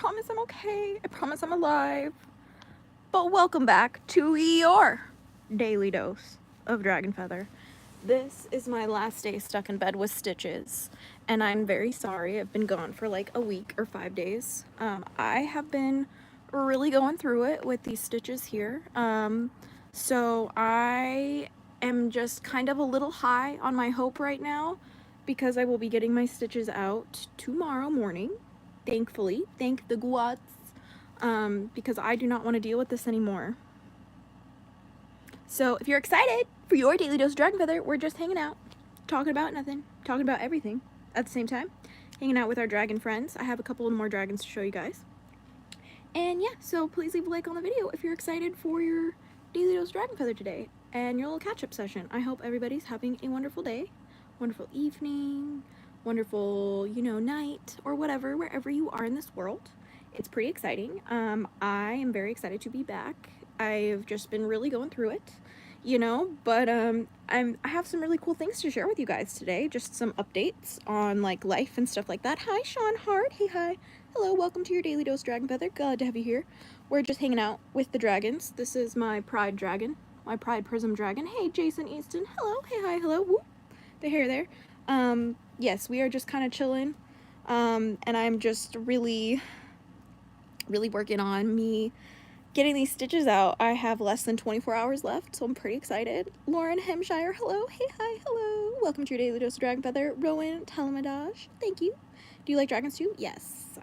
promise I'm okay. I promise I'm alive. But welcome back to your daily dose of Dragon Feather. This is my last day stuck in bed with stitches, and I'm very sorry. I've been gone for like a week or 5 days. I have been really going through it with these stitches here. So I am just kind of a little high on my hope right now because I will be getting my stitches out tomorrow morning. Thankfully, thank the gods, because I do not want to deal with this anymore. So if you're excited for your daily dose of Dragon Feather, we're just hanging out, talking about nothing, talking about everything at the same time, hanging out with our dragon friends. I have a couple more dragons to show you guys. And yeah, so please leave a like on the video if you're excited for your daily dose of Dragon Feather today and your little catch-up session. I hope everybody's having a wonderful day, wonderful evening, wonderful, night, or whatever, wherever you are in this world. It's pretty exciting. I am very excited to be back. I've just been really going through it, but I have some really cool things to share with you guys today. Just some updates on like life and stuff like that. Hi, Sean Hart. Hey, hi. Hello, welcome to your daily dose Dragon Feather. Glad to have you here. We're just hanging out with the dragons. This is my pride dragon, my pride prism dragon. Hey, Jason Easton. Hello. Hey, hi. Hello. Whoop. The hair there. Yes, we are just kind of chilling. And I'm just really working on me getting these stitches out. I have less than 24 hours left, so I'm pretty excited. Lauren Hemshire, hello. Hey, hi, hello. Welcome to your daily dose of Dragon Feather. Rowan Talamadaj, thank you. Do you like dragons too? Yes,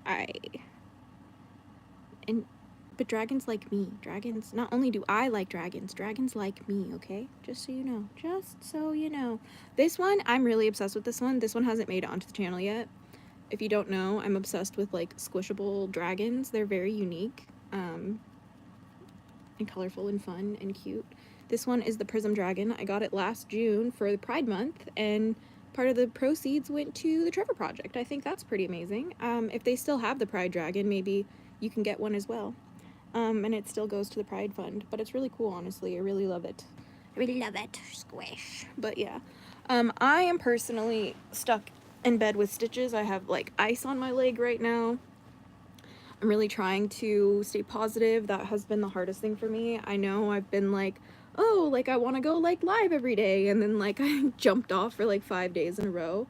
but dragons like me. Dragons, not only do I like dragons like me, okay? Just so you know. Just so you know. This one, I'm really obsessed with this one. This one hasn't made it onto the channel yet. If you don't know, I'm obsessed with like squishable dragons. They're very unique. And colorful and fun and cute. This one is the Prism Dragon. I got it last June for the Pride Month, and part of the proceeds went to the Trevor Project. I think that's pretty amazing. If they still have the Pride Dragon, maybe you can get one as well. And it still goes to the Pride Fund, but it's really cool, honestly. I really love it. I really love it. Squish. But yeah, I am personally stuck in bed with stitches. I have like ice on my leg right now. I'm really trying to stay positive. That has been the hardest thing for me. I know I've been like, oh, like I want to go like live every day, and then like I jumped off for like 5 days in a row.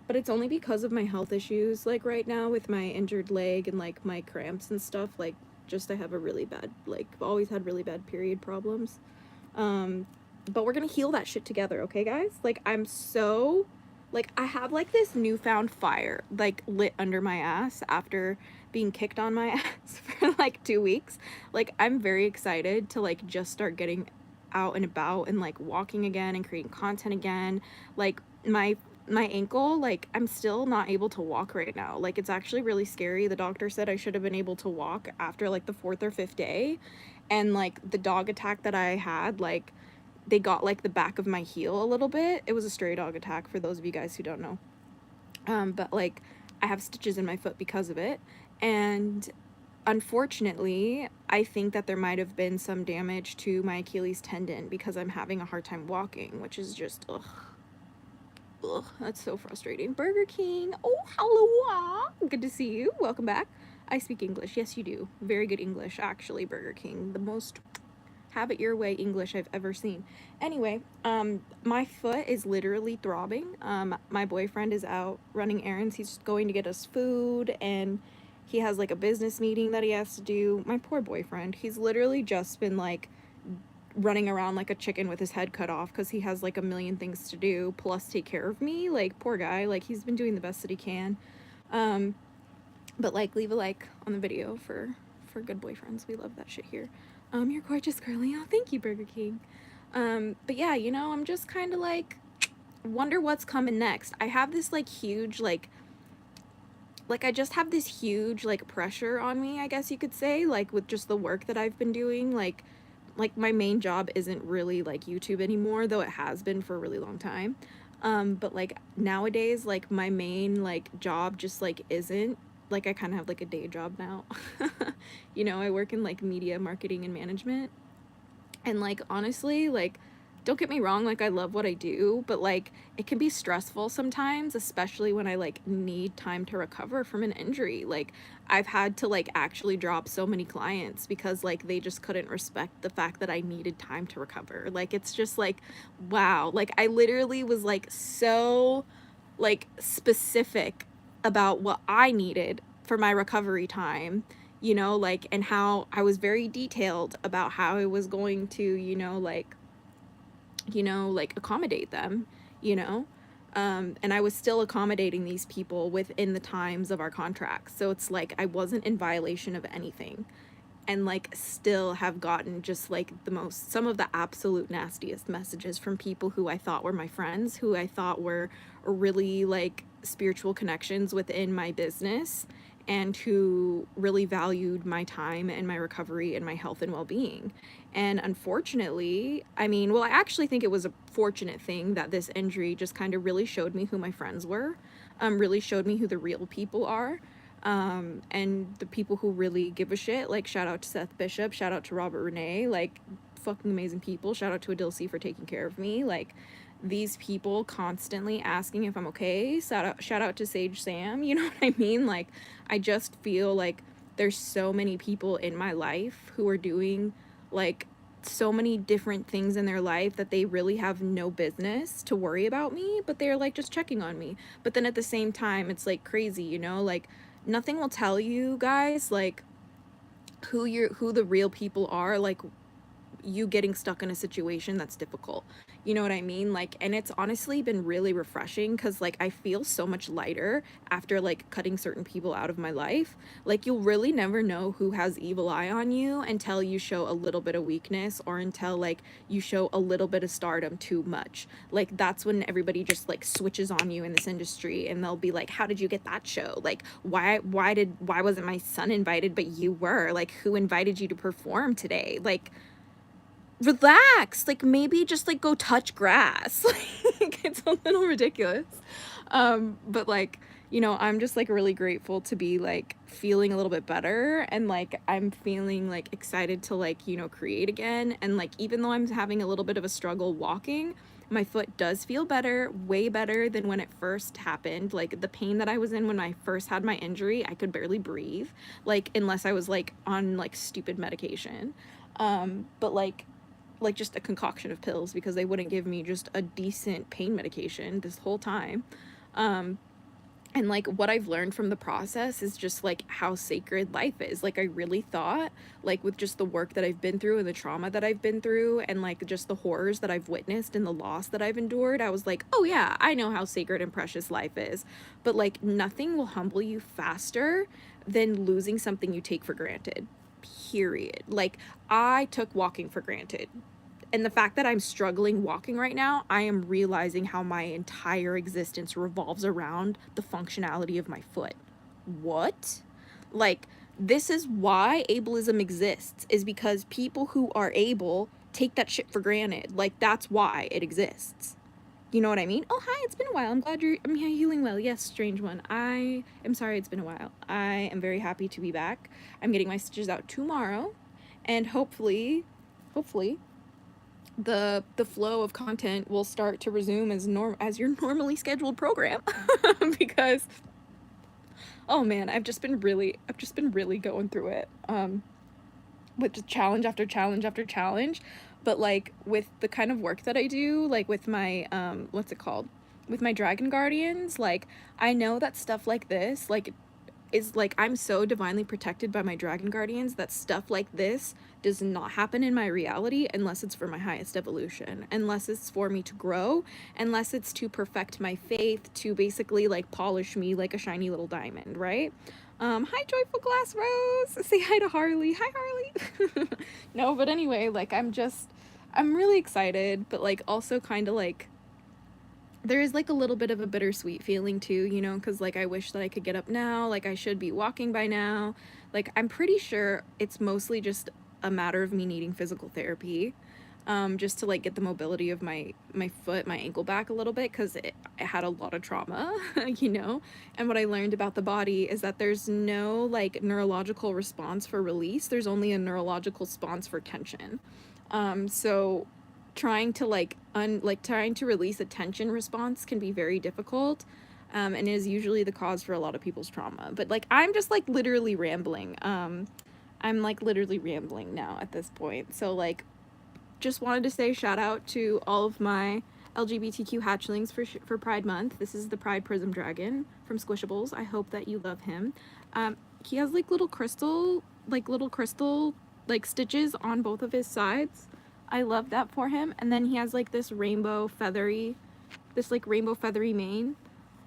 But it's only because of my health issues, like right now with my injured leg and like my cramps and stuff. Like just I have a really bad, like I've always had really bad period problems. But we're gonna heal that shit together, okay guys? Like I'm so, like I have like this newfound fire like lit under my ass after being kicked on my ass for like 2 weeks. Like I'm very excited to like just start getting out and about and like walking again and creating content again. Like my ankle, like I'm still not able to walk right now. Like it's actually really scary. The doctor said I should have been able to walk after like the 4th or 5th day, and like the dog attack that I had, like they got like the back of my heel a little bit. It was a stray dog attack, for those of you guys who don't know. But like I have stitches in my foot because of it, and unfortunately I think that there might have been some damage to my Achilles tendon because I'm having a hard time walking, which is just ugh, that's so frustrating. Burger King, oh hello, good to see you, welcome back. I speak English. Yes you do, very good English actually. Burger King, the most have it your way English I've ever seen. Anyway, my foot is literally throbbing. My boyfriend is out running errands. He's going to get us food, and he has like a business meeting that he has to do. My poor boyfriend, he's literally just been like running around like a chicken with his head cut off because he has like a million things to do plus take care of me. Like poor guy, like he's been doing the best that he can. But like leave a like on the video for good boyfriends. We love that shit here. You're gorgeous, girly. Oh, thank you, Burger King. But yeah, I'm just kind of like, wonder what's coming next. I have this like huge, like I just have this huge like pressure on me, I guess you could say, like with just the work that I've been doing. Like my main job isn't really like YouTube anymore, though it has been for a really long time. But like nowadays, like my main like job just like isn't, like I kind of have like a day job now. I work in like media marketing and management, and like honestly, like don't get me wrong, like I love what I do, but like it can be stressful sometimes, especially when I like need time to recover from an injury. Like I've had to like actually drop so many clients because like they just couldn't respect the fact that I needed time to recover. Like it's just like wow, like I literally was like so like specific about what I needed for my recovery time, you know, like, and how I was very detailed about how I was going to, like accommodate them, you know. And I was still accommodating these people within the times of our contracts. So it's like I wasn't in violation of anything, and like still have gotten just like some of the absolute nastiest messages from people who I thought were my friends, who I thought were really like spiritual connections within my business, and who really valued my time and my recovery and my health and well-being. And unfortunately, I mean, well, I actually think it was a fortunate thing that this injury just kind of really showed me who my friends were, really showed me who the real people are, and the people who really give a shit. Like shout out to Seth Bishop, shout out to Robert Renee, like fucking amazing people. Shout out to Adilsi for taking care of me. Like these people constantly asking if I'm okay. Shout out to Sage Sam, you know what I mean? Like I just feel like there's so many people in my life who are doing like so many different things in their life that they really have no business to worry about me, but they're like just checking on me. But then at the same time, it's like crazy, you know, like nothing will tell you guys like who the real people are, like you getting stuck in a situation that's difficult. You know what I mean? Like, and it's honestly been really refreshing because like I feel so much lighter after like cutting certain people out of my life. Like you'll really never know who has evil eye on you until you show a little bit of weakness, or until like you show a little bit of stardom too much. Like that's when everybody just like switches on you in this industry, and they'll be like, how did you get that show? Like why wasn't my son invited but you were? Like who invited you to perform today? Like relax, like maybe just like go touch grass. Like it's a little ridiculous, but like, you know, I'm just like really grateful to be like feeling a little bit better, and like I'm feeling like excited to like, you know, create again. And like even though I'm having a little bit of a struggle walking, my foot does feel better, way better than when it first happened. Like the pain that I was in when I first had my injury, I could barely breathe, like unless I was like on like stupid medication. But like just a concoction of pills, because they wouldn't give me just a decent pain medication this whole time. And like what I've learned from the process is just like how sacred life is. Like I really thought, like with just the work that I've been through and the trauma that I've been through and like just the horrors that I've witnessed and the loss that I've endured, I was like, oh yeah, I know how sacred and precious life is. But like nothing will humble you faster than losing something you take for granted. Period. Like I took walking for granted. And the fact that I'm struggling walking right now, I am realizing how my entire existence revolves around the functionality of my foot. What? Like, this is why ableism exists, is because people who are able take that shit for granted. Like, that's why it exists. You know what I mean? Oh, hi, it's been a while. I'm healing well. Yes, strange one. I am sorry it's been a while. I am very happy to be back. I'm getting my stitches out tomorrow, and hopefully, the flow of content will start to resume as your normally scheduled program. Because oh man, I've just been really going through it, with just challenge after challenge after challenge. But like with the kind of work that I do, like with my what's it called, with my dragon guardians, like I know that stuff like this like is like I'm so divinely protected by my dragon guardians that stuff like this does not happen in my reality unless it's for my highest evolution, unless it's for me to grow, unless it's to perfect my faith, to basically like polish me like a shiny little diamond, right? Hi Joyful Glass Rose, say hi to Harley. Hi Harley. No, but anyway, like I'm really excited, but like also kind of like there is like a little bit of a bittersweet feeling too, you know, because like I wish that I could get up now, like I should be walking by now. Like I'm pretty sure it's mostly just a matter of me needing physical therapy, just to like get the mobility of my foot, my ankle back a little bit, because it had a lot of trauma. You know. And what I learned about the body is that there's no like neurological response for release, there's only a neurological response for tension. So trying to trying to release a tension response can be very difficult, and is usually the cause for a lot of people's trauma. But like, I'm just like literally rambling. I'm like literally rambling now at this point. So like, just wanted to say shout out to all of my LGBTQ hatchlings for Pride Month. This is the Pride Prism Dragon from Squishables. I hope that you love him. He has like little crystal like stitches on both of his sides. I love that for him. And then he has like this rainbow feathery mane,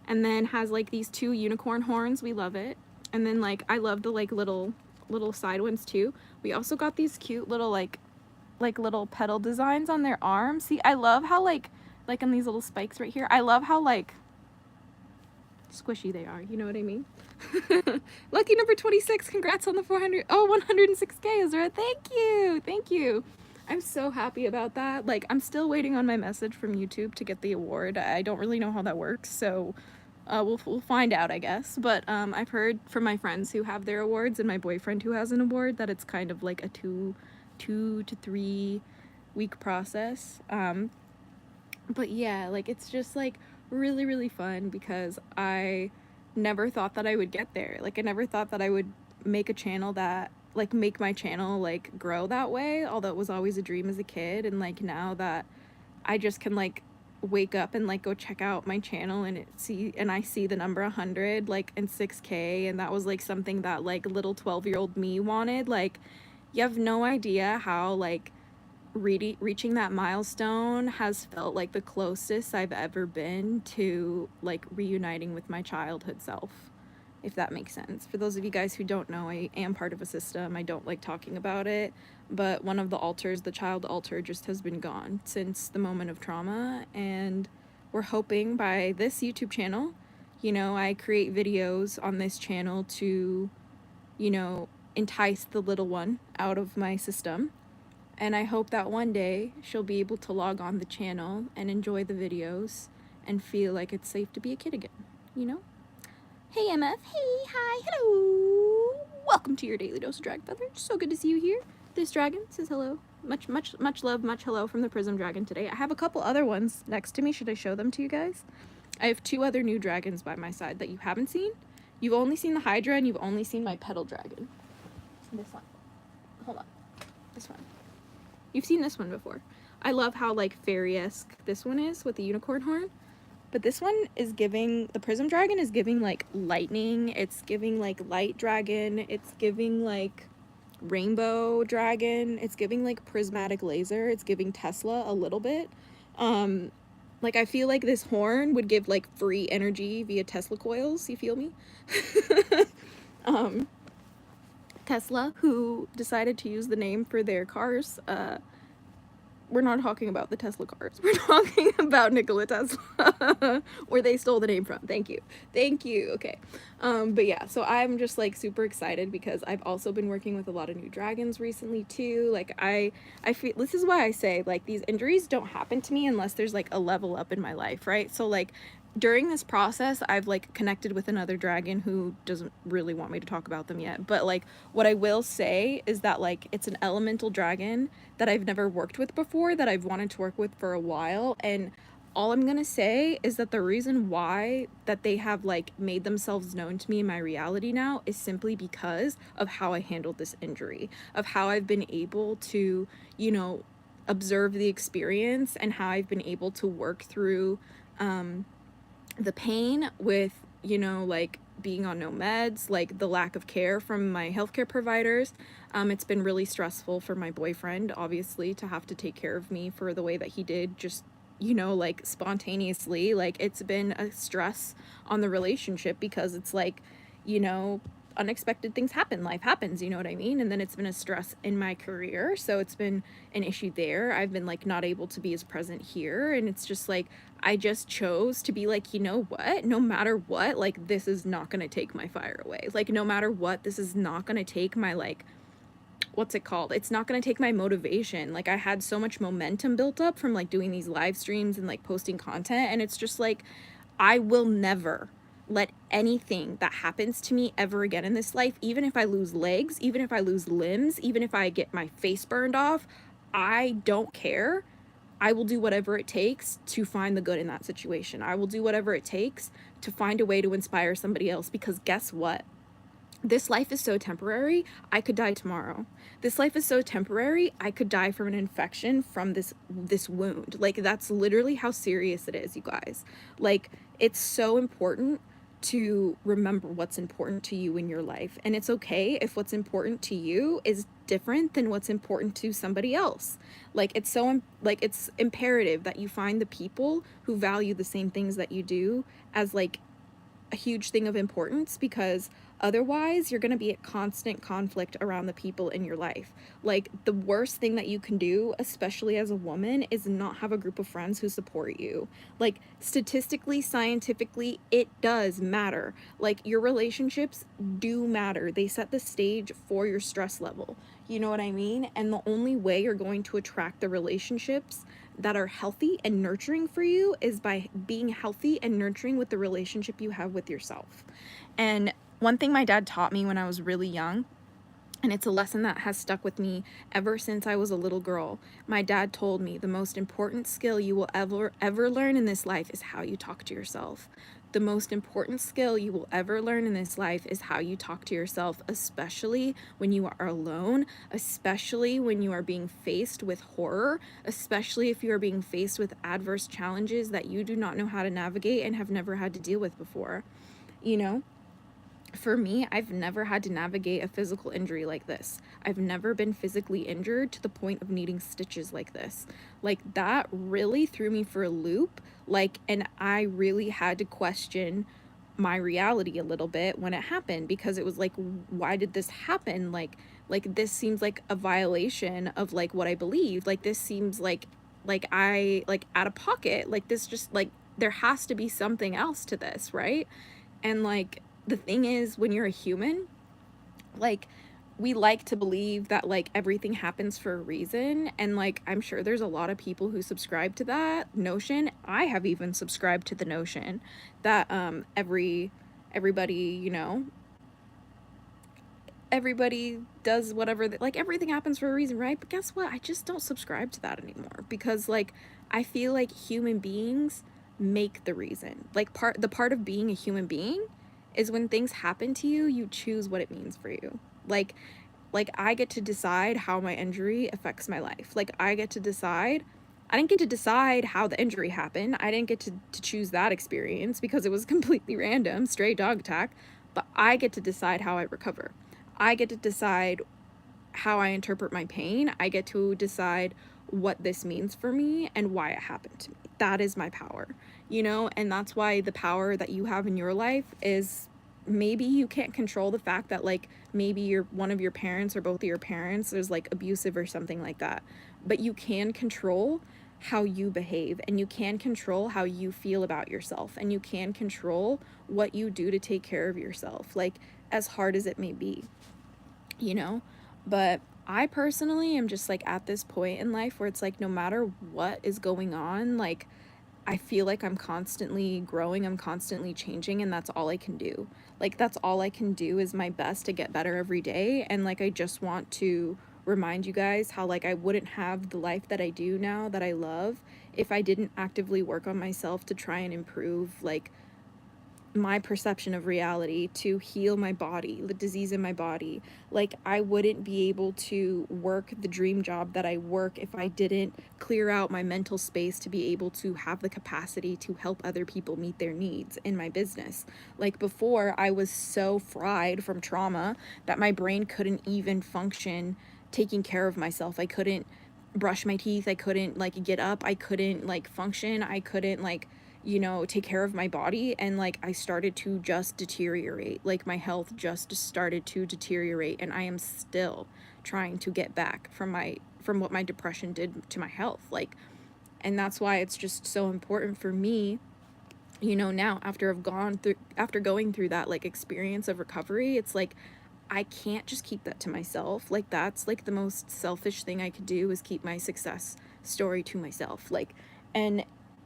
and then has like these 2 unicorn horns. We love it. And then like, I love the like little side ones too. We also got these cute little like little petal designs on their arms. See, I love how like on these little spikes right here, I love how like squishy they are, you know what I mean? Lucky number 26, congrats on the 106K, Ezra. Thank you. I'm so happy about that. Like, I'm still waiting on my message from YouTube to get the award. I don't really know how that works, so we'll find out, I guess. But I've heard from my friends who have their awards and my boyfriend who has an award that it's kind of like a 2 to 3 week process. But yeah, like, it's just like really, really fun because I never thought that I would get there. Like, I never thought that I would make a channel that like make my channel like grow that way, although it was always a dream as a kid. And like, now that I just can like wake up and like go check out my channel and I see the number 100 like and 6K, and that was like something that like little 12-year-old me wanted. Like, you have no idea how like reaching that milestone has felt like the closest I've ever been to like reuniting with my childhood self, if that makes sense. For those of you guys who don't know, I am part of a system. I don't like talking about it, but one of the alters, the child altar, just has been gone since the moment of trauma, and we're hoping by this YouTube channel, you know, I create videos on this channel to, you know, entice the little one out of my system. And I hope that one day she'll be able to log on the channel and enjoy the videos and feel like it's safe to be a kid again, you know? Hey MF, hey, hi, hello! Welcome to your daily dose of Drag Feather. So good to see you here. This dragon says hello. Much love, much hello from the Prism Dragon today. I have a couple other ones next to me. Should I show them to you guys? I have 2 other new dragons by my side that you haven't seen. You've only seen the Hydra and you've only seen my petal dragon. This one. Hold on. This one. You've seen this one before. I love how like fairy-esque this one is with the unicorn horn. But this one is giving, the Prism Dragon is giving like lightning. It's giving like light dragon. It's giving like rainbow dragon. It's giving like prismatic laser. It's giving Tesla a little bit. Like, I feel like this horn would give like free energy via Tesla coils. You feel me? Tesla, who decided to use the name for their cars, we're not talking about the Tesla cars. We're talking about Nikola Tesla, where they stole the name from. Thank you. Okay. But yeah, so I'm just like super excited because I've also been working with a lot of new dragons recently too. Like, I feel, this is why I say like these injuries don't happen to me unless there's like a level up in my life, right? So like, during this process, I've like connected with another dragon who doesn't really want me to talk about them yet. But like, what I will say is that like, it's an elemental dragon that I've never worked with before, that I've wanted to work with for a while. And all I'm gonna say is that the reason why that they have like made themselves known to me in my reality now is simply because of how I handled this injury, of how I've been able to, you know, observe the experience and how I've been able to work through, the pain with, you know, like being on no meds, like the lack of care from my healthcare providers. It's been really stressful for my boyfriend, obviously, to have to take care of me for the way that he did, just, you know, like spontaneously. Like, it's been a stress on the relationship because it's like, you know, unexpected things happen, life happens, you know what I mean? And then it's been a stress in my career, so it's been an issue there. I've been like not able to be as present here, and it's just like, I just chose to be like, you know what, no matter what, like, this is not gonna take my fire away. Like, no matter what, this is not gonna take my, like, what's it called? It's not gonna take my motivation. Like, I had so much momentum built up from like doing these live streams and like posting content, and it's just like, I will never let anything that happens to me ever again in this life, even if I lose legs, even if I lose limbs, even if I get my face burned off, I don't care. I will do whatever it takes to find the good in that situation. I will do whatever it takes to find a way to inspire somebody else, because guess what? This life is so temporary, I could die tomorrow. This life is so temporary, I could die from an infection from this wound. Like, that's literally how serious it is, you guys. Like, it's so important to remember what's important to you in your life. And it's okay if what's important to you is different than what's important to somebody else. Like, it's imperative that you find the people who value the same things that you do as like a huge thing of importance, because otherwise you're going to be at constant conflict around the people in your life. Like, the worst thing that you can do, especially as a woman, is not have a group of friends who support you. Like, statistically, scientifically, it does matter. Like, your relationships do matter. They set the stage for your stress level. You know what I mean? And the only way you're going to attract the relationships that are healthy and nurturing for you is by being healthy and nurturing with the relationship you have with yourself. And one thing my dad taught me when I was really young, and it's a lesson that has stuck with me ever since I was a little girl. My dad told me the most important skill you will ever learn in this life is how you talk to yourself. The most important skill you will ever learn in this life is how you talk to yourself, especially when you are alone, especially when you are being faced with horror, especially if you are being faced with adverse challenges that you do not know how to navigate and have never had to deal with before. You know? For me, I've never had to navigate a physical injury like this. I've never been physically injured to the point of needing stitches like this. Like, that really threw me for a loop. Like, and I really had to question my reality a little bit when it happened, because it was like, why did this happen? Like this seems like a violation of like what I believed. Like, this seems like I like out of pocket. Like, this just like, there has to be something else to this, right? And like, the thing is, when you're a human, like, we like to believe that like everything happens for a reason, and like, I'm sure there's a lot of people who subscribe to that notion. I have even subscribed to the notion that everybody, you know, everybody does whatever like everything happens for a reason, right? But guess what? I just don't subscribe to that anymore, because like, I feel like human beings make the reason. Like, the part of being a human being is when things happen to you, you choose what it means for you. Like I get to decide how my injury affects my life. Like, I get to decide. I didn't get to decide how the injury happened. I didn't get to choose that experience, because it was completely random, stray dog attack. But I get to decide how I recover. I get to decide how I interpret my pain. I get to decide what this means for me and why it happened to me. That is my power, you know? And that's why the power that you have in your life is, maybe you can't control the fact that like maybe one of your parents or both of your parents is like abusive or something like that. But you can control how you behave, and you can control how you feel about yourself, and you can control what you do to take care of yourself, like, as hard as it may be, you know? But I personally am just like at this point in life where it's like, no matter what is going on, like, I feel like I'm constantly growing, I'm constantly changing, and that's all I can do. Like, that's all I can do is my best to get better every day. And like, I just want to remind you guys how like I wouldn't have the life that I do now, that I love, if I didn't actively work on myself to try and improve like my perception of reality, to heal my body, the disease in my body. Like, I wouldn't be able to work the dream job that I work if I didn't clear out my mental space to be able to have the capacity to help other people meet their needs in my business. Like, before, I was so fried from trauma that my brain couldn't even function taking care of myself. I couldn't brush my teeth, I couldn't like get up, I couldn't like function, I couldn't like, you know, take care of my body. And like, I started to just deteriorate. Like, my health just started to deteriorate, and I am still trying to get back from what my depression did to my health. Like, and that's why it's just so important for me, you know, now after going through that like experience of recovery, it's like, I can't just keep that to myself. Like, that's like the most selfish thing I could do, is keep my success story to myself. Like,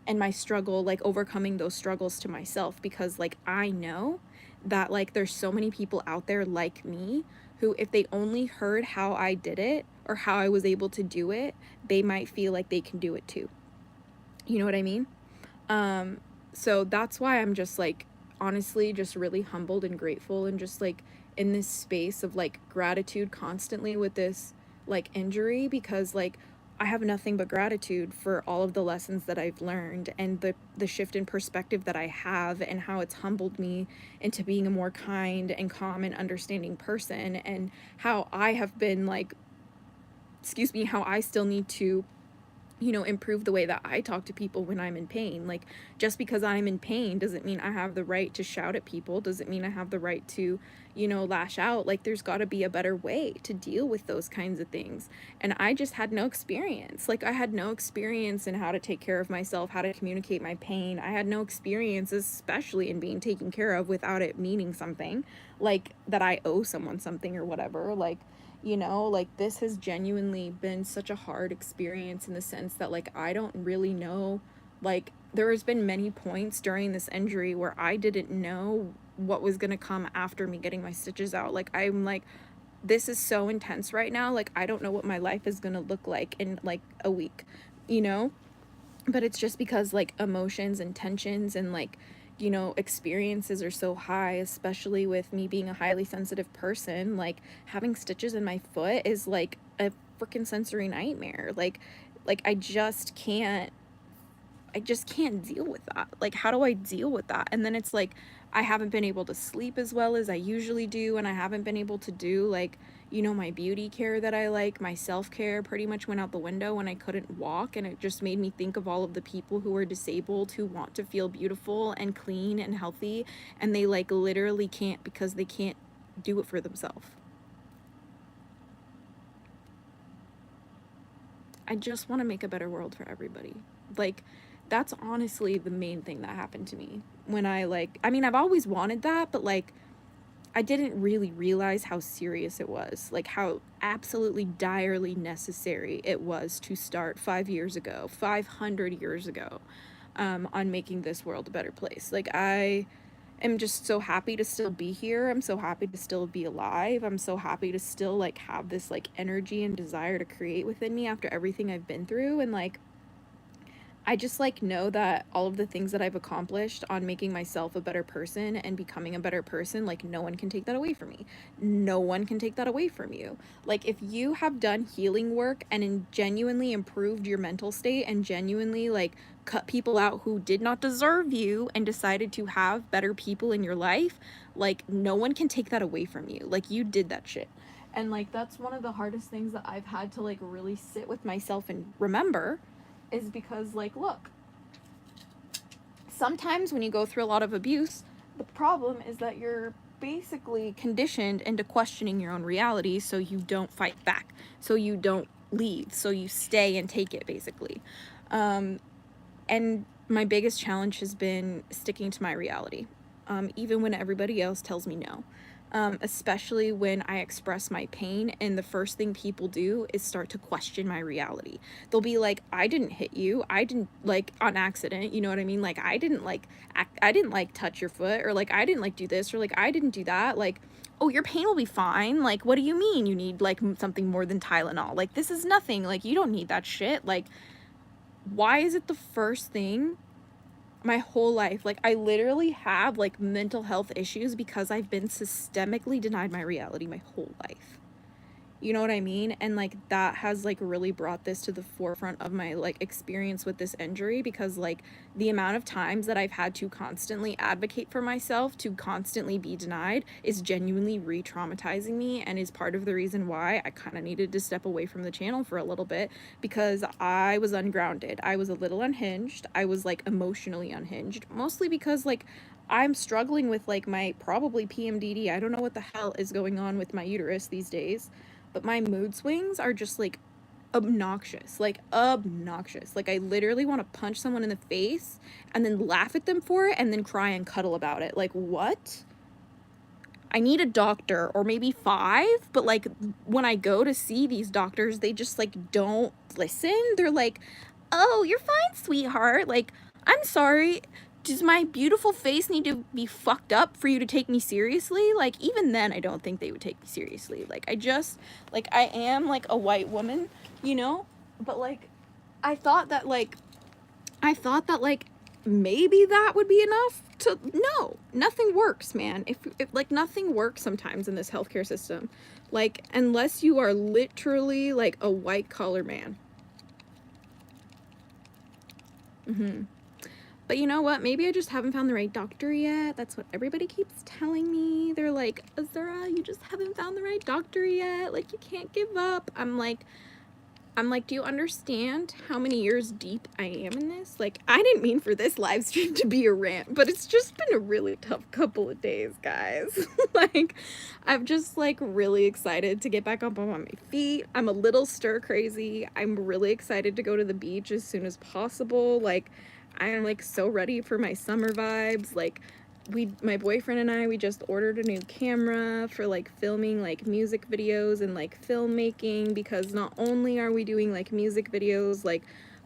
and my struggle, like overcoming those struggles to myself, because like, I know that like there's so many people out there like me who, if they only heard how I did it or how I was able to do it, they might feel like they can do it too. You know what I mean? So that's why I'm just like, honestly, just really humbled and grateful, and just like in this space of like gratitude constantly with this like injury, because like I have nothing but gratitude for all of the lessons that I've learned, and the shift in perspective that I have, and how it's humbled me into being a more kind and calm and understanding person, and how I have been like, excuse me, how I still need to, you know, improve the way that I talk to people when I'm in pain. Like, just because I'm in pain doesn't mean I have the right to shout at people, doesn't mean I have the right to, you know, lash out. Like, there's got to be a better way to deal with those kinds of things. And I just had no experience. Like, I had no experience in how to take care of myself, how to communicate my pain. I had no experience, especially in being taken care of without it meaning something, like that I owe someone something or whatever. Like, you know, like this has genuinely been such a hard experience in the sense that like I don't really know, like there has been many points during this injury where I didn't know what was going to come after me getting my stitches out. Like I'm like, this is so intense right now, like I don't know what my life is going to look like in like a week, you know? But it's just because like emotions and tensions and like, you know, experiences are so high, especially with me being a highly sensitive person. Like having stitches in my foot is like a freaking sensory nightmare. Like I just can't deal with that. Like, how do I deal with that? And then it's like, I haven't been able to sleep as well as I usually do. And I haven't been able to do, like, you know, my beauty care that I like, my self care pretty much went out the window when I couldn't walk. And it just made me think of all of the people who are disabled who want to feel beautiful and clean and healthy. And they, like, literally can't because they can't do it for themselves. I just want to make a better world for everybody. Like, that's honestly the main thing that happened to me when I like, I mean, I've always wanted that, but like, I didn't really realize how serious it was, like how absolutely direly necessary it was to start 5 years ago, 500 years ago, on making this world a better place. Like, I am just so happy to still be here. I'm so happy to still be alive. I'm so happy to still like have this like energy and desire to create within me after everything I've been through. And like, I just like know that all of the things that I've accomplished on making myself a better person and becoming a better person, like no one can take that away from me. No one can take that away from you. Like if you have done healing work and genuinely improved your mental state and genuinely like cut people out who did not deserve you and decided to have better people in your life, like no one can take that away from you. Like you did that shit. And like that's one of the hardest things that I've had to like really sit with myself and remember, is because like look, sometimes when you go through a lot of abuse, the problem is that you're basically conditioned into questioning your own reality, so you don't fight back, so you don't leave, so you stay and take it basically. And my biggest challenge has been sticking to my reality, even when everybody else tells me no. Especially when I express my pain, and the first thing people do is start to question my reality. They'll be like, I didn't hit you. I didn't like on accident. You know what I mean? Like, I didn't like, I didn't like touch your foot, or like, I didn't like do this, or like, I didn't do that. Like, oh, your pain will be fine. Like, what do you mean you need like something more than Tylenol? Like, this is nothing. Like, you don't need that shit. Like, why is it the first thing my whole life? Like I literally have like mental health issues because I've been systemically denied my reality my whole life. You know what I mean? And like that has like really brought this to the forefront of my like experience with this injury, because like the amount of times that I've had to constantly advocate for myself to constantly be denied is genuinely re-traumatizing me, and is part of the reason why I kind of needed to step away from the channel for a little bit, because I was ungrounded. I was a little unhinged. I was like emotionally unhinged, mostly because like I'm struggling with like my probably PMDD. I don't know what the hell is going on with my uterus these days, but my mood swings are just like obnoxious, like obnoxious. Like I literally want to punch someone in the face and then laugh at them for it and then cry and cuddle about it. Like, what? I need a doctor, or maybe five, but like when I go to see these doctors, they just like don't listen. They're like, "Oh, you're fine, sweetheart. Like, I'm sorry. Does my beautiful face need to be fucked up for you to take me seriously?" Like, even then, I don't think they would take me seriously. Like, like, I am like a white woman, you know? But like, I thought that like I thought that like maybe that would be enough to, no, nothing works, man. If like nothing works sometimes in this healthcare system, like unless you are literally like a white collar man. But you know what? Maybe I just haven't found the right doctor yet. That's what everybody keeps telling me. They're like, Azura, you just haven't found the right doctor yet. Like, you can't give up. I'm like, do you understand how many years deep I am in this? Like, I didn't mean for this live stream to be a rant, but it's just been a really tough couple of days, guys. Like, I'm just like really excited to get back up on my feet. I'm a little stir crazy. I'm really excited to go to the beach as soon as possible. Like, I am like so ready for my summer vibes. Like, my boyfriend and I, we just ordered a new camera for like filming like music videos and like filmmaking, because not only are we doing like music videos like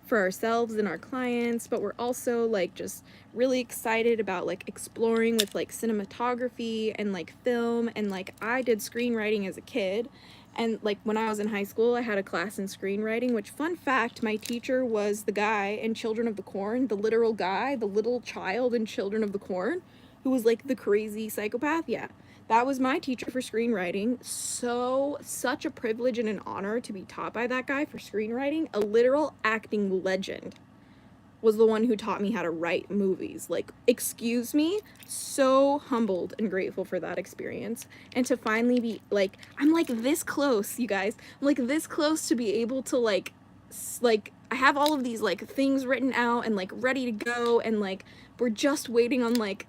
for ourselves and our clients, but we're also like just really excited about like exploring with like cinematography and like film. And like I did screenwriting as a kid, and like when I was in high school I had a class in screenwriting, which, fun fact, my teacher was the guy in Children of the Corn, the literal guy, the little child in Children of the Corn, who was like the crazy psychopath. Yeah, that was my teacher for screenwriting. So such a privilege and an honor to be taught by that guy for screenwriting. A literal acting legend was the one who taught me how to write movies. Like, excuse me, so humbled and grateful for that experience. And to finally be like, I'm like this close, you guys. I'm like this close to be able to like I have all of these like things written out and like ready to go, and like we're just waiting on like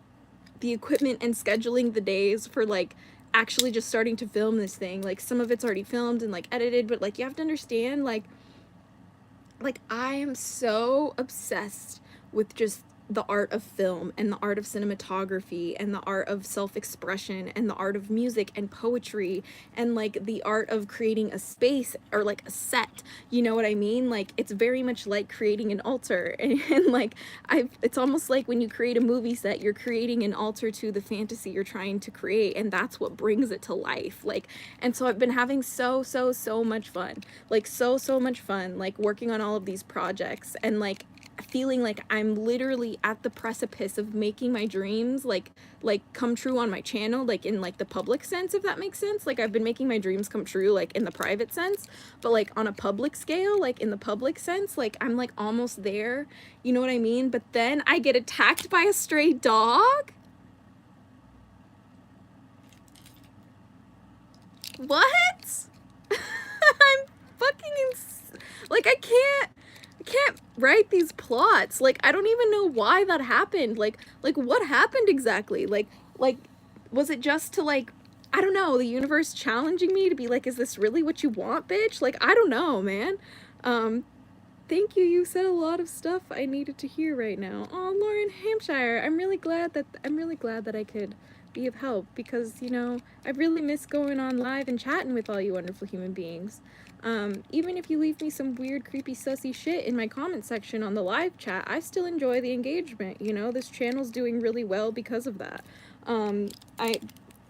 the equipment and scheduling the days for like actually just starting to film this thing. Like, some of it's already filmed and like edited, but like you have to understand, like I am so obsessed with just the art of film and the art of cinematography and the art of self-expression and the art of music and poetry and like the art of creating a space or like a set, you know what I mean? Like, it's very much like creating an altar, and like it's almost like when you create a movie set, you're creating an altar to the fantasy you're trying to create, and that's what brings it to life. Like, and so I've been having so much fun, like so much fun, like working on all of these projects, and like feeling like I'm literally at the precipice of making my dreams like come true on my channel, like in like the public sense, if that makes sense. Like, I've been making my dreams come true like in the private sense, but like on a public scale, like in the public sense, like I'm like almost there, you know what I mean? But then I get attacked by a stray dog. What? I'm fucking like I can't write these plots. Like, I don't even know why that happened. Like what happened exactly? Like was it just to like, I don't know, the universe challenging me to be like, is this really what you want, bitch? Like, I don't know, man. Thank you. You said a lot of stuff I needed to hear right now. Oh, Lauren Hampshire, I'm really glad that I could be of help, because, you know, I really miss going on live and chatting with all you wonderful human beings. Even if you leave me some weird, creepy, sussy shit in my comment section on the live chat, I still enjoy the engagement, you know? This channel's doing really well because of that.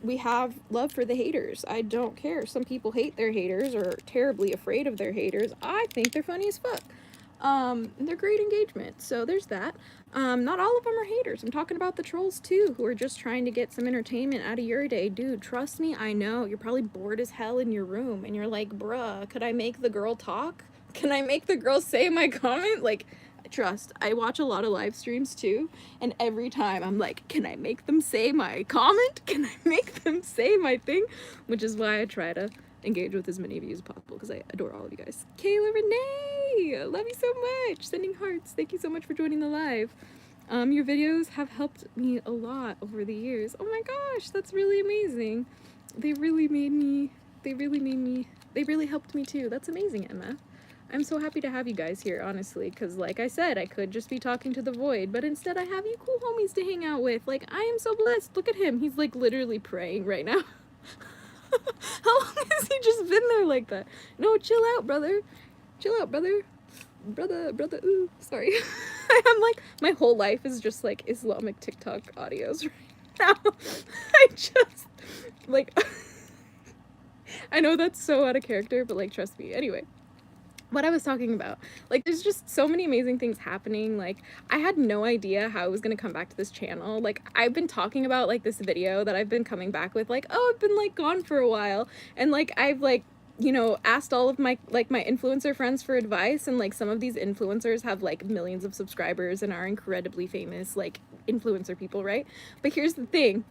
We have love for the haters. I don't care. Some people hate their haters or are terribly afraid of their haters. I think they're funny as fuck. They're great engagement, so there's that. Not all of them are haters. I'm talking about the trolls too, who are just trying to get some entertainment out of your day. Dude, trust me, I know. You're probably bored as hell in your room, and you're like, bruh, could I make the girl talk? Can I make the girl say my comment? Like, trust, I watch a lot of live streams too, and every time I'm like, can I make them say my comment? Can I make them say my thing? Which is why I try to engage with as many of you as possible, because I adore all of you guys. Kayla Renee, love you so much. Sending hearts. Thank you so much for joining the live. Your videos have helped me a lot over the years. Oh my gosh, that's really amazing. They really helped me too. That's amazing, Emma. I'm so happy to have you guys here, honestly, because like I said, I could just be talking to the void, but instead I have you cool homies to hang out with. Like, I am so blessed. Look at him. He's like literally praying right now. How long has he just been there like that? No, chill out, brother. Chill out, brother. Brother, ooh, sorry. I'm like, my whole life is just like Islamic TikTok audios right now. I just, like, I know that's so out of character, but like, trust me. Anyway, what I was talking about. Like, there's just so many amazing things happening. Like, I had no idea how I was gonna come back to this channel. Like, I've been talking about, like, this video that I've been coming back with, like, oh, I've been, like, gone for a while. And, like, I've, like, you know, asked all of my, like, my influencer friends for advice, and, like, some of these influencers have, like, millions of subscribers and are incredibly famous, like, influencer people, right? But here's the thing.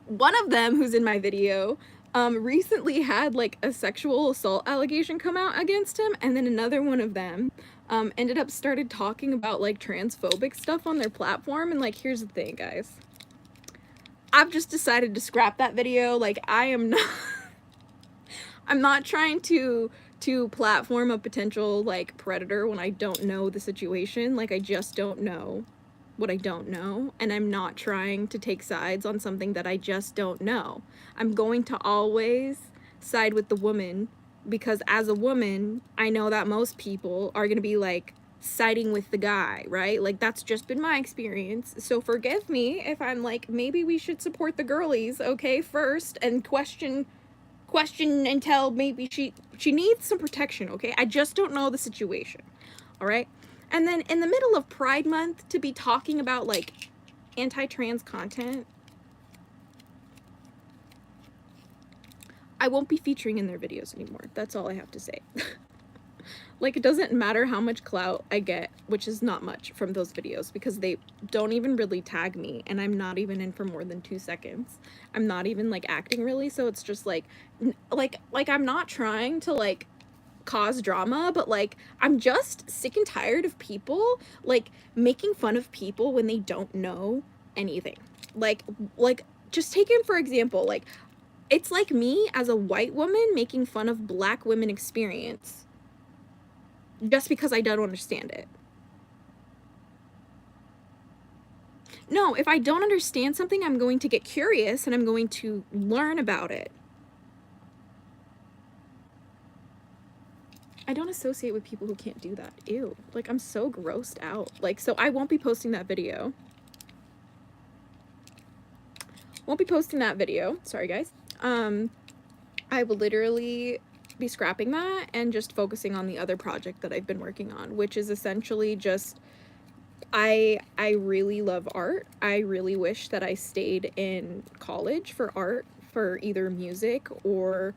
One of them, who's in my video, recently had like a sexual assault allegation come out against him, and then another one of them ended up started talking about like transphobic stuff on their platform. And like, here's the thing, guys, I've just decided to scrap that video. Like, I am not I'm not trying to platform a potential like predator when I don't know the situation. Like, I just don't know what I don't know, and I'm not trying to take sides on something that I just don't know. I'm going to always side with the woman, because as a woman, I know that most people are going to be like siding with the guy, right? Like, that's just been my experience. So forgive me if I'm like, maybe we should support the girlies, okay, first, and question until maybe she needs some protection, okay? I just don't know the situation, all right? And then in the middle of Pride Month, to be talking about like anti-trans content, I won't be featuring in their videos anymore. That's all I have to say. Like, it doesn't matter how much clout I get, which is not much, from those videos, because they don't even really tag me, and I'm not even in for more than 2 seconds. I'm not even like acting really, so it's just like I'm not trying to like cause drama, but like, I'm just sick and tired of people like making fun of people when they don't know anything. Like just take it for example, like, it's like me as a white woman making fun of black women experience just because I don't understand it. No, if I don't understand something, I'm going to get curious and I'm going to learn about it. I don't associate with people who can't do that. Ew. Like, I'm so grossed out. Like, so I won't be posting that video. Sorry, guys. I will literally be scrapping that and just focusing on the other project that I've been working on, which is essentially just, I really love art. I really wish that I stayed in college for art, for either music or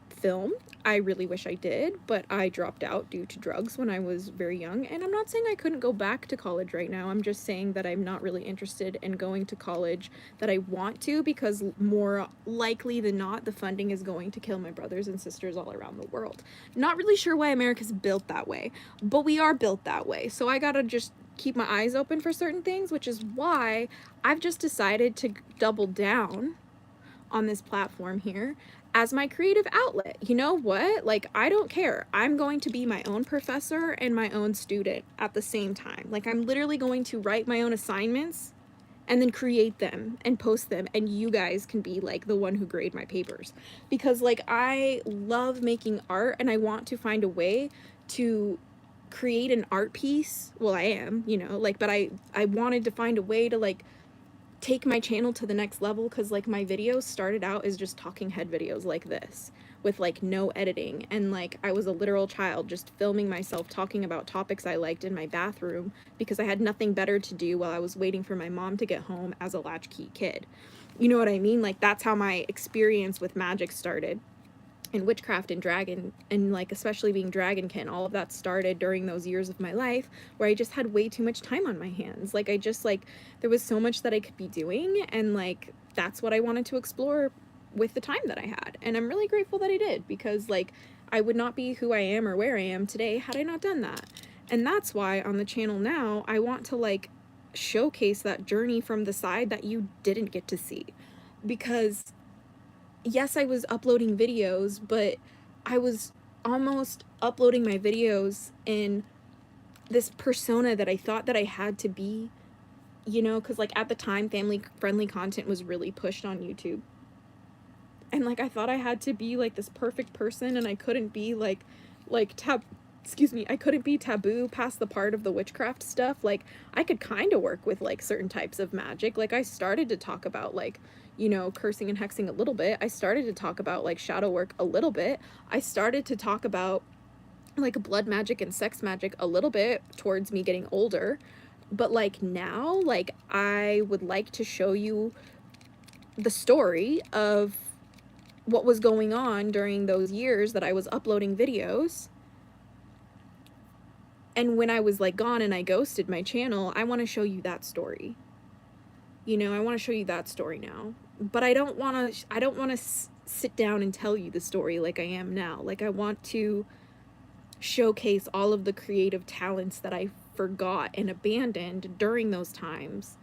film. I really wish I did, but I dropped out due to drugs when I was very young. And I'm not saying I couldn't go back to college right now. I'm just saying that I'm not really interested in going to college that I want to, because more likely than not, the funding is going to kill my brothers and sisters all around the world. Not really sure why America's built that way, but we are built that way. So I gotta just keep my eyes open for certain things, which is why I've just decided to double down on this platform here as my creative outlet. You know what? Like, I don't care. I'm going to be my own professor and my own student at the same time. Like, I'm literally going to write my own assignments and then create them and post them, and you guys can be like the one who grade my papers, because like, I love making art and I want to find a way to create an art piece. Well, I am, you know, like, but I wanted to find a way to like take my channel to the next level, because like, my videos started out as just talking head videos like this with like no editing, and like, I was a literal child just filming myself talking about topics I liked in my bathroom because I had nothing better to do while I was waiting for my mom to get home as a latchkey kid. You know what I mean? Like, that's how my experience with magic started, and witchcraft and dragon, and like especially being dragonkin. All of that started during those years of my life where I just had way too much time on my hands. Like, I just, like, there was so much that I could be doing, and like, that's what I wanted to explore with the time that I had. And I'm really grateful that I did, because like, I would not be who I am or where I am today had I not done that. And that's why on the channel now, I want to like showcase that journey from the side that you didn't get to see. Because yes, I was uploading videos, but I was almost uploading my videos in this persona that I thought that I had to be, you know, because like, at the time, family friendly content was really pushed on YouTube. And like, I thought I had to be like this perfect person, and I couldn't be like I couldn't be taboo past the part of the witchcraft stuff. Like, I could kind of work with like certain types of magic. Like, I started to talk about like, you know, cursing and hexing a little bit. I started to talk about like shadow work a little bit. I started to talk about like blood magic and sex magic a little bit towards me getting older. But like now, like I would like to show you the story of what was going on during those years that I was uploading videos. And when I was like gone and I ghosted my channel, I want to show you that story. You know, I want to show you that story now. But I don't want to sit down and tell you the story like I am now. Like I want to showcase all of the creative talents that I forgot and abandoned during those times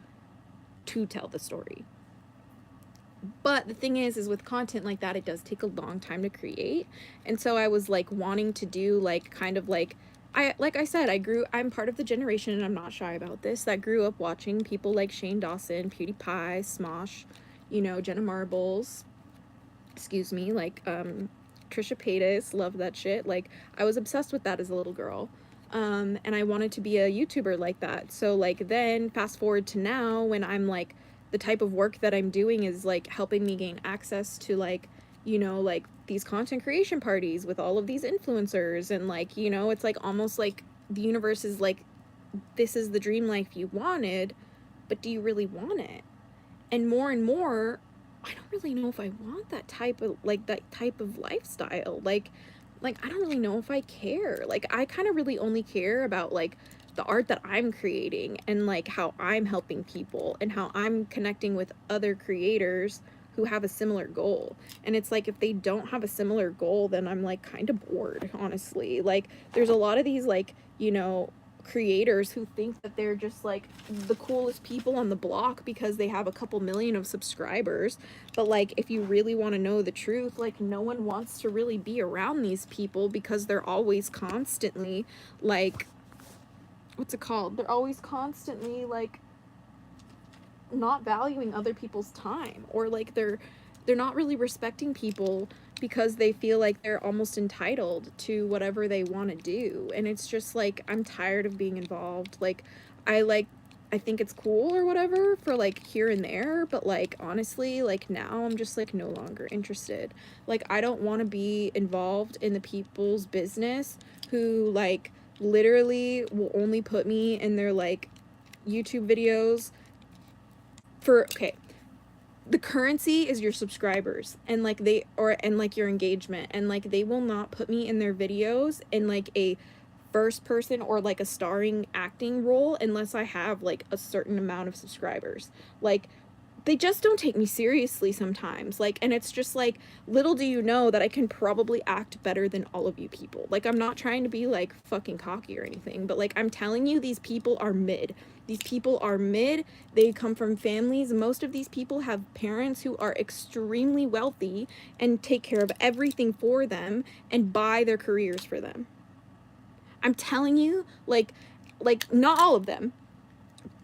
to tell the story. But the thing is with content like that, it does take a long time to create. And so I was like wanting to do like kind of like, like I said, I'm part of the generation, and I'm not shy about this, that grew up watching people like Shane Dawson, PewDiePie, Smosh, you know, Jenna Marbles, excuse me, like Trisha Paytas, loved that shit. Like I was obsessed with that as a little girl. And I wanted to be a YouTuber like that. So like then fast forward to now, when I'm like, the type of work that I'm doing is like helping me gain access to like, you know, like these content creation parties with all of these influencers, and like, you know, it's like almost like the universe is like, this is the dream life you wanted, but do you really want it? And more, I don't really know if I want that type of lifestyle. Like I don't really know if I care. Like I kind of really only care about like the art that I'm creating, and like how I'm helping people, and how I'm connecting with other creators who have a similar goal. And it's like, if they don't have a similar goal, then I'm like kind of bored, honestly. Like there's a lot of these like, you know, creators who think that they're just like the coolest people on the block because they have a couple million of subscribers. But like, if you really want to know the truth, like no one wants to really be around these people, because they're always constantly like, what's it called? They're always constantly like not valuing other people's time, or like they're not really respecting people because they feel like they're almost entitled to whatever they want to do. And it's just like, I'm tired of being involved. Like I think it's cool or whatever for like here and there, but like honestly, like now I'm just like no longer interested. Like I don't want to be involved in the people's business who like literally will only put me in their like YouTube videos for, okay, the currency is your subscribers, and like and like your engagement, and like they will not put me in their videos in like a first person or like a starring acting role unless I have like a certain amount of subscribers. Like they just don't take me seriously sometimes. Like, and it's just like, little do you know that I can probably act better than all of you people. Like, I'm not trying to be like fucking cocky or anything, but like, I'm telling you, these people are mid. These people are mid. They come from families. Most of these people have parents who are extremely wealthy and take care of everything for them and buy their careers for them. I'm telling you, like not all of them.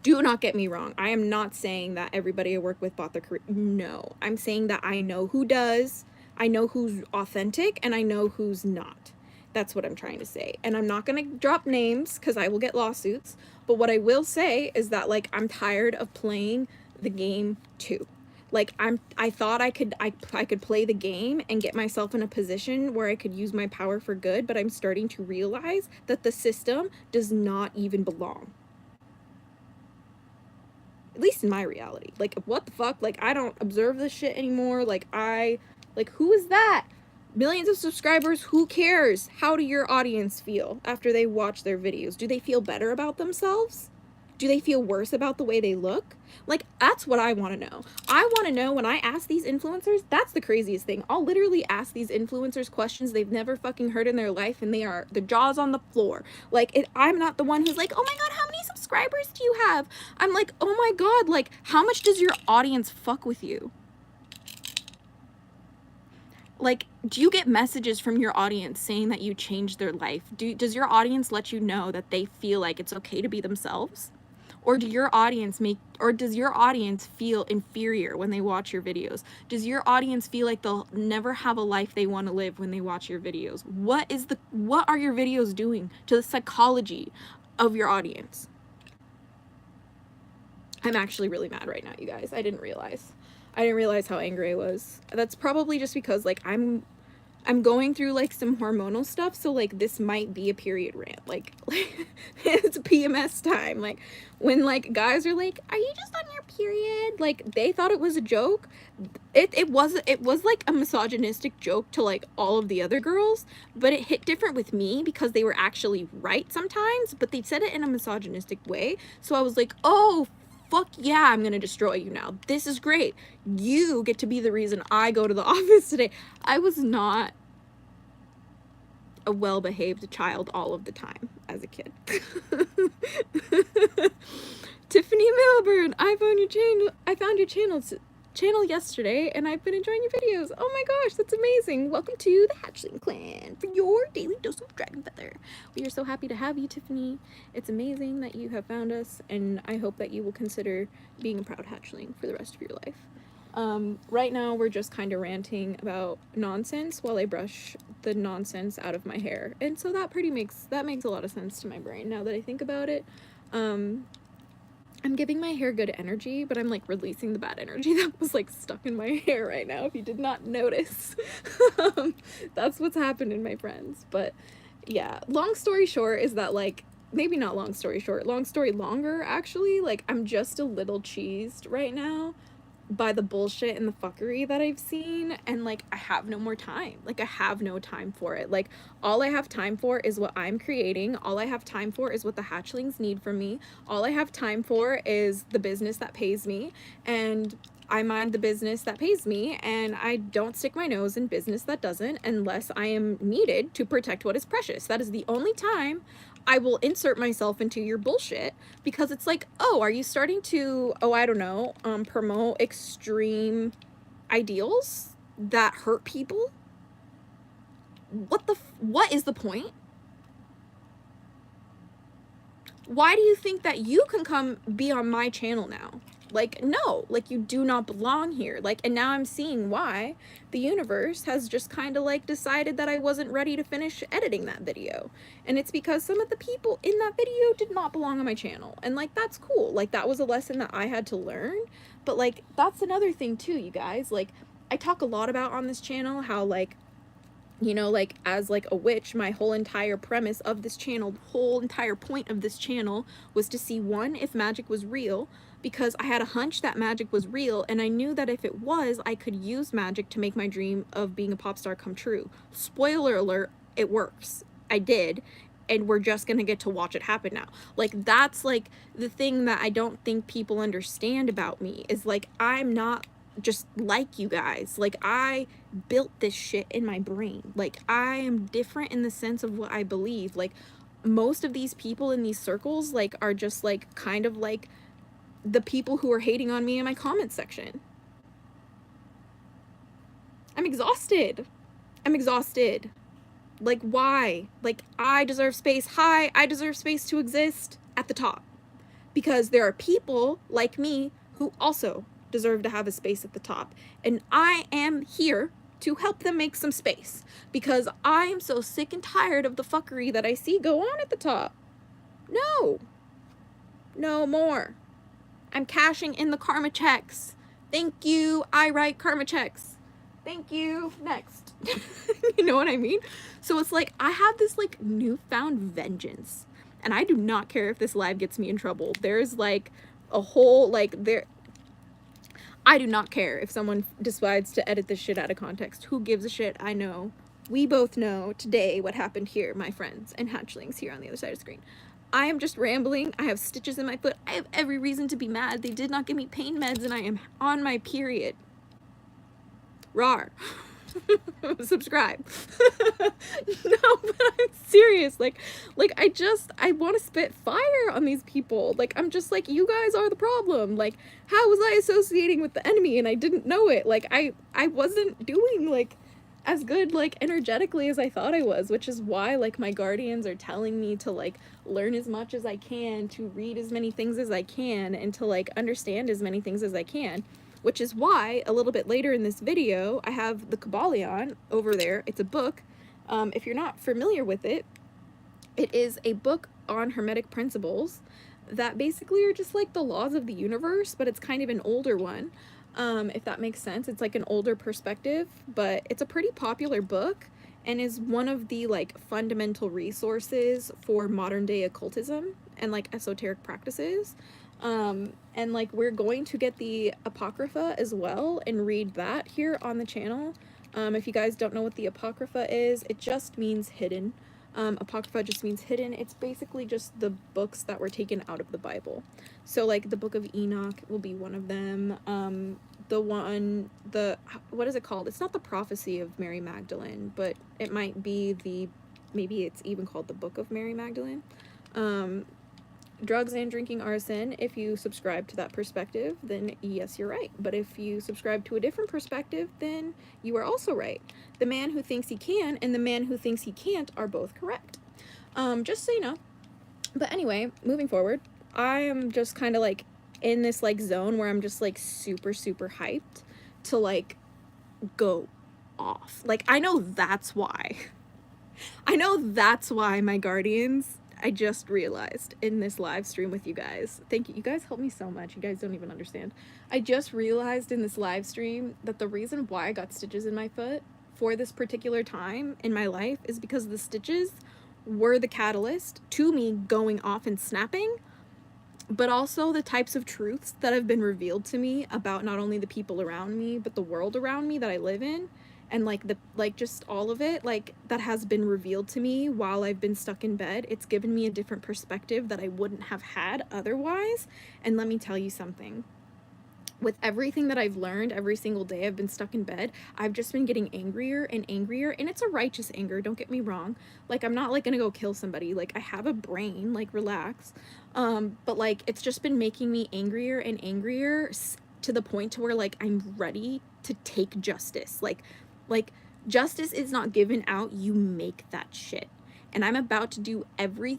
Do not get me wrong. I am not saying that everybody I work with bought their career. No, I'm saying that I know who does, I know who's authentic, and I know who's not. That's what I'm trying to say. And I'm not going to drop names because I will get lawsuits. But what I will say is that like, I'm tired of playing the game too. Like I thought I could play the game and get myself in a position where I could use my power for good, but I'm starting to realize that the system does not even belong. At least in my reality. Like, what the fuck? Like, I don't observe this shit anymore. Like, who is that? Millions of subscribers, who cares? How do your audience feel after they watch their videos? Do they feel better about themselves? Do they feel worse about the way they look? Like, that's what I want to know. I want to know, when I ask these influencers, that's the craziest thing. I'll literally ask these influencers questions they've never fucking heard in their life, and the jaws on the floor. Like, I'm not the one who's like, oh my god, how many subscribers do you have? I'm like, oh my god, like, how much does your audience fuck with you? Like, do you get messages from your audience saying that you changed their life? Does your audience let you know that they feel like it's okay to be themselves? Or does your audience feel inferior when they watch your videos? Does your audience feel like they'll never have a life they want to live when they watch your videos? What are your videos doing to the psychology of your audience? I'm actually really mad right now, you guys. I didn't realize. I didn't realize how angry I was. That's probably just because, like, I'm going through, like, some hormonal stuff, so, like, this might be a period rant. Like it's PMS time. Like, when, like, guys are like, "Are you just on your period?" Like, they thought it was a joke. It was, like, a misogynistic joke to, like, all of the other girls, but it hit different with me because they were actually right sometimes, but they said it in a misogynistic way, so I was like, "Oh, fuck yeah, I'm gonna destroy you now. This is great. You get to be the reason I go to the office today." I was not a well-behaved child all of the time as a kid. Tiffany Milburn, I found your channel yesterday, and I've been enjoying your videos. Oh my gosh, that's amazing. Welcome to the Hatchling Clan for your daily dose of dragon feather. We are so happy to have you, Tiffany. It's amazing that you have found us, and I hope that you will consider being a proud hatchling for the rest of your life. Right now we're just kind of ranting about nonsense while I brush the nonsense out of my hair, and so that makes a lot of sense to my brain now that I think about it. I'm giving my hair good energy, but I'm, like, releasing the bad energy that was, like, stuck in my hair right now, if you did not notice. That's what's happening, my friends. But yeah, long story short is that, like, maybe not long story short, long story longer, actually, like, I'm just a little cheesed right now by the bullshit and the fuckery that I've seen, and, like, I have no more time. Like, I have no time for it. Like, all I have time for is what I'm creating. All I have time for is what the hatchlings need from me. All I have time for is the business that pays me, and I mind the business that pays me, and I don't stick my nose in business that doesn't, unless I am needed to protect what is precious. That is the only time I will insert myself into your bullshit, because it's like, oh, are you starting to, oh, I don't know, promote extreme ideals that hurt people? What is the point? Why do you think that you can come be on my channel now? Like, no, like, you do not belong here. Like, and now I'm seeing why the universe has just kind of, like, decided that I wasn't ready to finish editing that video. And it's because some of the people in that video did not belong on my channel. And, like, that's cool. Like, that was a lesson that I had to learn. But, like, that's another thing too, you guys. Like, I talk a lot about on this channel how, like, you know, like, as, like, a witch, my whole entire premise of this channel, the whole entire point of this channel was to see, one, if magic was real, because I had a hunch that magic was real, and I knew that if it was, I could use magic to make my dream of being a pop star come true. Spoiler alert, it works. I did, and we're just gonna get to watch it happen now. Like, that's, like, the thing that I don't think people understand about me, is, like, I'm not just like you guys. Like, I built this shit in my brain. Like, I am different in the sense of what I believe. Like, most of these people in these circles, like, are just, like, kind of like the people who are hating on me in my comment section. I'm exhausted. I'm exhausted. Like, why? Like, I deserve space. Hi, I deserve space to exist at the top. Because there are people like me who also deserve to have a space at the top. And I am here to help them make some space. Because I am so sick and tired of the fuckery that I see go on at the top. No. No more. I'm cashing in the karma checks. Thank you. I write karma checks. Thank you. Next. You know what I mean? So it's like, I have this, like, newfound vengeance. And I do not care if this live gets me in trouble. There's, like, a whole, like, I do not care if someone decides to edit this shit out of context. Who gives a shit? I know. We both know today what happened here, my friends and hatchlings here on the other side of the screen. I am just rambling. I have stitches in my foot. I have every reason to be mad. They did not give me pain meds, and I am on my period. Rawr. Subscribe. No, but I'm serious. Like I want to spit fire on these people. Like, I'm just like, you guys are the problem. Like, how was I associating with the enemy and I didn't know it? Like, I wasn't doing, like, as good, like, energetically as I thought I was, which is why, like, my guardians are telling me to, like, learn as much as I can, to read as many things as I can, and to, like, understand as many things as I can. Which is why, a little bit later in this video, I have the Kabbalion over there. It's a book. If you're not familiar with it, it is a book on Hermetic principles that basically are just like the laws of the universe, but it's kind of an older one. if that makes sense. It's like an older perspective, but it's a pretty popular book and is one of the like fundamental resources for modern day occultism and like esoteric practices. And like we're going to get the Apocrypha as well and read that here on the channel. If you guys don't know what the Apocrypha is, it just means hidden. Apocrypha just means hidden. It's basically just the books that were taken out of the Bible. So like the Book of Enoch will be one of them. What is it called? It's not the Prophecy of Mary Magdalene, but it might be maybe it's even called the Book of Mary Magdalene. Drugs and drinking are a sin. If you subscribe to that perspective, then yes, you're right. But if you subscribe to a different perspective, then you are also right. The man who thinks he can and the man who thinks he can't are both correct. Just so you know. But anyway, moving forward, I am just kind of like in this like zone where I'm just like super, super hyped to like go off. Like, I know that's why. I know that's why my guardians, I just realized in this live stream with you guys. Thank you. You guys help me so much. You guys don't even understand. I just realized in this live stream that the reason why I got stitches in my foot for this particular time in my life is because the stitches were the catalyst to me going off and snapping, but also the types of truths that have been revealed to me about not only the people around me, but the world around me that I live in. And like just all of it, like that has been revealed to me while I've been stuck in bed. It's given me a different perspective that I wouldn't have had otherwise. And let me tell you something. With everything that I've learned every single day I've been stuck in bed, I've just been getting angrier and angrier, and it's a righteous anger, don't get me wrong. Like, I'm not like gonna go kill somebody. Like, I have a brain, like, relax. But like it's just been making me angrier and angrier to the point to where like I'm ready to take justice. Like justice is not given out, you make that shit. And I'm about to do every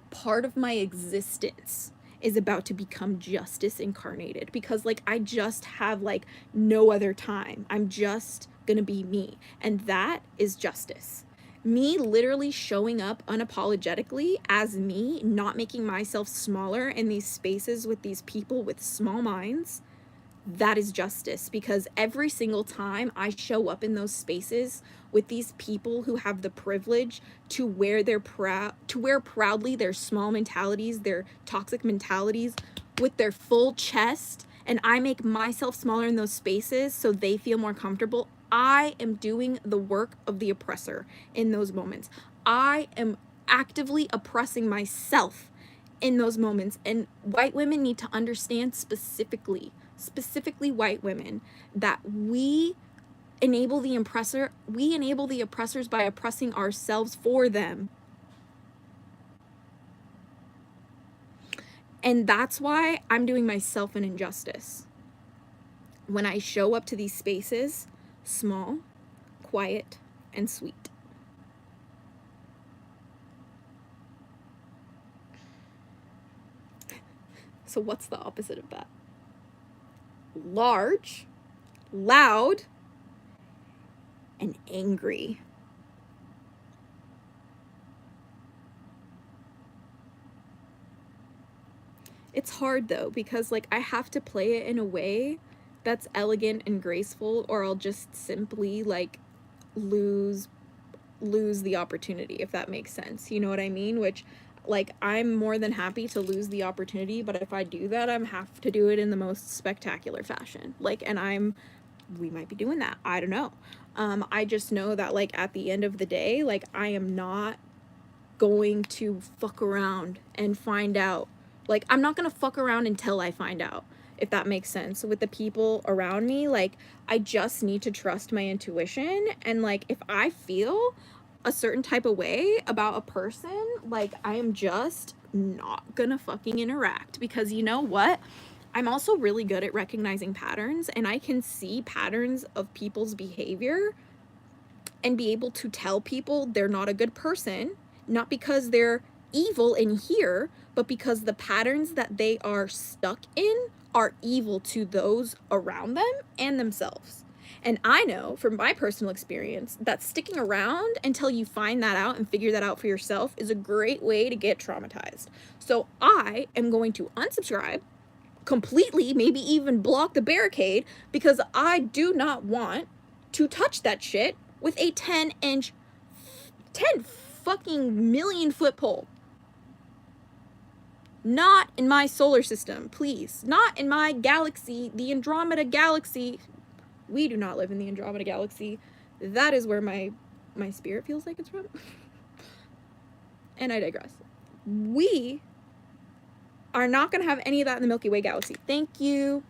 part of my existence is about to become justice incarnated, because like I just have like no other time. I'm just gonna be me, and that is justice. Me literally showing up unapologetically as me, not making myself smaller in these spaces with these people with small minds. That is justice, because every single time I show up in those spaces with these people who have the privilege to wear proudly their small mentalities, their toxic mentalities with their full chest, and I make myself smaller in those spaces so they feel more comfortable, I am doing the work of the oppressor in those moments. I am actively oppressing myself in those moments. And white women need to understand specifically white women, that we enable the oppressors by oppressing ourselves for them. And that's why I'm doing myself an injustice when I show up to these spaces small, quiet, and sweet. So what's the opposite of that? Large, loud, and angry. It's hard though, because like I have to play it in a way that's elegant and graceful, or I'll just simply like lose the opportunity, if that makes sense. You know what I mean? Which, like, I'm more than happy to lose the opportunity, but if I do that, I'm have to do it in the most spectacular fashion. Like, and we might be doing that. I don't know. I just know that like at the end of the day, like I am not going to fuck around and find out. Like, I'm not gonna fuck around until I find out, if that makes sense. With the people around me, like, I just need to trust my intuition. And like, if I feel a certain type of way about a person, like, I am just not gonna fucking interact, because you know what? I'm also really good at recognizing patterns, and I can see patterns of people's behavior and be able to tell people they're not a good person, not because they're evil in here, but because the patterns that they are stuck in are evil to those around them and themselves. And I know from my personal experience that sticking around until you find that out and figure that out for yourself is a great way to get traumatized. So I am going to unsubscribe completely, maybe even block the barricade, because I do not want to touch that shit with a 10 fucking million foot pole. Not in my solar system, please. Not in my galaxy, the Andromeda galaxy. We do not live in the Andromeda galaxy. That is where my spirit feels like it's from. And I digress. We are not going to have any of that in the Milky Way galaxy. Thank you.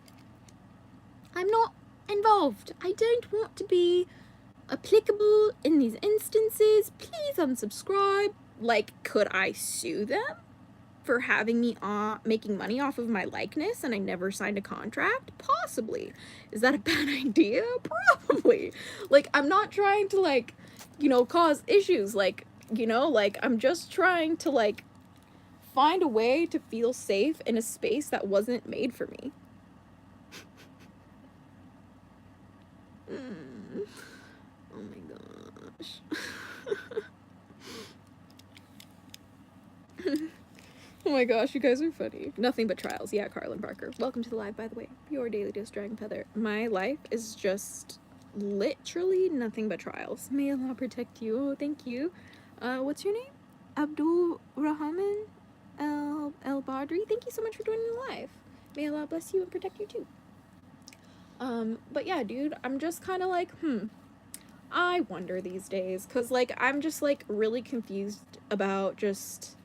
I'm not involved. I don't want to be applicable in these instances. Please unsubscribe. Like, could I sue them for having me making money off of my likeness and I never signed a contract? Possibly. Is that a bad idea? Probably. Like, I'm not trying to, like, you know, cause issues. Like, you know, like, I'm just trying to, like, find a way to feel safe in a space that wasn't made for me. Oh my gosh. Oh my gosh, you guys are funny. Nothing but trials. Yeah, Carlin Barker. Welcome to the live, by the way. Your daily dose Dragon Feather. My life is just literally nothing but trials. May Allah protect you. Oh, thank you. What's your name? Abdul Rahman El Badri. Thank you so much for joining the live. May Allah bless you and protect you too. But yeah, dude, I'm just kind of like, I wonder these days, because, like, I'm just, like, really confused about just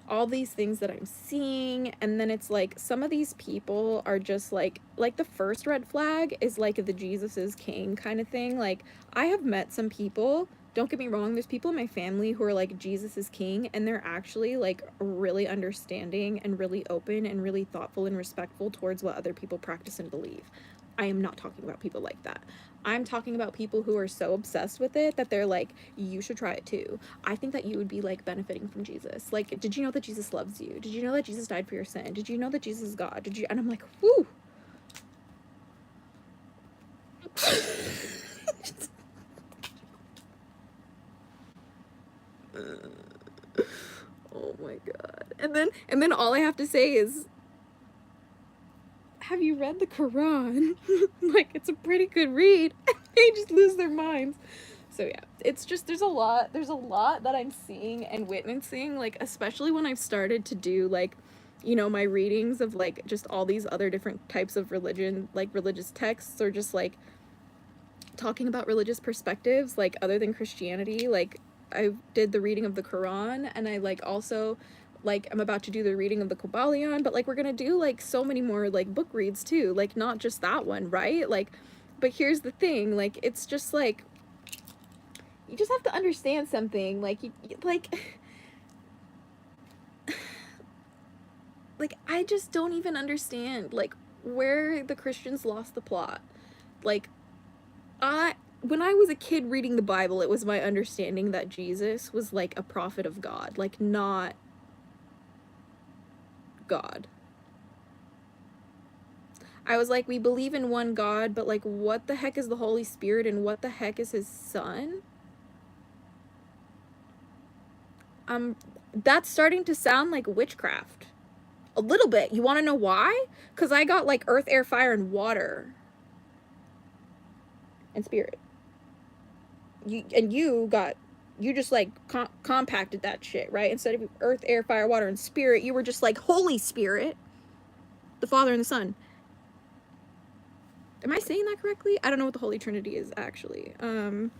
all these things that I'm seeing, and then it's, like, some of these people are just, like, the first red flag is, like, the Jesus is king kind of thing. Like, I have met some people, don't get me wrong, there's people in my family who are, like, Jesus is king, and they're actually, like, really understanding and really open and really thoughtful and respectful towards what other people practice and believe. I am not talking about people like that. I'm talking about people who are so obsessed with it that they're like, you should try it too. I think that you would be, like, benefiting from Jesus. Like, did you know that Jesus loves you? Did you know that Jesus died for your sin? Did you know that Jesus is God? Did you? And I'm like, whoo. Oh my god. And then all I have to say is, have you read the Quran? Like, it's a pretty good read. They just lose their minds. So yeah, it's just, there's a lot that I'm seeing and witnessing, like, especially when I've started to do, like, you know, my readings of, like, just all these other different types of religion, like, religious texts, or just, like, talking about religious perspectives, like, other than Christianity. Like, I did the reading of the Quran, and I, like, also, like, I'm about to do the reading of the Kybalion, but, like, we're gonna do, like, so many more, like, book reads too, like, not just that one, right? Like, but here's the thing, like, it's just, like, you just have to understand something, like, like, I just don't even understand, like, where the Christians lost the plot. Like, when I was a kid reading the Bible, it was my understanding that Jesus was, like, a prophet of God, like, not God. I was like, we believe in one God, but, like, what the heck is the Holy Spirit and what the heck is his son? That's starting to sound like witchcraft. A little bit. You want to know why? Because I got, like, earth, air, fire, and water. And spirit. You just, like, compacted that shit, right? Instead of earth, air, fire, water, and spirit, you were just like, Holy Spirit, the Father and the Son. Am I saying that correctly? I don't know what the Holy Trinity is, actually. Do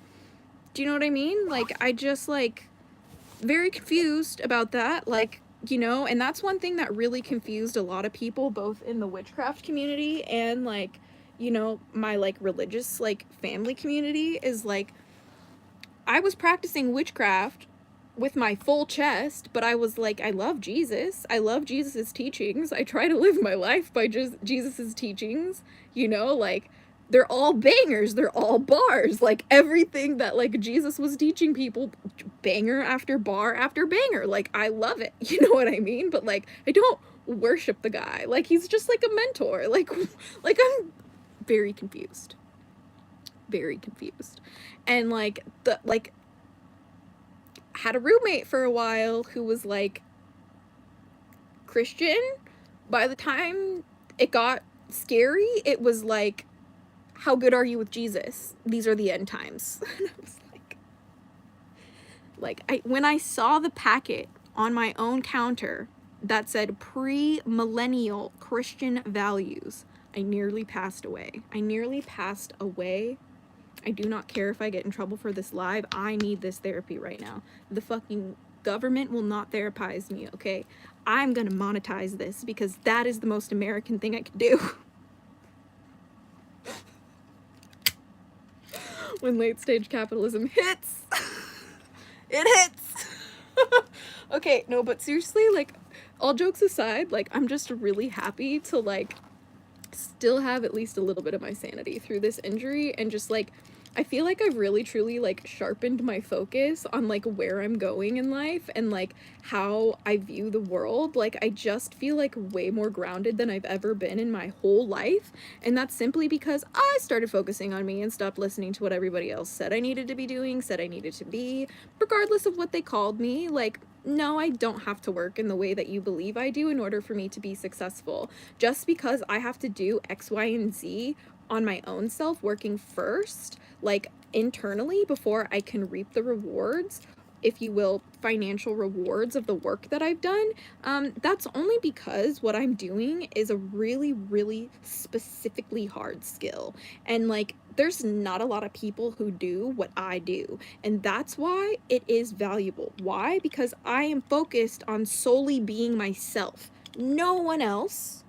you know what I mean? Like, I just, like, very confused about that, like, you know, and that's one thing that really confused a lot of people, both in the witchcraft community and, like, you know, my, like, religious, like, family community, is, like, I was practicing witchcraft with my full chest, but I was like, I love Jesus. I love Jesus's teachings. I try to live my life by just Jesus's teachings, you know, like, they're all bangers, they're all bars, like, everything that, like, Jesus was teaching people, banger after bar after banger, like, I love it, you know what I mean? But, like, I don't worship the guy, like, he's just, like, a mentor, like, I'm very confused. Very confused. And, like, had a roommate for a while who was, like, Christian. By the time it got scary. It was like, how good are you with Jesus? These are the end times. And I was like, when I saw the packet on my own counter that said pre-millennial Christian values, I nearly passed away. I nearly passed away. I do not care if I get in trouble for this live. I need this therapy right now. The fucking government will not therapize me, okay? I'm gonna monetize this because that is the most American thing I could do. When late stage capitalism hits, it hits. Okay, no, but seriously, like, all jokes aside, like, I'm just really happy to, like, still have at least a little bit of my sanity through this injury, and just, like, I feel like I've really truly, like, sharpened my focus on, like, where I'm going in life and, like, how I view the world. Like, I just feel, like, way more grounded than I've ever been in my whole life, and that's simply because I started focusing on me and stopped listening to what everybody else said I needed to be doing, said I needed to be, regardless of what they called me. Like, no, I don't have to work in the way that you believe I do in order for me to be successful. Just because I have to do X, Y, and Z on my own self, working first, like, internally, before I can reap the rewards, if you will, financial rewards of the work that I've done, that's only because what I'm doing is a really, really specifically hard skill. And, like, there's not a lot of people who do what I do. And that's why it is valuable. Why? Because I am focused on solely being myself. No one else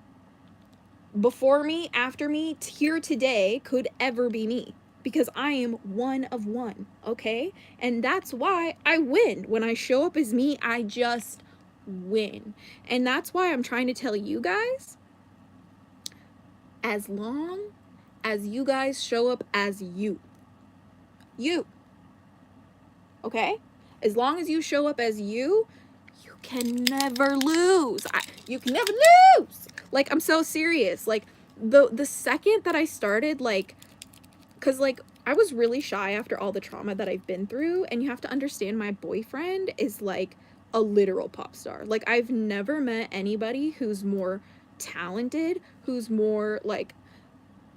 before me, after me, here today could ever be me, because I am one of one, okay? And that's why I win. When I show up as me, I just win. And that's why I'm trying to tell you guys, as long as you guys show up as you, okay? As long as you show up as you can never lose. You can never lose. Like, I'm so serious. Like, the second that I started, like, because, like, I was really shy after all the trauma that I've been through, and you have to understand, my boyfriend is, like, a literal pop star. Like, I've never met anybody who's more talented, who's more, like,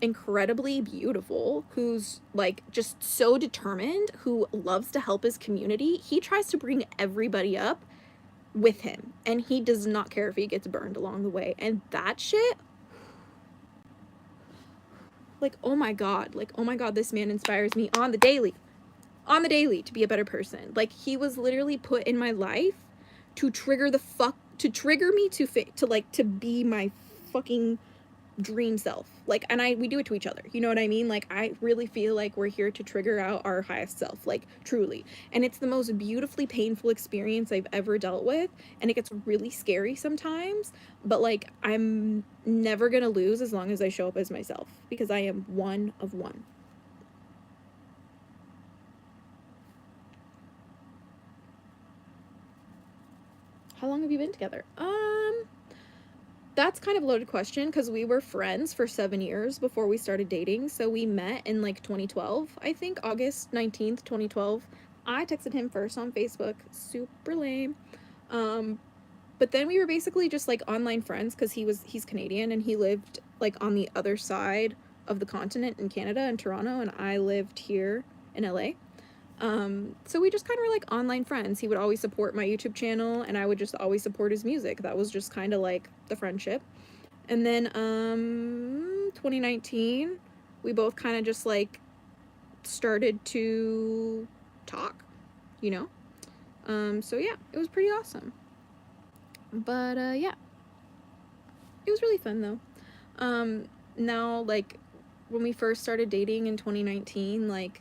incredibly beautiful, who's, like, just so determined, who loves to help his community. He tries to bring everybody up with him, and he does not care if he gets burned along the way. And that shit, like, oh my god, this man inspires me on the daily to be a better person. Like, he was literally put in my life to trigger me to be my fucking dream self. Like, and we do it to each other, you know what I mean? Like, I really feel like we're here to trigger out our highest self, like, truly. And it's the most beautifully painful experience I've ever dealt with, and it gets really scary sometimes, but, like, I'm never gonna lose as long as I show up as myself, because I am one of one. How long have you been together? That's kind of a loaded question, because we were friends for 7 years before we started dating. So we met in, like, 2012, I think, August 19th, 2012. I texted him first on Facebook, super lame. But then we were basically just, like, online friends, because he's Canadian, and he lived, like, on the other side of the continent in Canada, in Toronto, and I lived here in LA. So we just kind of were, like, online friends. He would always support my YouTube channel, and I would just always support his music. That was just kind of, like, the friendship. And then, 2019, we both kind of just, like, started to talk, you know? So yeah, it was pretty awesome. But, yeah. It was really fun, though. Now, like, when we first started dating in 2019, like,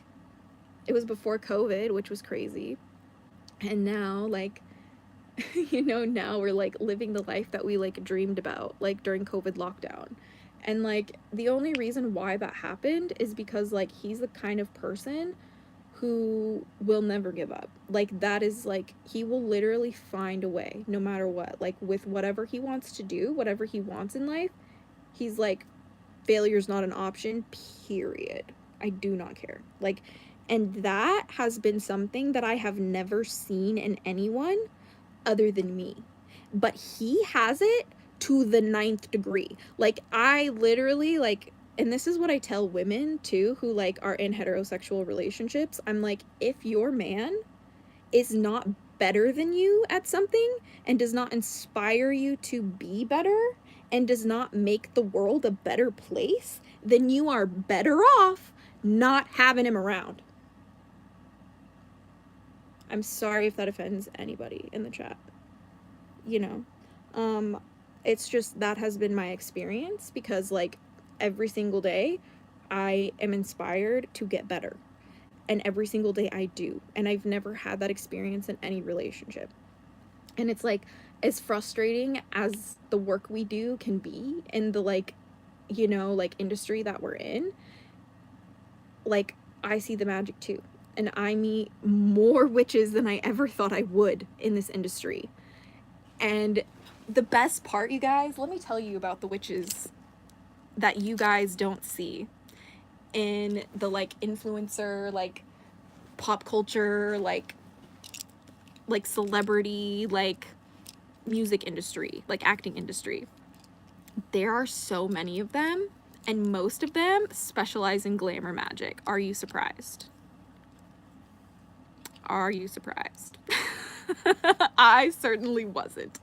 it was before COVID, which was crazy. And now, like, you know, now we're, like, living the life that we, like, dreamed about, like, during COVID lockdown. And, like, the only reason why that happened is because, like, he's the kind of person who will never give up. Like, that is, like, he will literally find a way, no matter what. Like, with whatever he wants to do, whatever he wants in life, he's like, failure's not an option, period. I do not care. Like, and that has been something that I have never seen in anyone other than me. But he has it to the 9th degree. Like, I literally, like, and this is what I tell women too who like are in heterosexual relationships. I'm like, if your man is not better than you at something and does not inspire you to be better and does not make the world a better place, then you are better off not having him around. I'm sorry if that offends anybody in the chat. You know, it's just, that has been my experience, because like every single day I am inspired to get better, and every single day I do, and I've never had that experience in any relationship. And it's like, as frustrating as the work we do can be in the like, you know, like industry that we're in, like I see the magic too, and I meet more witches than I ever thought I would in this industry. And the best part, you guys, let me tell you about the witches that you guys don't see in the like influencer, like pop culture, like celebrity, like music industry, like acting industry. There are so many of them, and most of them specialize in glamour magic. Are you surprised? Are you surprised? I certainly wasn't.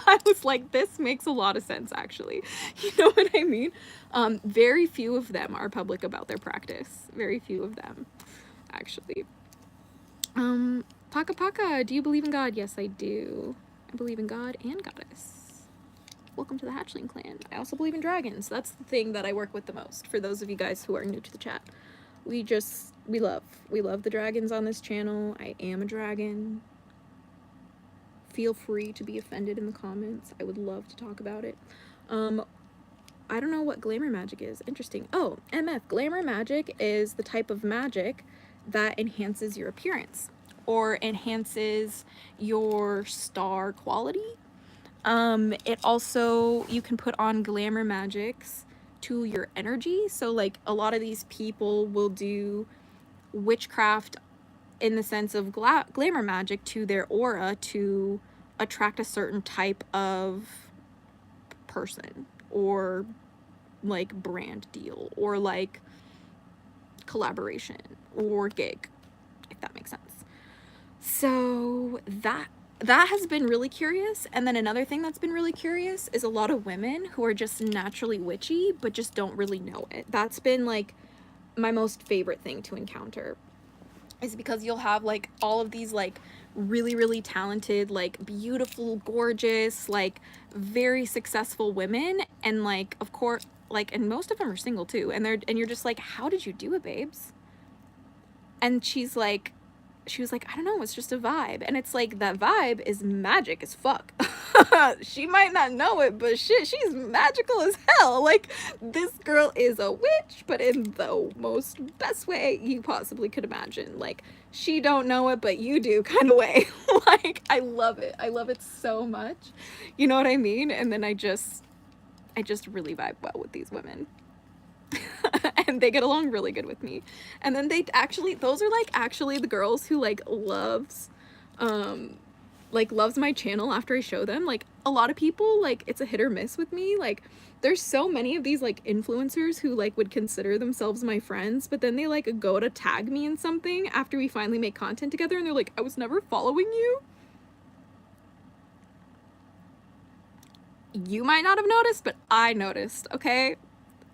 I was like, this makes a lot of sense, actually. You know what I mean? Very few of them are public about their practice. Very few of them, actually. Paka Paka, do you believe in God? Yes, I do. I believe in God and Goddess. Welcome to the Hatchling clan. I also believe in dragons. That's the thing that I work with the most, for those of you guys who are new to the chat. We love the dragons on this channel. I am a dragon. Feel free to be offended in the comments. I would love to talk about it. I don't know what glamour magic is. Interesting. Oh, MF. Glamour magic is the type of magic that enhances your appearance or enhances your star quality. It also, you can put on glamour magics to your energy. So like a lot of these people will do witchcraft in the sense of glamour magic to their aura to attract a certain type of person or like brand deal or like collaboration or gig, if that makes sense. So that has been really curious. And then another thing that's been really curious is a lot of women who are just naturally witchy but just don't really know it. That's been like my most favorite thing to encounter, is because you'll have like all of these like really talented, like beautiful, gorgeous, like very successful women, and like of course like, and most of them are single too, and you're just like, how did you do it, babes? And she was like, I don't know, it's just a vibe. And it's like, that vibe is magic as fuck. She might not know it, but shit, she's magical as hell. Like, this girl is a witch, but in the most best way you possibly could imagine. Like, she don't know it, but you do kind of way. Like, I love it. I love it so much. You know what I mean? And then I just really vibe well with these women. And they get along really good with me. And then those are like actually the girls who like loves my channel after I show them. Like, a lot of people, like, it's a hit or miss with me. Like, there's so many of these like influencers who like would consider themselves my friends, but then they like go to tag me in something after we finally make content together, and they're like, I was never following you. You might not have noticed, but I noticed, okay?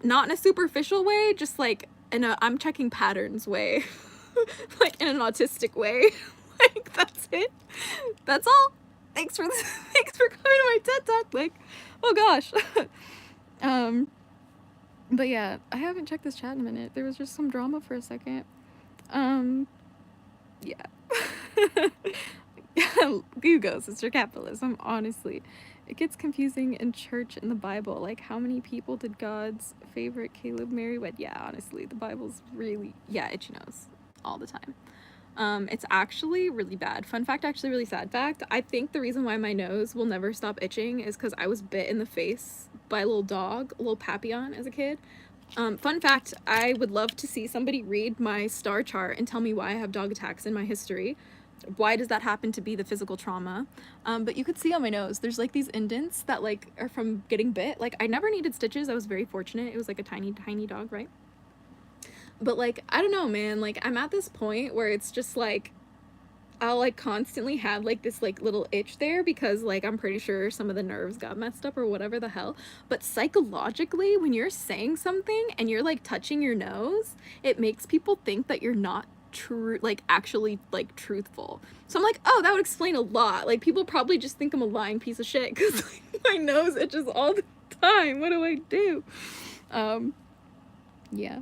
Not in a superficial way, just like in a I'm checking patterns way. Like in an autistic way. Like, that's it. That's all. Thanks for coming to my TED Talk. Like, oh gosh. But yeah, I haven't checked this chat in a minute. There was just some drama for a second. Yeah. Google, sister capitalism, honestly. It gets confusing in church and the Bible. Like, how many people did God's favorite Caleb marry? But yeah, honestly, the Bible's really, yeah, itchy nose all the time. It's actually really bad. Fun fact, actually really sad fact. I think the reason why my nose will never stop itching is because I was bit in the face by a little dog, a little Papillon, as a kid. Fun fact, I would love to see somebody read my star chart and tell me why I have dog attacks in my history. why does that happen to be the physical trauma? But you could see on my nose, there's like these indents that like are from getting bit. Like I never needed stitches. I was very fortunate. It was like a tiny, tiny dog, right? But like, I don't know, man. Like I'm at this point where it's just like, I'll like constantly have like this like little itch there because like I'm pretty sure some of the nerves got messed up or whatever the hell. But psychologically, when you're saying something and you're like touching your nose, it makes people think that you're not true, like actually like truthful. So I'm like, oh, that would explain a lot. Like people probably just think I'm a lying piece of shit because like, my nose itches all the time. What do I do? Yeah,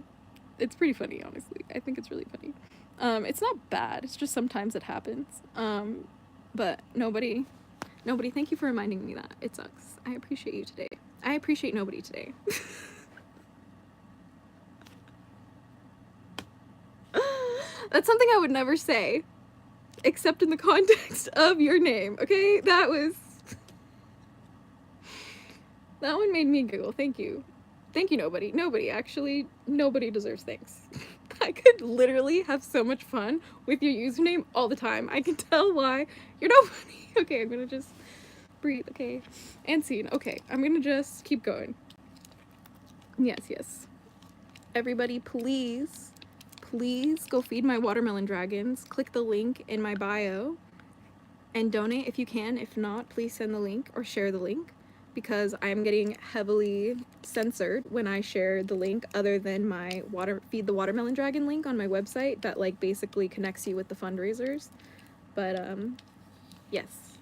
it's pretty funny, honestly. I think it's really funny. It's not bad. It's just sometimes it happens. But nobody, thank you for reminding me that. It sucks. I appreciate you today. I appreciate nobody today. That's something I would never say, except in the context of your name, okay? That one made me giggle. Thank you. Thank you, nobody. Nobody, actually, nobody deserves thanks. I could literally have so much fun with your username all the time. I can tell why you're not funny. Okay, I'm gonna just breathe, okay? And scene. Okay, I'm gonna just keep going. Yes. Everybody, please go feed my watermelon dragons. Click the link in my bio and donate if you can. If not, please send the link or share the link, because I'm getting heavily censored when I share the link other than my Feed the Watermelon Dragon link on my website that like basically connects you with the fundraisers. But yes,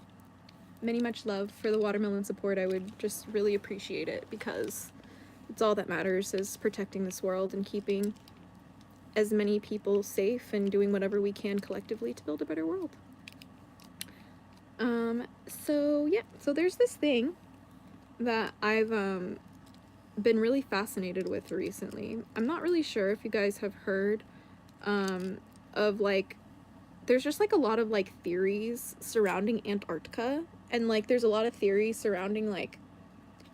much love for the watermelon support. I would just really appreciate it, because it's all that matters, is protecting this world and keeping as many people safe and doing whatever we can collectively to build a better world. So there's this thing that I've been really fascinated with recently. I'm not really sure if you guys have heard of like, there's just like a lot of like theories surrounding Antarctica, and like there's a lot of theories surrounding like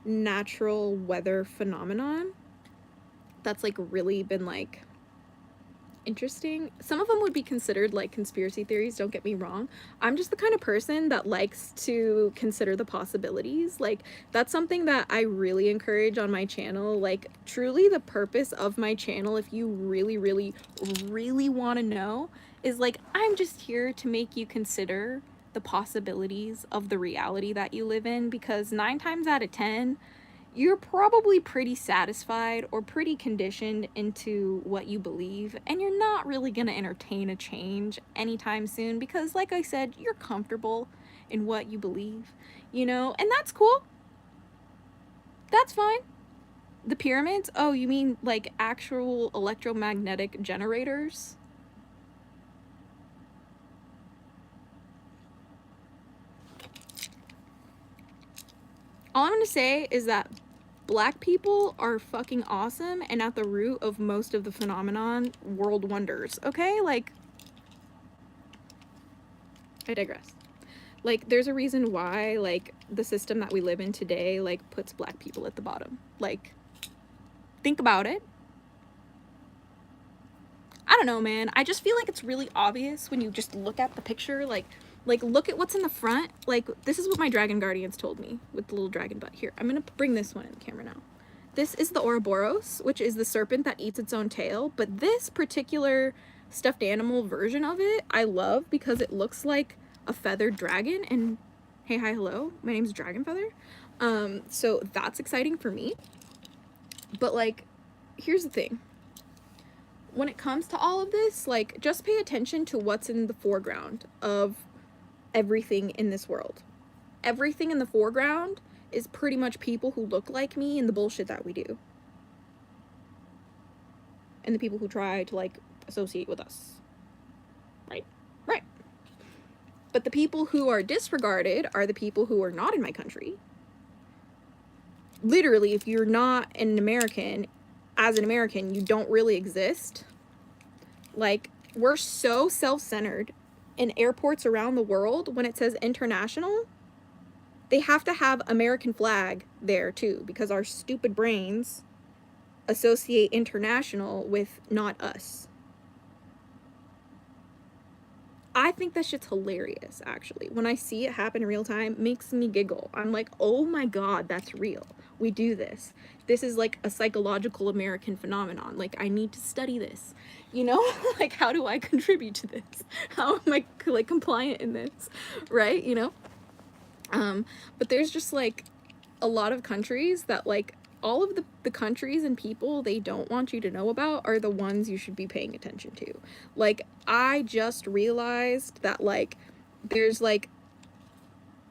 natural weather phenomenon that's like really been like interesting. Some of them would be considered like conspiracy theories, don't get me wrong. I'm just the kind of person that likes to consider the possibilities. Like that's something that I really encourage on my channel. Like truly the purpose of my channel, if you really want to know, is like I'm just here to make you consider the possibilities of the reality that you live in, because 9 times out of 10 you're probably pretty satisfied or pretty conditioned into what you believe, and you're not really gonna entertain a change anytime soon, because like I said, you're comfortable in what you believe, you know, and that's cool. That's fine. The pyramids? Oh, you mean like actual electromagnetic generators? All I'm gonna say is that Black people are fucking awesome and at the root of most of the phenomenon, world wonders, okay? Like, I digress. Like, there's a reason why, like, the system that we live in today, like, puts Black people at the bottom. Like, think about it. I don't know, man. I just feel like it's really obvious when you just look at the picture, like look at what's in the front. Like, this is what my dragon guardians told me with the little dragon butt. Here, I'm gonna bring this one in the camera now. This is the Ouroboros, which is the serpent that eats its own tail, but this particular stuffed animal version of it I love because it looks like a feathered dragon. And hey, hi, hello, my name's Dragon Feather. So that's exciting for me. But like, here's the thing. When it comes to all of this, like, just pay attention to what's in the foreground of everything in this world. Everything in the foreground is pretty much people who look like me and the bullshit that we do. And the people who try to, like, associate with us. Right? Right. But the people who are disregarded are the people who are not in my country. Literally, if you're not an American, as an American, you don't really exist. Like, we're so self-centered in airports around the world. When it says international, they have to have American flag there too, because our stupid brains associate international with not us. I think that shit's hilarious, actually. When I see it happen in real time, makes me giggle. I'm like, oh my god, that's real. We do this. This is like a psychological American phenomenon. Like, I need to study this. You know? Like, how do I contribute to this? How am I, like, compliant in this? Right? You know? But there's just, like, a lot of countries that, like, all of the countries and people they don't want you to know about are the ones you should be paying attention to. Like, I just realized that, like, there's, like,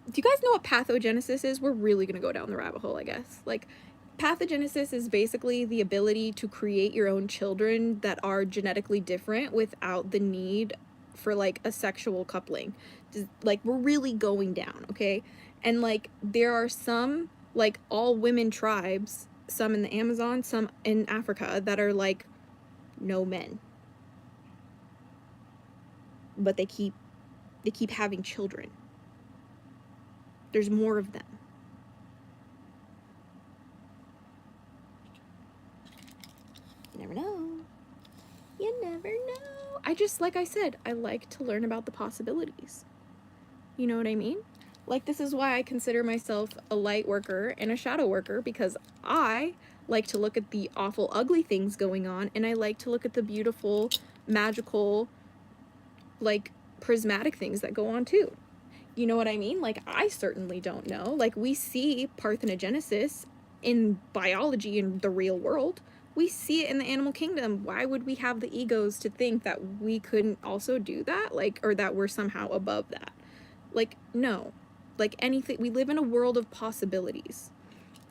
do you guys know what pathogenesis is? We're really gonna go down the rabbit hole, I guess. Like, pathogenesis is basically the ability to create your own children that are genetically different without the need for, like, a sexual coupling. Like, we're really going down, okay? And, like, there are some, like, all women tribes, some in the Amazon, some in Africa, that are, like, no men. But they keep having children. There's more of them. You never know. You never know. I just, like I said, I like to learn about the possibilities. You know what I mean? Like, this is why I consider myself a light worker and a shadow worker, because I like to look at the awful, ugly things going on, and I like to look at the beautiful, magical, like, prismatic things that go on too. You know what I mean? Like, I certainly don't know. Like, we see parthenogenesis in biology in the real world. We see it in the animal kingdom. Why would we have the egos to think that we couldn't also do that? Like, or that we're somehow above that? Like, no. Like, anything. We live in a world of possibilities.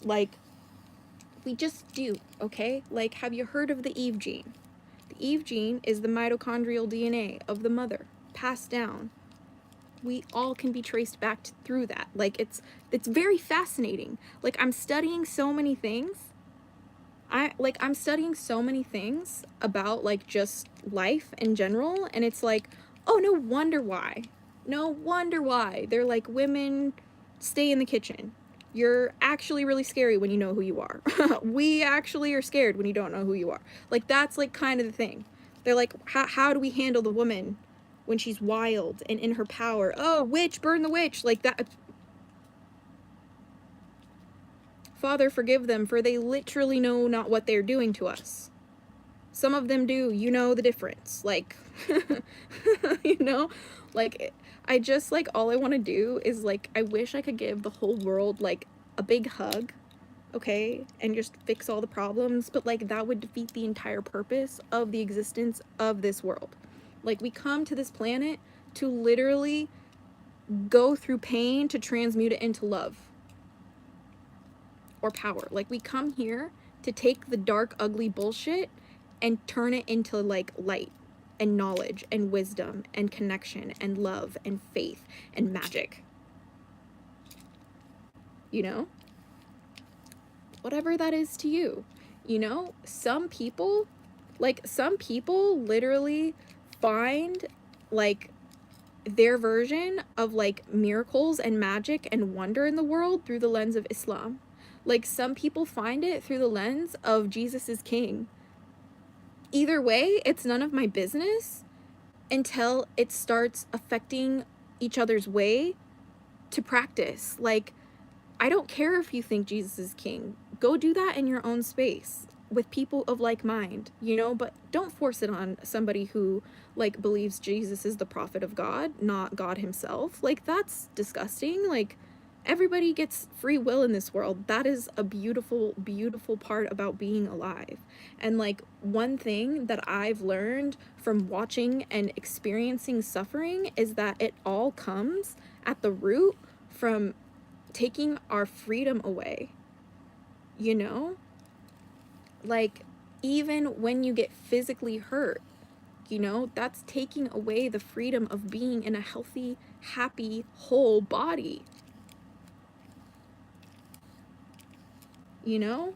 Like, we just do, okay? Like, have you heard of the Eve gene? The Eve gene is the mitochondrial DNA of the mother, passed down. We all can be traced back through that. Like, it's very fascinating. Like, I'm studying so many things. I'm studying so many things about, like, just life in general, and it's like, oh, no wonder why. No wonder why. They're like, women, stay in the kitchen. You're actually really scary when you know who you are. We actually are scared when you don't know who you are. Like, that's, like, kind of the thing. They're like, how do we handle the woman when she's wild and in her power? Oh, witch, burn the witch. Like that. Father, forgive them, for they literally know not what they're doing to us. Some of them do. You know the difference. Like, you know? Like, I just, like, all I want to do is, like, I wish I could give the whole world, like, a big hug, okay? And just fix all the problems. But, like, that would defeat the entire purpose of the existence of this world. Like, we come to this planet to literally go through pain to transmute it into love or power. Like, we come here to take the dark, ugly bullshit and turn it into, like, light and knowledge and wisdom and connection and love and faith and magic. You know? Whatever that is to you. You know? Some people literally find, like, their version of, like, miracles and magic and wonder in the world through the lens of Islam. Like, some people find it through the lens of Jesus is king. Either way, it's none of my business until it starts affecting each other's way to practice. Like, I don't care if you think Jesus is king. Go do that in your own space with people of like mind, you know, but don't force it on somebody who, like, believes Jesus is the prophet of God, not God himself. Like, that's disgusting. Like, everybody gets free will in this world. That is a beautiful, beautiful part about being alive. And, like, one thing that I've learned from watching and experiencing suffering is that it all comes at the root from taking our freedom away, you know? Like, even when you get physically hurt, you know, that's taking away the freedom of being in a healthy, happy, whole body. You know?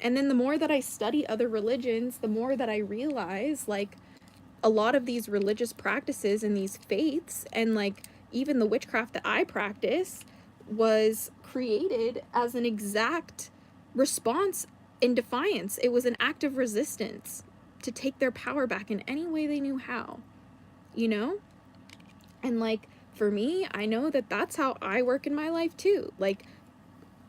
And then the more that I study other religions, the more that I realize, like, a lot of these religious practices and these faiths, and, like, even the witchcraft that I practice, was created as an exact response in defiance. It was an act of resistance to take their power back in any way they knew how. you know? And like, for me, I know that that's how I work in my life too. Like,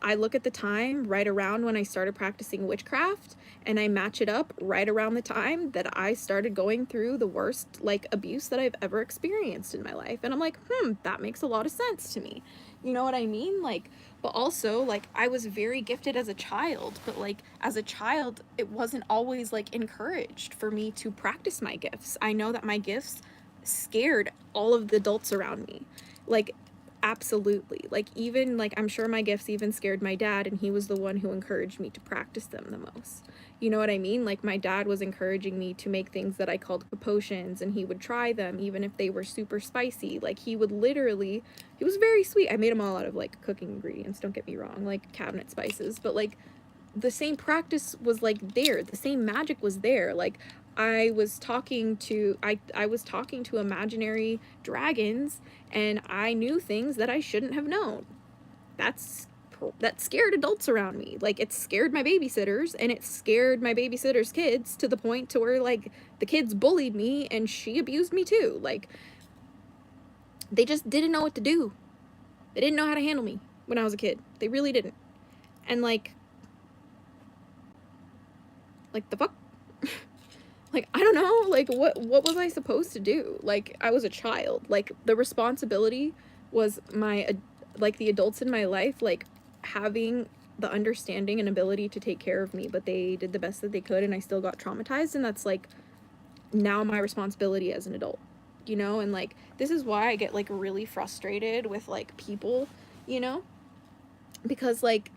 I look at the time right around when I started practicing witchcraft, and I match it up right around the time that I started going through the worst like abuse that I've ever experienced in my life. And I'm like, that makes a lot of sense to me. You know what I mean? Like, but also like I was very gifted as a child, but like as a child, it wasn't always like encouraged for me to practice my gifts. I know that my gifts scared all of the adults around me. Like, absolutely. Like, even like I'm sure my gifts even scared my dad, and he was the one who encouraged me to practice them the most. You know what I mean? Like, my dad was encouraging me to make things that I called potions, and he would try them even if they were super spicy. Like, he would literally, he was very sweet. I made them all out of like cooking ingredients, don't get me wrong, like cabinet spices, but like the same practice was like there, the same magic was there. Like, I was talking to imaginary dragons, and I knew things that I shouldn't have known. That scared adults around me. Like, it scared my babysitters, and it scared my babysitters' kids to the point to where like the kids bullied me and she abused me too. Like, they just didn't know what to do. They didn't know how to handle me when I was a kid. They really didn't. And like the fuck? Like, I don't know, like, what was I supposed to do? Like, I was a child. Like, the responsibility was like, the adults in my life, like, having the understanding and ability to take care of me, but they did the best that they could, and I still got traumatized, and that's, like, now my responsibility as an adult, you know? And, like, this is why I get, like, really frustrated with, like, people, you know? Because, like,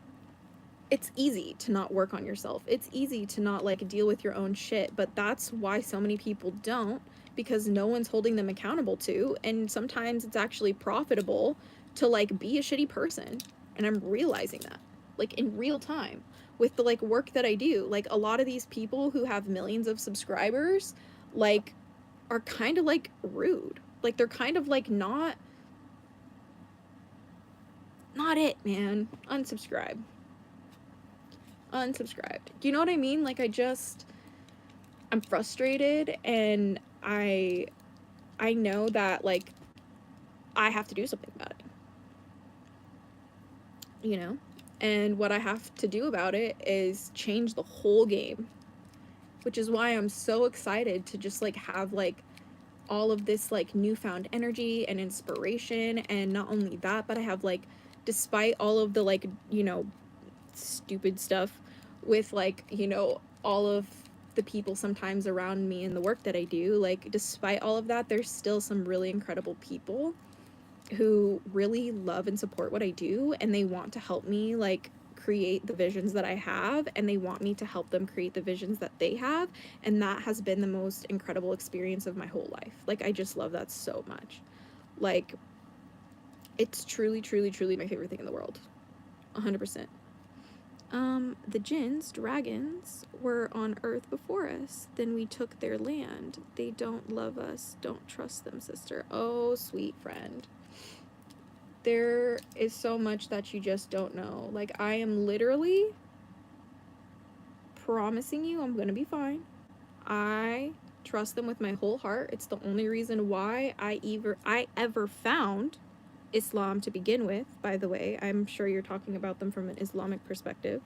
it's easy to not work on yourself. It's easy to not like deal with your own shit, but that's why so many people don't, because no one's holding them accountable to, and sometimes it's actually profitable to like be a shitty person. And I'm realizing that like in real time with the like work that I do. Like, a lot of these people who have millions of subscribers like are kind of like rude. Like, they're kind of like not it, man. Unsubscribe. Unsubscribed. You know what I mean? Like, I'm frustrated, and I know that like I have to do something about it, you know? And what I have to do about it is change the whole game, which is why I'm so excited to just like have like all of this like newfound energy and inspiration. And not only that, but I have like, despite all of the like, you know, stupid stuff with like, you know, all of the people sometimes around me and the work that I do, like, despite all of that, there's still some really incredible people who really love and support what I do, and they want to help me like create the visions that I have, and they want me to help them create the visions that they have. And that has been the most incredible experience of my whole life. Like, I just love that so much. Like, it's truly, truly, truly my favorite thing in the world. 100%. The jinns, dragons, were on Earth before us. Then we took their land. They don't love us. Don't trust them, sister. Oh, sweet friend. There is so much that you just don't know. Like, I am literally promising you I'm gonna be fine. I trust them with my whole heart. It's the only reason why I ever found Islam to begin with, by the way. I'm sure you're talking about them from an Islamic perspective.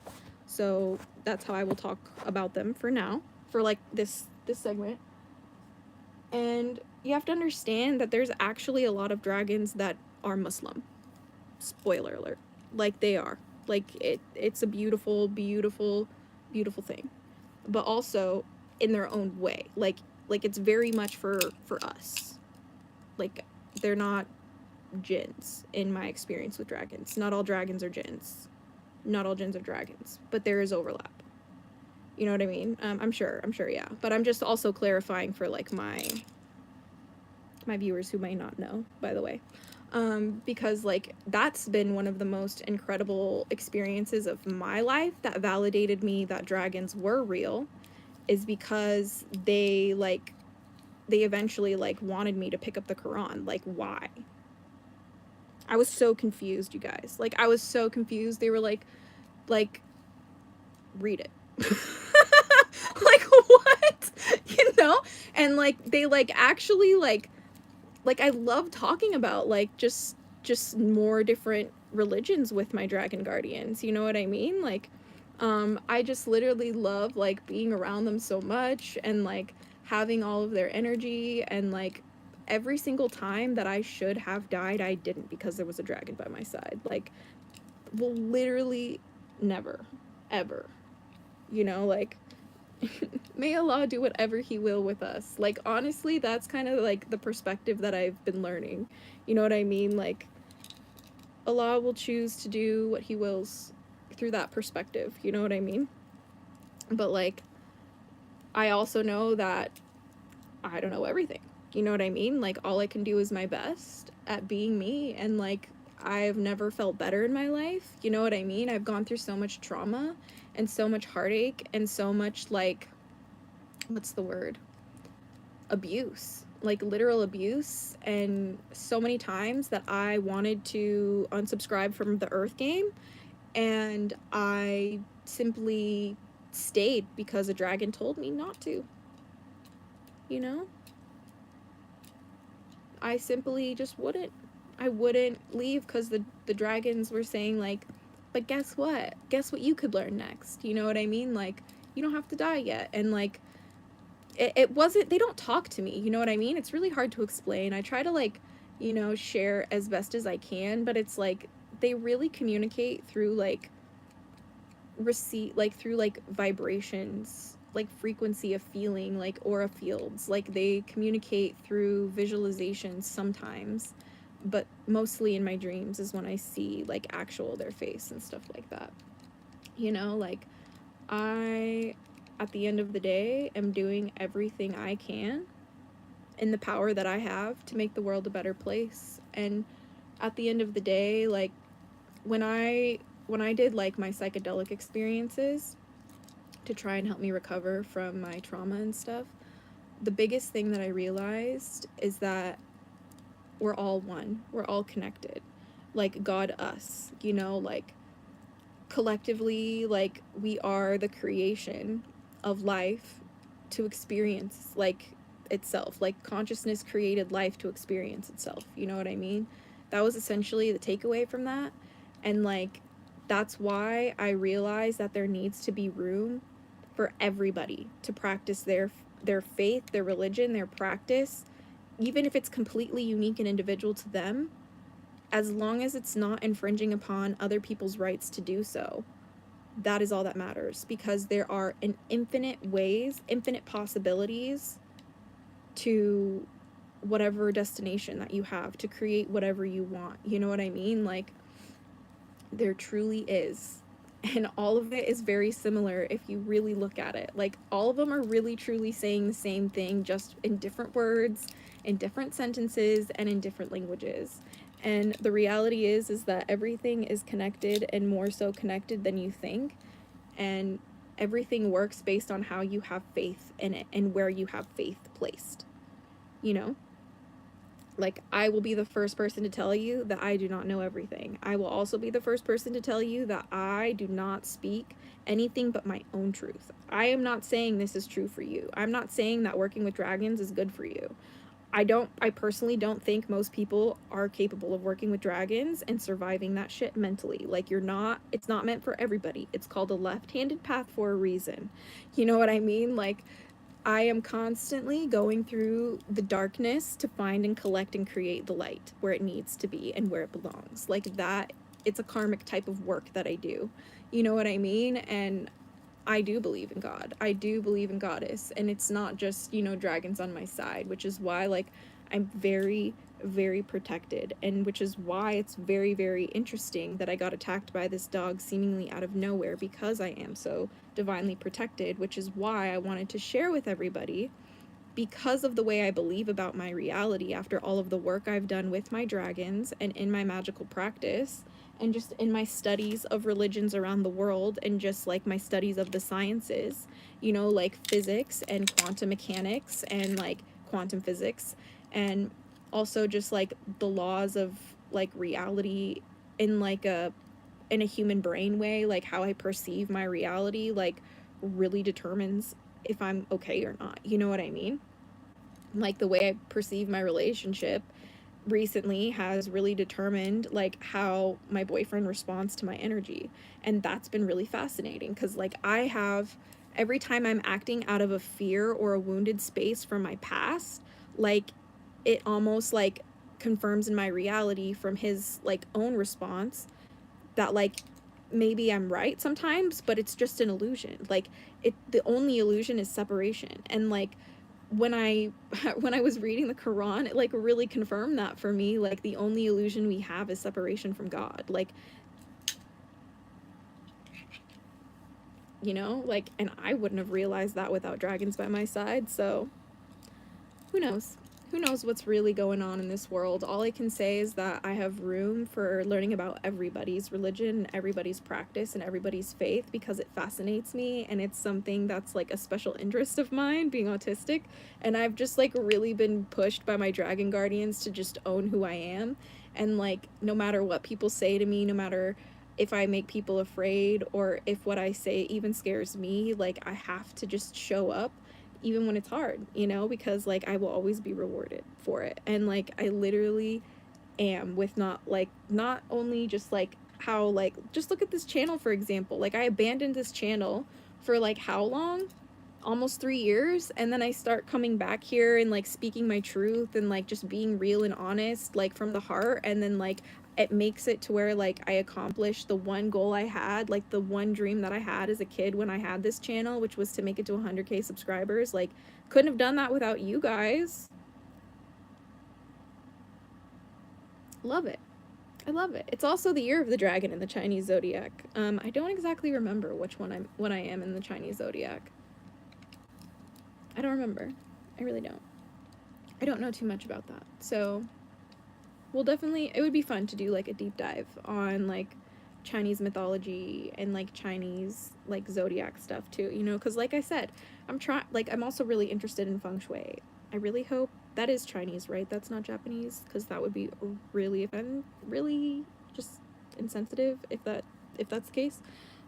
So that's how I will talk about them for now, for like this segment. And you have to understand that there's actually a lot of dragons that are Muslim. Spoiler alert. Like, they are. Like, it's a beautiful, beautiful, beautiful thing. But also in their own way. Like it's very much for us. Like, they're not jinns in my experience with dragons. Not all dragons are jinns. Not all jinns are dragons, but there is overlap. You know what I mean? I'm sure, yeah. But I'm just also clarifying for like my viewers who might not know, by the way. Because like that's been one of the most incredible experiences of my life that validated me that dragons were real, is because they eventually like wanted me to pick up the Quran. Like, why? I was so confused, you guys. Like, I was so confused. They were like, read it. Like, what? You know? And like, they like actually like like I love talking about like just more different religions with my dragon guardians, you know what I mean? Like I just literally love like being around them so much, and like having all of their energy, and like every single time that I should have died, I didn't, because there was a dragon by my side. Like, will literally never ever, you know, like may Allah do whatever he will with us. Like, honestly, that's kind of like the perspective that I've been learning. You know what I mean? Like, Allah will choose to do what he wills through that perspective. You know what I mean? But like, I also know that I don't know everything. You know what I mean? Like, all I can do is my best at being me, and like, I've never felt better in my life. You know what I mean? I've gone through so much trauma and so much heartache and so much like, what's the word? Abuse, like literal abuse, and so many times that I wanted to unsubscribe from the Earth game, and I simply stayed because a dragon told me not to. You know? I simply just wouldn't. I wouldn't leave because the dragons were saying like, but guess what? Guess what you could learn next? You know what I mean? Like, you don't have to die yet. And like, it wasn't, they don't talk to me, you know what I mean? It's really hard to explain. I try to like, you know, share as best as I can, but it's like they really communicate through like through like vibrations, like frequency of feeling, like aura fields. Like, they communicate through visualizations sometimes, but mostly in my dreams is when I see like actual their face and stuff like that. You know, like, I, at the end of the day, am doing everything I can in the power that I have to make the world a better place. And at the end of the day, like, when I did like my psychedelic experiences to try and help me recover from my trauma and stuff, the biggest thing that I realized is that we're all one. We're all connected. Like, God, us, you know, like, collectively, like, we are the creation of life to experience like itself. Like, consciousness created life to experience itself, you know what I mean? That was essentially the takeaway from that. And like, that's why I realized that there needs to be room for everybody to practice their faith, their religion, their practice, even if it's completely unique and individual to them, as long as it's not infringing upon other people's rights to do so. That is all that matters, because there are an infinite ways, infinite possibilities to whatever destination that you have to create whatever you want. You know what I mean? Like, there truly is. And all of it is very similar if you really look at it. Like, all of them are really truly saying the same thing, just in different words, in different sentences, and in different languages. And the reality is that everything is connected, and more so connected than you think. And everything works based on how you have faith in it and where you have faith placed. You know? Like, I will be the first person to tell you that I do not know everything. I will also be the first person to tell you that I do not speak anything but my own truth. I am not saying this is true for you. I'm not saying that working with dragons is good for you. I personally don't think most people are capable of working with dragons and surviving that shit mentally. Like, it's not meant for everybody. It's called a left-handed path for a reason. You know what I mean? Like, I am constantly going through the darkness to find and collect and create the light where it needs to be and where it belongs. Like, that, it's a karmic type of work that I do. You know what I mean? And I do believe in God. I do believe in Goddess. And it's not just, you know, dragons on my side, which is why, like, I'm very, very protected. And which is why it's very, very interesting that I got attacked by this dog seemingly out of nowhere, because I am so divinely protected, which is why I wanted to share with everybody, because of the way I believe about my reality after all of the work I've done with my dragons and in my magical practice, and just in my studies of religions around the world, and just like my studies of the sciences, you know, like physics and quantum mechanics and like quantum physics, and also just like the laws of like reality in like a human brain way, like how I perceive my reality, like really determines if I'm okay or not. You know what I mean? like the way I perceive my relationship recently has really determined like how my boyfriend responds to my energy. And that's been really fascinating because like I have, every time I'm acting out of a fear or a wounded space from my past, like it almost like confirms in my reality from his like own response that like maybe I'm right sometimes, but it's just an illusion. Like it, the only illusion is separation. And like when I when I was reading the Quran, it like really confirmed that for me. Like the only illusion we have is separation from God. Like, you know, like, and I wouldn't have realized that without dragons by my side. So who knows? Who knows what's really going on in this world? All I can say is that I have room for learning about everybody's religion, everybody's practice, and everybody's faith because it fascinates me and it's something that's like a special interest of mine, being autistic. And I've just like really been pushed by my dragon guardians to just own who I am. And like, no matter what people say to me, no matter if I make people afraid or if what I say even scares me, like I have to just show up even when it's hard, you know, because like I will always be rewarded for it. And like I literally am with not only just like how like just look at this channel for example. Like I abandoned this channel for like how long? Almost 3 years, and then I start coming back here and like speaking my truth and like just being real and honest like from the heart, and then like it makes it to where like I accomplished the one goal I had, like the one dream that I had as a kid when I had this channel, which was to make it to 100K subscribers. Like couldn't have done that without you guys. Love it. I love it. It's also the year of the dragon in the Chinese zodiac. I don't exactly remember which one I am in the Chinese zodiac. I don't remember. I really don't. I don't know too much about that. So we'll definitely, it would be fun to do like a deep dive on like Chinese mythology and like Chinese like zodiac stuff too, you know, because like I said, I'm also really interested in feng shui. I really hope that is Chinese, right? That's not Japanese, because that would be really just insensitive if that's the case.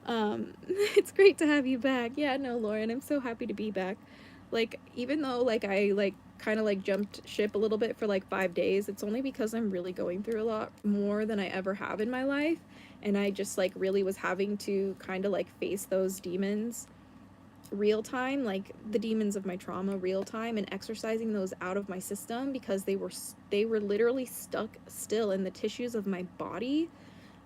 It's great to have you back. Yeah, no, Lauren, I'm so happy to be back. Like even though like I like kind of like jumped ship a little bit for like 5 days, it's only because I'm really going through a lot more than I ever have in my life, and I just like really was having to kind of like face those demons real time, like the demons of my trauma real time, and exercising those out of my system because they were literally stuck still in the tissues of my body.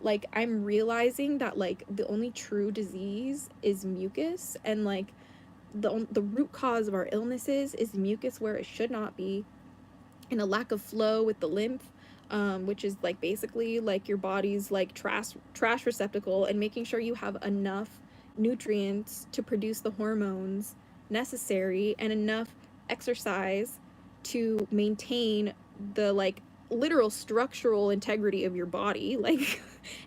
Like I'm realizing that like the only true disease is mucus, and like the root cause of our illnesses is mucus where it should not be, and a lack of flow with the lymph, which is like basically like your body's like trash receptacle, and making sure you have enough nutrients to produce the hormones necessary and enough exercise to maintain the like literal structural integrity of your body, like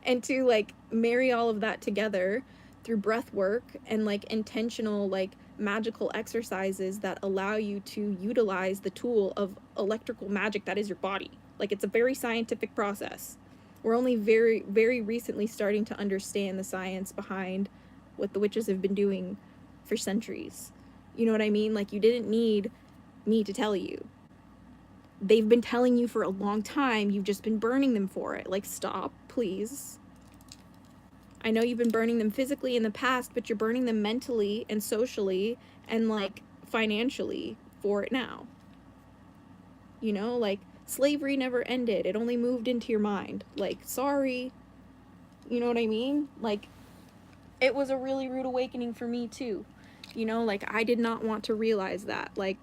and to like marry all of that together through breath work and like intentional like magical exercises that allow you to utilize the tool of electrical magic that is your body. Like it's a very scientific process. We're only very recently starting to understand the science behind what the witches have been doing for centuries. You know what I mean? Like you didn't need me to tell you. They've been telling you for a long time. You've just been burning them for it. Like stop, please. I know you've been burning them physically in the past, but you're burning them mentally and socially and like financially for it now. You know, like slavery never ended. It only moved into your mind. Like, sorry. You know what I mean? Like, it was a really rude awakening for me too. You know, like I did not want to realize that. Like,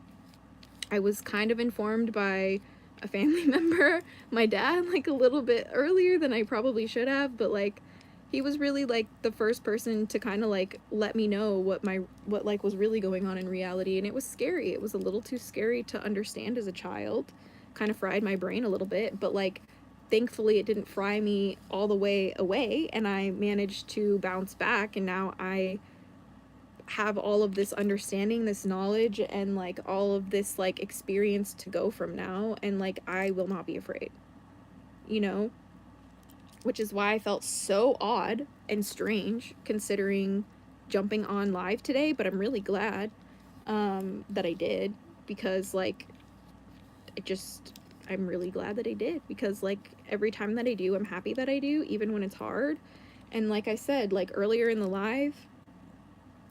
I was kind of informed by a family member, my dad, like a little bit earlier than I probably should have, but like he was really like the first person to kind of like let me know what like was really going on in reality, and it was scary. It was a little too scary to understand as a child. Kind of fried my brain a little bit, but like thankfully it didn't fry me all the way away, and I managed to bounce back, and now I have all of this understanding, this knowledge, and like all of this like experience to go from now, and like I will not be afraid, you know, which is why I felt so odd and strange considering jumping on live today, but I'm really glad that I did, because like I'm really glad that I did, because like every time that I do, I'm happy that I do, even when it's hard. And like I said, like earlier in the live,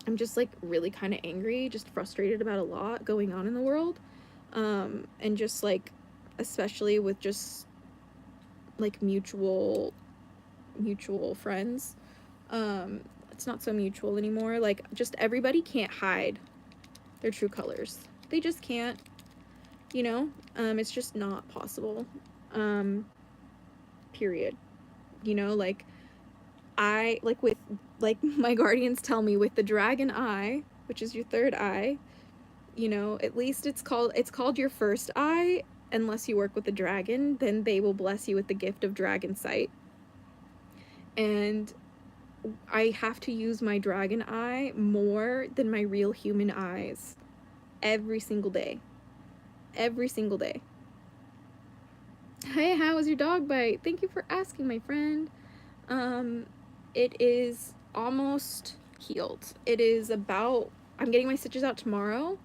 I'm just like really kind of angry, just frustrated about a lot going on in the world. And just like, especially with just like mutual friends. It's not so mutual anymore. Like, just everybody can't hide their true colors. They just can't, you know? It's just not possible. Period. You know, like, like my guardians tell me, with the dragon eye, which is your third eye, you know, at least it's called your first eye. Unless you work with the dragon, then they will bless you with the gift of dragon sight. And I have to use my dragon eye more than my real human eyes every single day. Every single day. Hey, how was your dog bite? Thank you for asking, my friend. It is almost healed. It is about, I'm getting my stitches out tomorrow.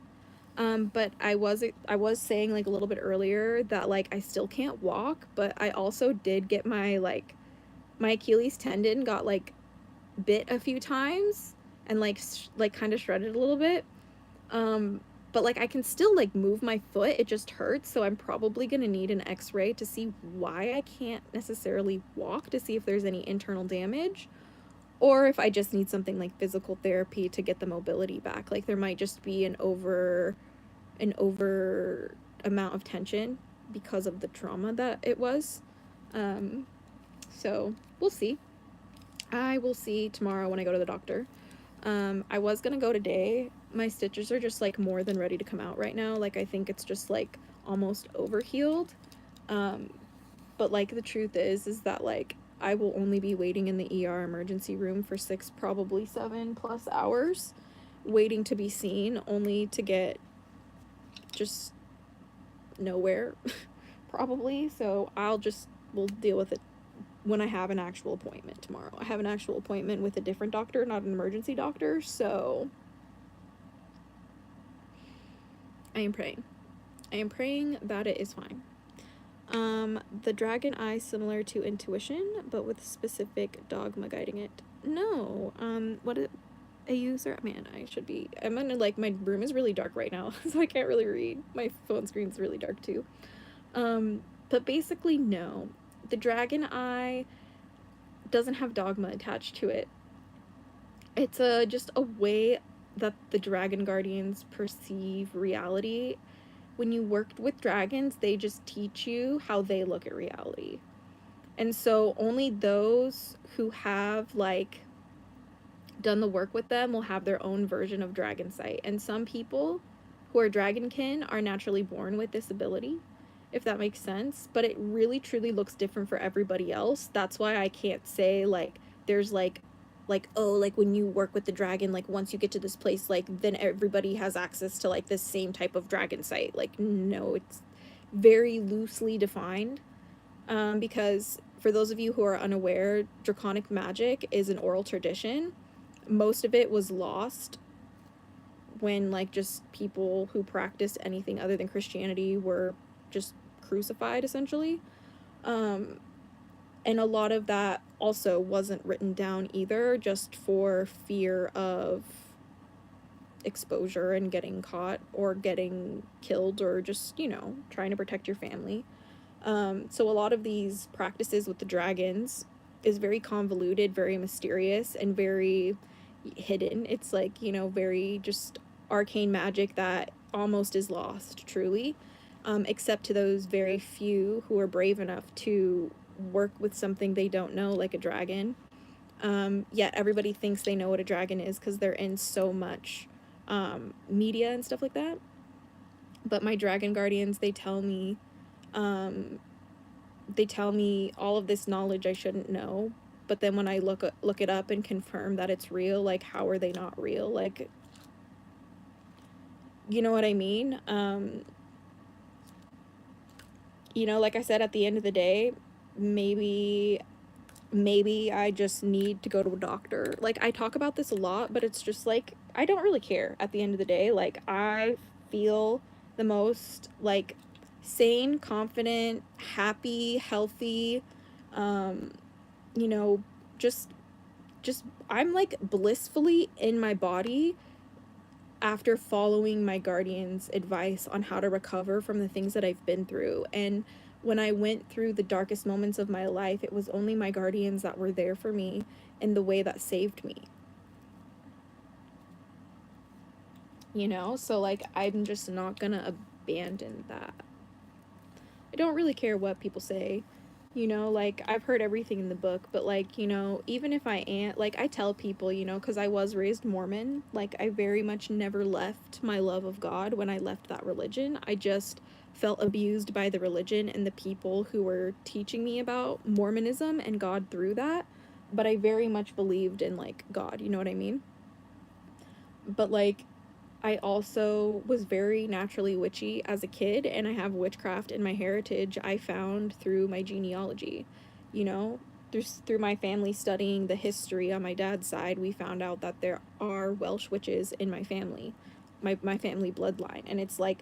But I was saying like a little bit earlier that like I still can't walk, but I also did get my Achilles tendon got like bit a few times and like kind of shredded a little bit. But like I can still like move my foot, it just hurts, so I'm probably gonna need an x-ray to see why I can't necessarily walk, to see if there's any internal damage, or if I just need something like physical therapy to get the mobility back. Like there might just be an over amount of tension because of the trauma that it was. So we'll see. I will see tomorrow when I go to the doctor. I was gonna go today. My stitches are just like more than ready to come out right now. Like I think it's just like almost overhealed. But like the truth is that like I will only be waiting in the ER emergency room for 6, probably 7+ hours, waiting to be seen, only to get just nowhere, probably. So we'll deal with it when I have an actual appointment tomorrow. I have an actual appointment with a different doctor, not an emergency doctor, so I am praying. I am praying that it is fine. The dragon eye similar to intuition, but with specific dogma guiding it. No, a user, man, I'm gonna, like, my room is really dark right now, so I can't really read. My phone screen's really dark too. But basically, no. The dragon eye doesn't have dogma attached to it. It's just a way that the dragon guardians perceive reality. When you worked with dragons, they just teach you how they look at reality. And so only those who have like done the work with them will have their own version of dragon sight. And some people who are dragonkin are naturally born with this ability, if that makes sense. But it really truly looks different for everybody else. That's why I can't say like there's like oh, like when you work with the dragon, like once you get to this place, like then everybody has access to like this same type of dragon sight. Like no, it's very loosely defined. Because for those of you who are unaware, draconic magic is an oral tradition. Most of it was lost when like just people who practiced anything other than Christianity were just crucified, essentially. And a lot of that also wasn't written down either, just for fear of exposure and getting caught or getting killed, or just, you know, trying to protect your family. So a lot of these practices with the dragons is very convoluted, very mysterious, and very hidden. It's like, you know, very just arcane magic that almost is lost, truly, except to those very few who are brave enough to work with something they don't know, like a dragon. Yet everybody thinks they know what a dragon is because they're in so much media and stuff like that. But my dragon guardians, they tell me all of this knowledge I shouldn't know, but then when I look it up and confirm that it's real, like how are they not real? Like, you know what I mean? You know, like I said, at the end of the day, maybe I just need to go to a doctor. Like, I talk about this a lot, but it's just like I don't really care at the end of the day. Like, I feel the most like sane, confident, happy, healthy, um, you know, just just I'm like blissfully in my body after following my guardian's advice on how to recover from the things that I've been through. And when I went through the darkest moments of my life, it was only my guardians that were there for me in the way that saved me. You know? So like I'm just not gonna abandon that. I don't really care what people say. You know, like I've heard everything in the book, but like, you know, even if I am, like I tell people, you know, because I was raised Mormon, like I very much never left my love of God when I left that religion. I just felt abused by the religion and the people who were teaching me about Mormonism and God through that. But I very much believed in like God, you know what I mean? But like I also was very naturally witchy as a kid, and I have witchcraft in my heritage I found through my genealogy. You know, through my family studying the history on my dad's side, we found out that there are Welsh witches in my family, my family bloodline. And it's like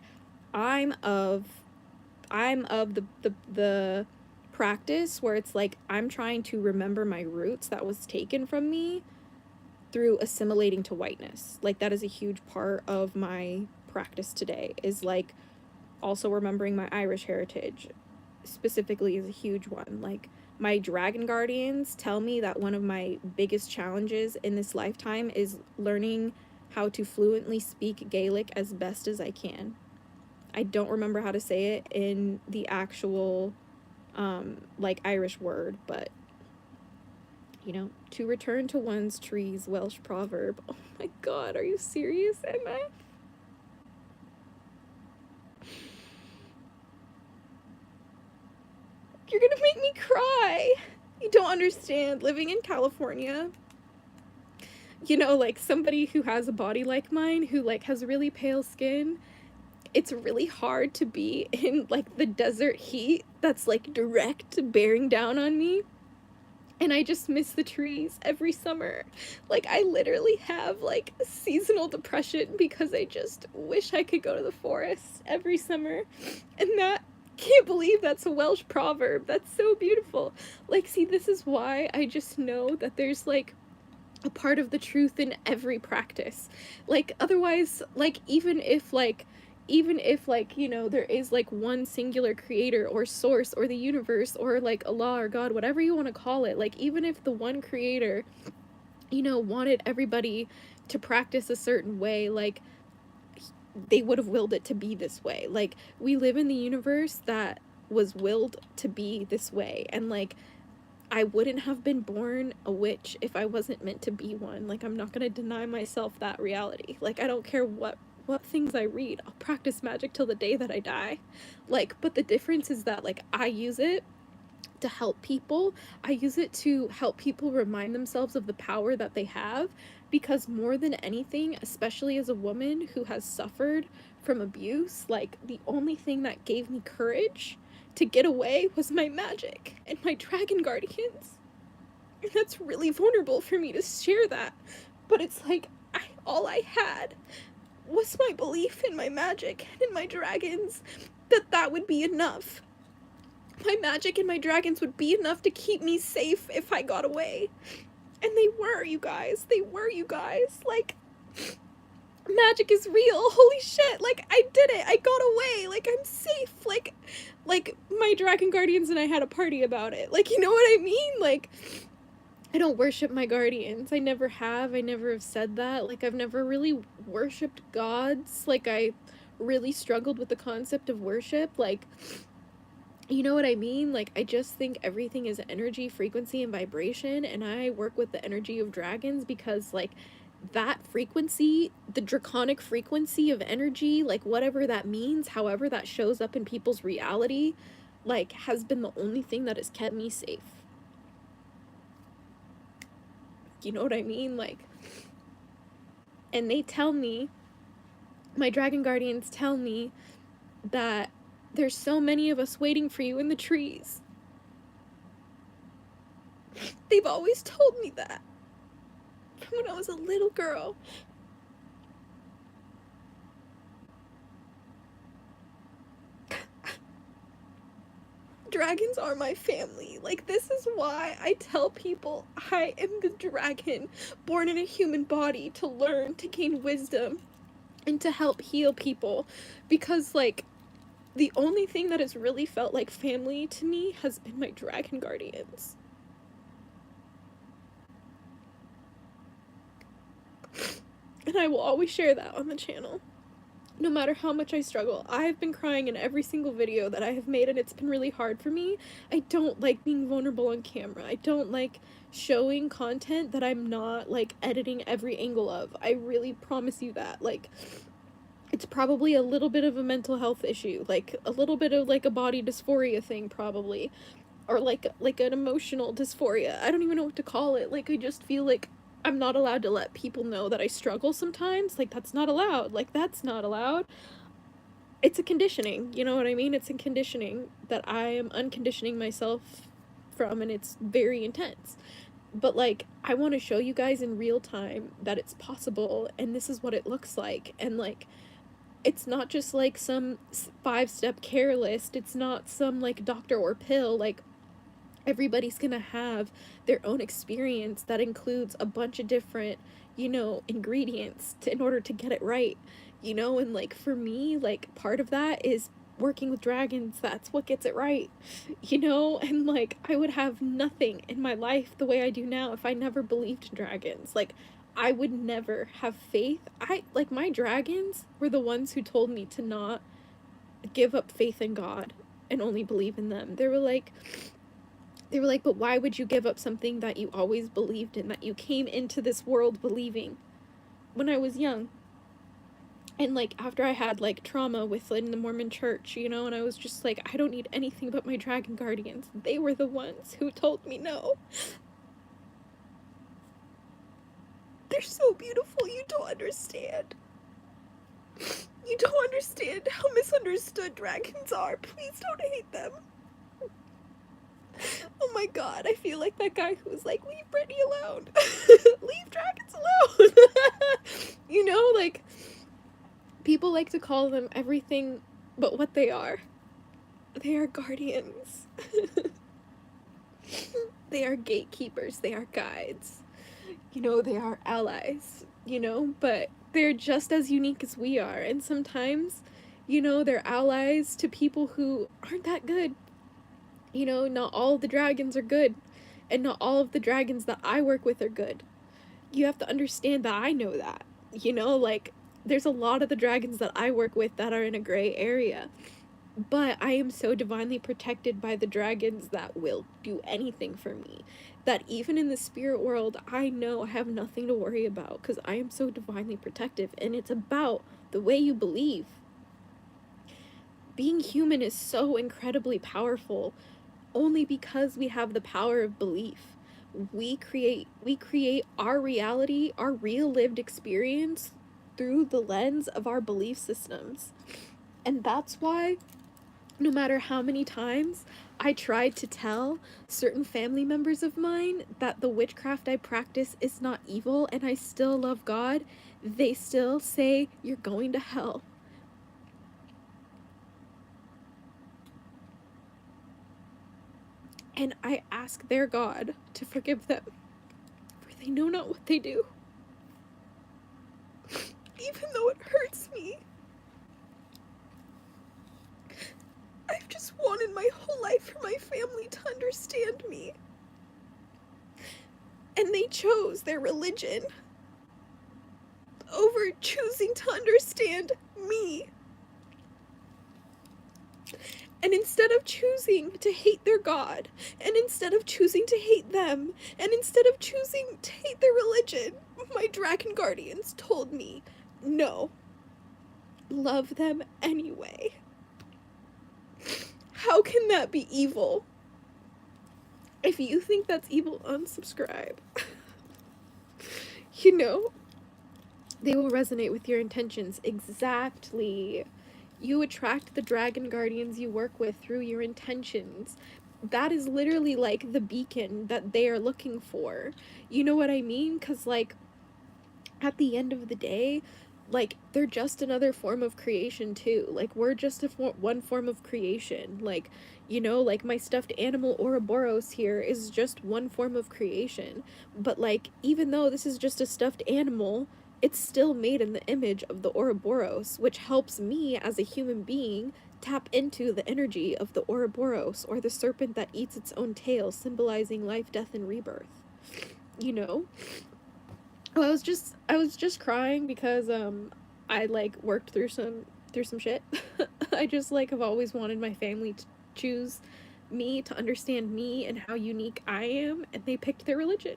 I'm of I'm of the practice where it's like I'm trying to remember my roots that was taken from me through assimilating to whiteness. Like that is a huge part of my practice today, is like also remembering my Irish heritage specifically is a huge one. Like my dragon guardians tell me that one of my biggest challenges in this lifetime is learning how to fluently speak Gaelic as best as I can. I don't remember how to say it in the actual like Irish word, but you know, to return to one's trees, Welsh proverb. Oh my god, are you serious, Emma? You're gonna make me cry. You don't understand. Living in California, you know, like somebody who has a body like mine, who like has really pale skin, it's really hard to be in like the desert heat that's like direct bearing down on me. And I just miss the trees every summer. Like I literally have like seasonal depression because I just wish I could go to the forest every summer. And that, can't believe that's a Welsh proverb. That's so beautiful. Like, see, this is why I just know that there's like a part of the truth in every practice. Like otherwise, like even if like, you know, there is like one singular creator or source or the universe or like Allah or God, whatever you want to call it, like even if the one creator, you know, wanted everybody to practice a certain way, like they would have willed it to be this way. Like we live in the universe that was willed to be this way, and like I wouldn't have been born a witch if I wasn't meant to be one. Like I'm not going to deny myself that reality. Like I don't care what things I read. I'll practice magic till the day that I die. Like, but the difference is that like I use it to help people. I use it to help people remind themselves of the power that they have, because more than anything, especially as a woman who has suffered from abuse, like the only thing that gave me courage to get away was my magic and my dragon guardians. And that's really vulnerable for me to share that. But it's like all I had was my belief in my magic and in my dragons, that would be enough. My magic and my dragons would be enough to keep me safe if I got away. And they were, you guys. They were, you guys. Like, magic is real. Holy shit. Like, I did it. I got away. Like, I'm safe. Like my dragon guardians and I had a party about it. Like, you know what I mean? Like, I don't worship my guardians. I never have. I never have said that. Like, I've never really worshipped gods. Like, I really struggled with the concept of worship. Like, you know what I mean? Like, I just think everything is energy, frequency, and vibration, and I work with the energy of dragons because, like, that frequency, the draconic frequency of energy, like, whatever that means, however that shows up in people's reality, like, has been the only thing that has kept me safe. You know what I mean? Like, and they tell me, my dragon guardians tell me that there's so many of us waiting for you in the trees. They've always told me that from when I was a little girl. dragons are my family. Like, this is why I tell people I am the dragon born in a human body to learn, to gain wisdom, and to help heal people. Because, like, the only thing that has really felt like family to me has been my dragon guardians. And I will always share that on the channel. No matter how much I struggle. I've been crying in every single video that I have made, and it's been really hard for me. I don't like being vulnerable on camera. I don't like showing content that I'm not, like, editing every angle of. I really promise you that. Like, it's probably a little bit of a mental health issue. Like, a little bit of, like, a body dysphoria thing, probably. Or, like an emotional dysphoria. I don't even know what to call it. Like, I just feel like I'm not allowed to let people know that I struggle sometimes. Like, that's not allowed. Like, that's not allowed. It's a conditioning, you know what I mean? It's a conditioning that I am unconditioning myself from, and it's very intense. But, like, I want to show you guys in real time that it's possible, and this is what it looks like. And, like, it's not just, like, some 5-step care list. It's not some, like, doctor or pill. Like, everybody's gonna have their own experience that includes a bunch of different, you know, ingredients in order to get it right, you know. And, like, for me, like, part of that is working with dragons. That's what gets it right, you know. And, like, I would have nothing in my life the way I do now if I never believed in dragons. Like, I would never have faith. Like, my dragons were the ones who told me to not give up faith in God and only believe in them. They were like, but why would you give up something that you always believed in, that you came into this world believing? When I was young, and, like, after I had, like, trauma within the Mormon church, you know, and I was just like, I don't need anything but my dragon guardians. They were the ones who told me no. They're so beautiful, you don't understand. You don't understand how misunderstood dragons are. Please don't hate them. Oh my god, I feel like that guy who was like, leave Brittany alone. Leave dragons alone. You know, like, people like to call them everything but what they are. They are guardians. They are gatekeepers. They are guides. You know, they are allies, you know, but they're just as unique as we are. And sometimes, you know, they're allies to people who aren't that good. You know, not all of the dragons are good, and not all of the dragons that I work with are good. You have to understand that I know that, you know, like, there's a lot of the dragons that I work with that are in a gray area, but I am so divinely protected by the dragons that will do anything for me, that even in the spirit world, I know I have nothing to worry about, because I am so divinely protective. And it's about the way you believe. Being human is so incredibly powerful only because we have the power of belief. We create our reality, our real lived experience, through the lens of our belief systems. And that's why, no matter how many times I tried to tell certain family members of mine that the witchcraft I practice is not evil and I still love God, they still say, you're going to hell. And I ask their God to forgive them, for they know not what they do. Even though it hurts me. I've just wanted my whole life for my family to understand me. And they chose their religion over choosing to understand me. And instead of choosing to hate their God, and instead of choosing to hate them, and instead of choosing to hate their religion, my dragon guardians told me, no, love them anyway. How can that be evil? If you think that's evil, unsubscribe. You know, they will resonate with your intentions exactly. You attract the dragon guardians you work with through your intentions. That is literally like the beacon that they are looking for. You know what I mean? Because, like, at the end of the day, like, they're just another form of creation too. Like, we're just one form of creation. Like, You know, like my stuffed animal Ouroboros here is just one form of creation. But like, even though this is just a stuffed animal, it's still made in the image of the Ouroboros, which helps me as a human being tap into the energy of the Ouroboros, or the serpent that eats its own tail, symbolizing life, death, and rebirth. You know? Well, I was just crying because I like worked through some shit. I just like have always wanted my family to choose me, to understand me and how unique I am, and they picked their religion.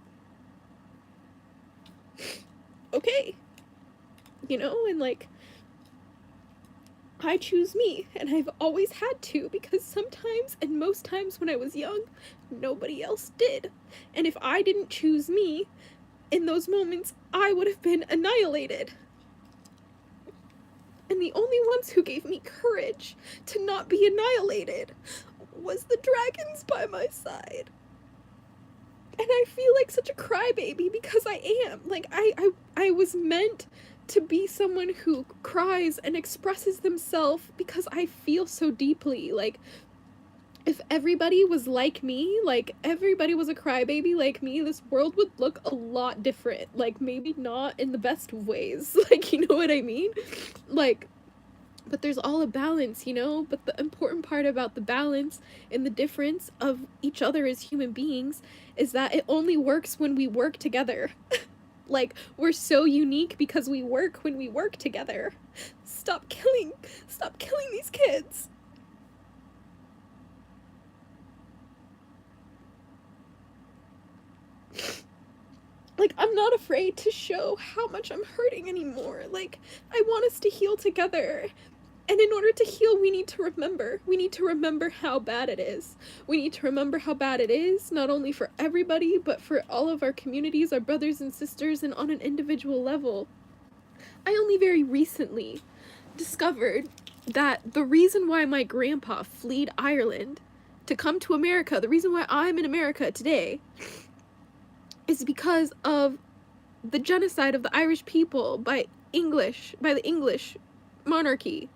Okay. You know, and like I choose me, and I've always had to, because sometimes and most times when I was young, nobody else did. And if I didn't choose me, in those moments, I would have been annihilated. And the only ones who gave me courage to not be annihilated was the dragons by my side. And I feel like such a crybaby because I am. Like, I was meant to be someone who cries and expresses themselves because I feel so deeply. Like, if everybody was like me, like everybody was a crybaby like me, this world would look a lot different. Like, maybe not in the best ways. Like, you know what I mean? Like, but there's all a balance, you know? But the important part about the balance and the difference of each other as human beings is that it only works when we work together. Like, we're so unique because we work when we work together. Stop killing these kids. Like, I'm not afraid to show how much I'm hurting anymore. Like, I want us to heal together. And in order to heal, we need to remember. We need to remember how bad it is. We need to remember how bad it is, not only for everybody, but for all of our communities, our brothers and sisters, and on an individual level. I only very recently discovered that the reason why my grandpa fled Ireland to come to America, the reason why I'm in America today, is because of the genocide of the Irish people by the English monarchy.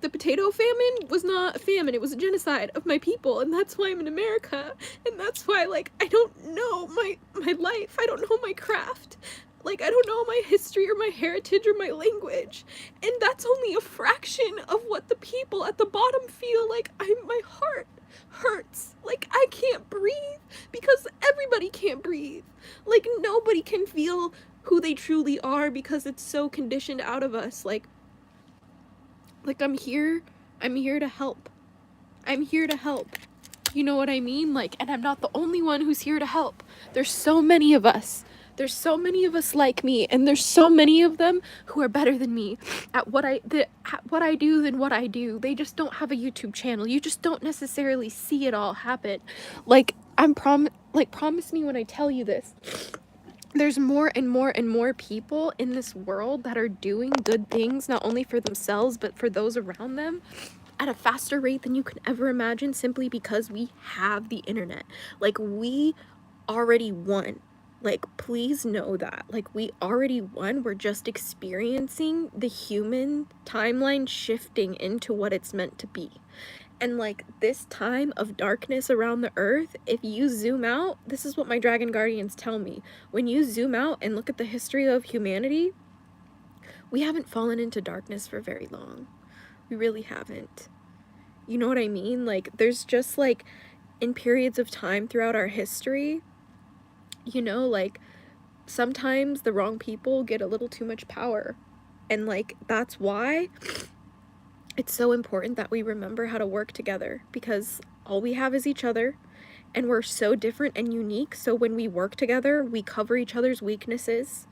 The potato famine was not a famine, it was a genocide of my people, and that's why I'm in America, and that's why, like, I don't know my life, I don't know my craft, like, I don't know my history or my heritage or my language, and that's only a fraction of what the people at the bottom feel. Like, my heart hurts, like, I can't breathe, because everybody can't breathe, like, nobody can feel who they truly are because it's so conditioned out of us. Like, I'm here to help. I'm here to help. You know what I mean? Like, and I'm not the only one who's here to help. There's so many of us. There's so many of us like me, and there's so many of them who are better than me at what I do than what I do. They just don't have a YouTube channel. You just don't necessarily see it all happen. Like, promise me when I tell you this. There's more and more and more people in this world that are doing good things, not only for themselves, but for those around them, at a faster rate than you could ever imagine, simply because we have the internet. Like, we already won. Like, please know that. Like, we already won. We're just experiencing the human timeline shifting into what it's meant to be. And like, this time of darkness around the earth, if you zoom out, this is what my dragon guardians tell me. When you zoom out and look at the history of humanity, we haven't fallen into darkness for very long. We really haven't. You know what I mean? Like, there's just like, in periods of time throughout our history, you know, like, sometimes the wrong people get a little too much power. And like, that's why it's so important that we remember how to work together, because all we have is each other, and we're so different and unique. So when we work together, we cover each other's weaknesses.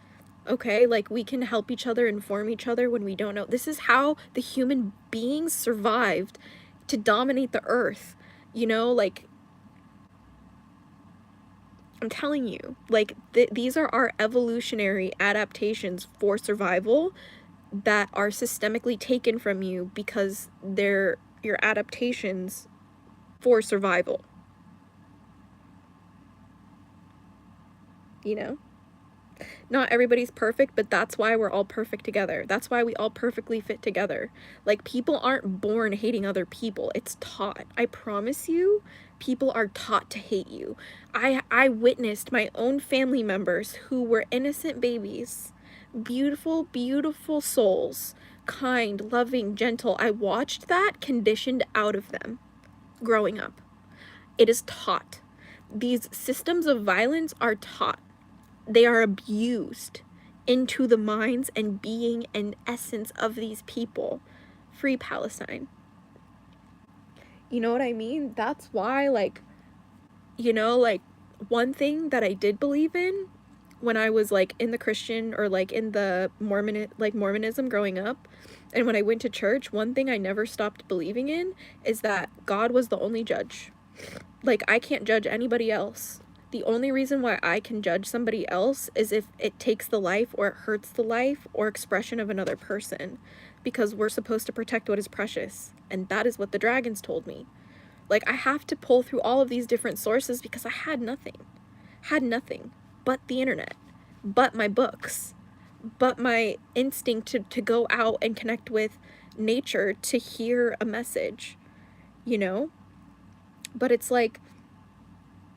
Okay, like, we can help each other, inform each other when we don't know. This is how the human beings survived to dominate the earth. You know, like, I'm telling you, like, these are our evolutionary adaptations for survival that are systemically taken from you because they're your adaptations for survival. You know? Not everybody's perfect, but that's why we're all perfect together. That's why we all perfectly fit together. Like, people aren't born hating other people. It's taught. I promise you, people are taught to hate you. I witnessed my own family members who were innocent babies, beautiful, beautiful souls, kind, loving, gentle. I watched that conditioned out of them growing up. It is taught. These systems of violence are taught. They are abused into the minds and being and essence of these people. Free Palestine. You know what I mean? That's why, like, one thing that I did believe in when I was, like, in the Christian or, like, in the Mormonism growing up, and when I went to church, one thing I never stopped believing in is that God was the only judge. Like, I can't judge anybody else. The only reason why I can judge somebody else is if it takes the life or it hurts the life or expression of another person, because we're supposed to protect what is precious, and that is what the dragons told me. Like, I have to pull through all of these different sources because I had nothing but the internet, but my books, but my instinct to go out and connect with nature to hear a message, you know? But it's like,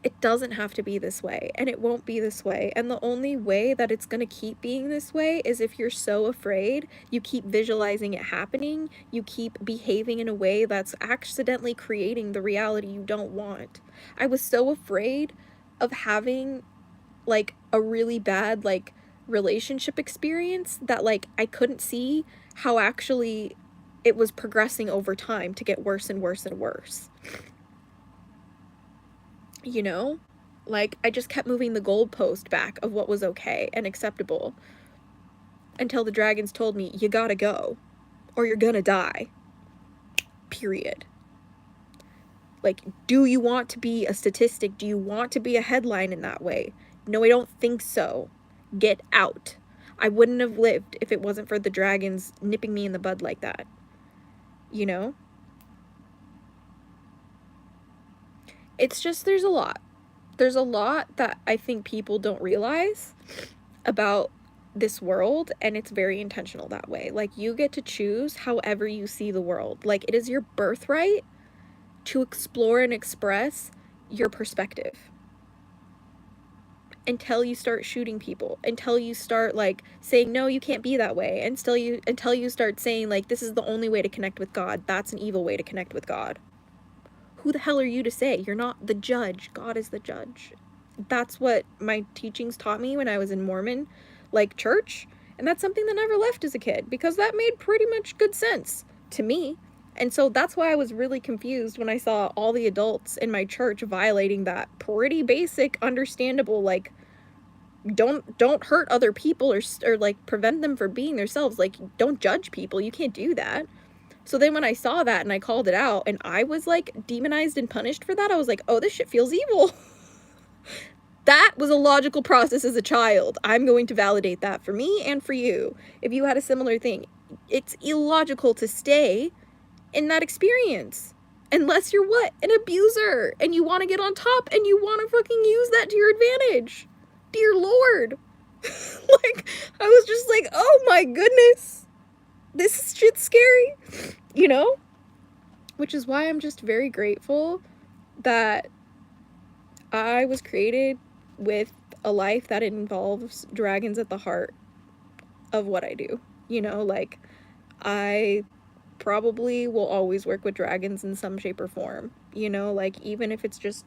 it doesn't have to be this way, and it won't be this way. And the only way that it's going to keep being this way is if you're so afraid, you keep visualizing it happening, you keep behaving in a way that's accidentally creating the reality you don't want. I was so afraid of having, like, a really bad, like, relationship experience that, like, I couldn't see how actually it was progressing over time to get worse and worse and worse. You know? Like, I just kept moving the goalpost back of what was okay and acceptable until the dragons told me, you gotta go, or you're gonna die. Period. Like, do you want to be a statistic? Do you want to be a headline in that way? No, I don't think so. Get out. I wouldn't have lived if it wasn't for the dragons nipping me in the bud like that. You know? It's just, there's a lot. There's a lot that I think people don't realize about this world, and it's very intentional that way. Like, you get to choose however you see the world. Like, it is your birthright to explore and express your perspective until you start shooting people, until you start, like, saying, no, you can't be that way, until you start saying, like, this is the only way to connect with God. That's an evil way to connect with God. Who the hell are you to say? You're not the judge. God is the judge. That's what my teachings taught me when I was in Mormon, like, church. And that's something that never left as a kid, because that made pretty much good sense to me. And so that's why I was really confused when I saw all the adults in my church violating that pretty basic, understandable, like, don't hurt other people or like, prevent them from being themselves. Like, don't judge people. You can't do that. So then when I saw that and I called it out and I was, like, demonized and punished for that, I was like, oh, this shit feels evil. That was a logical process as a child. I'm going to validate that for me and for you. If you had a similar thing, it's illogical to stay in that experience. Unless you're what? An abuser. And you want to get on top and you want to fucking use that to your advantage. Dear Lord. Like, I was just like, oh my goodness. This shit's scary. You know? Which is why I'm just very grateful that I was created with a life that involves dragons at the heart of what I do. You know, like, I probably will always work with dragons in some shape or form. You know, like, even if it's just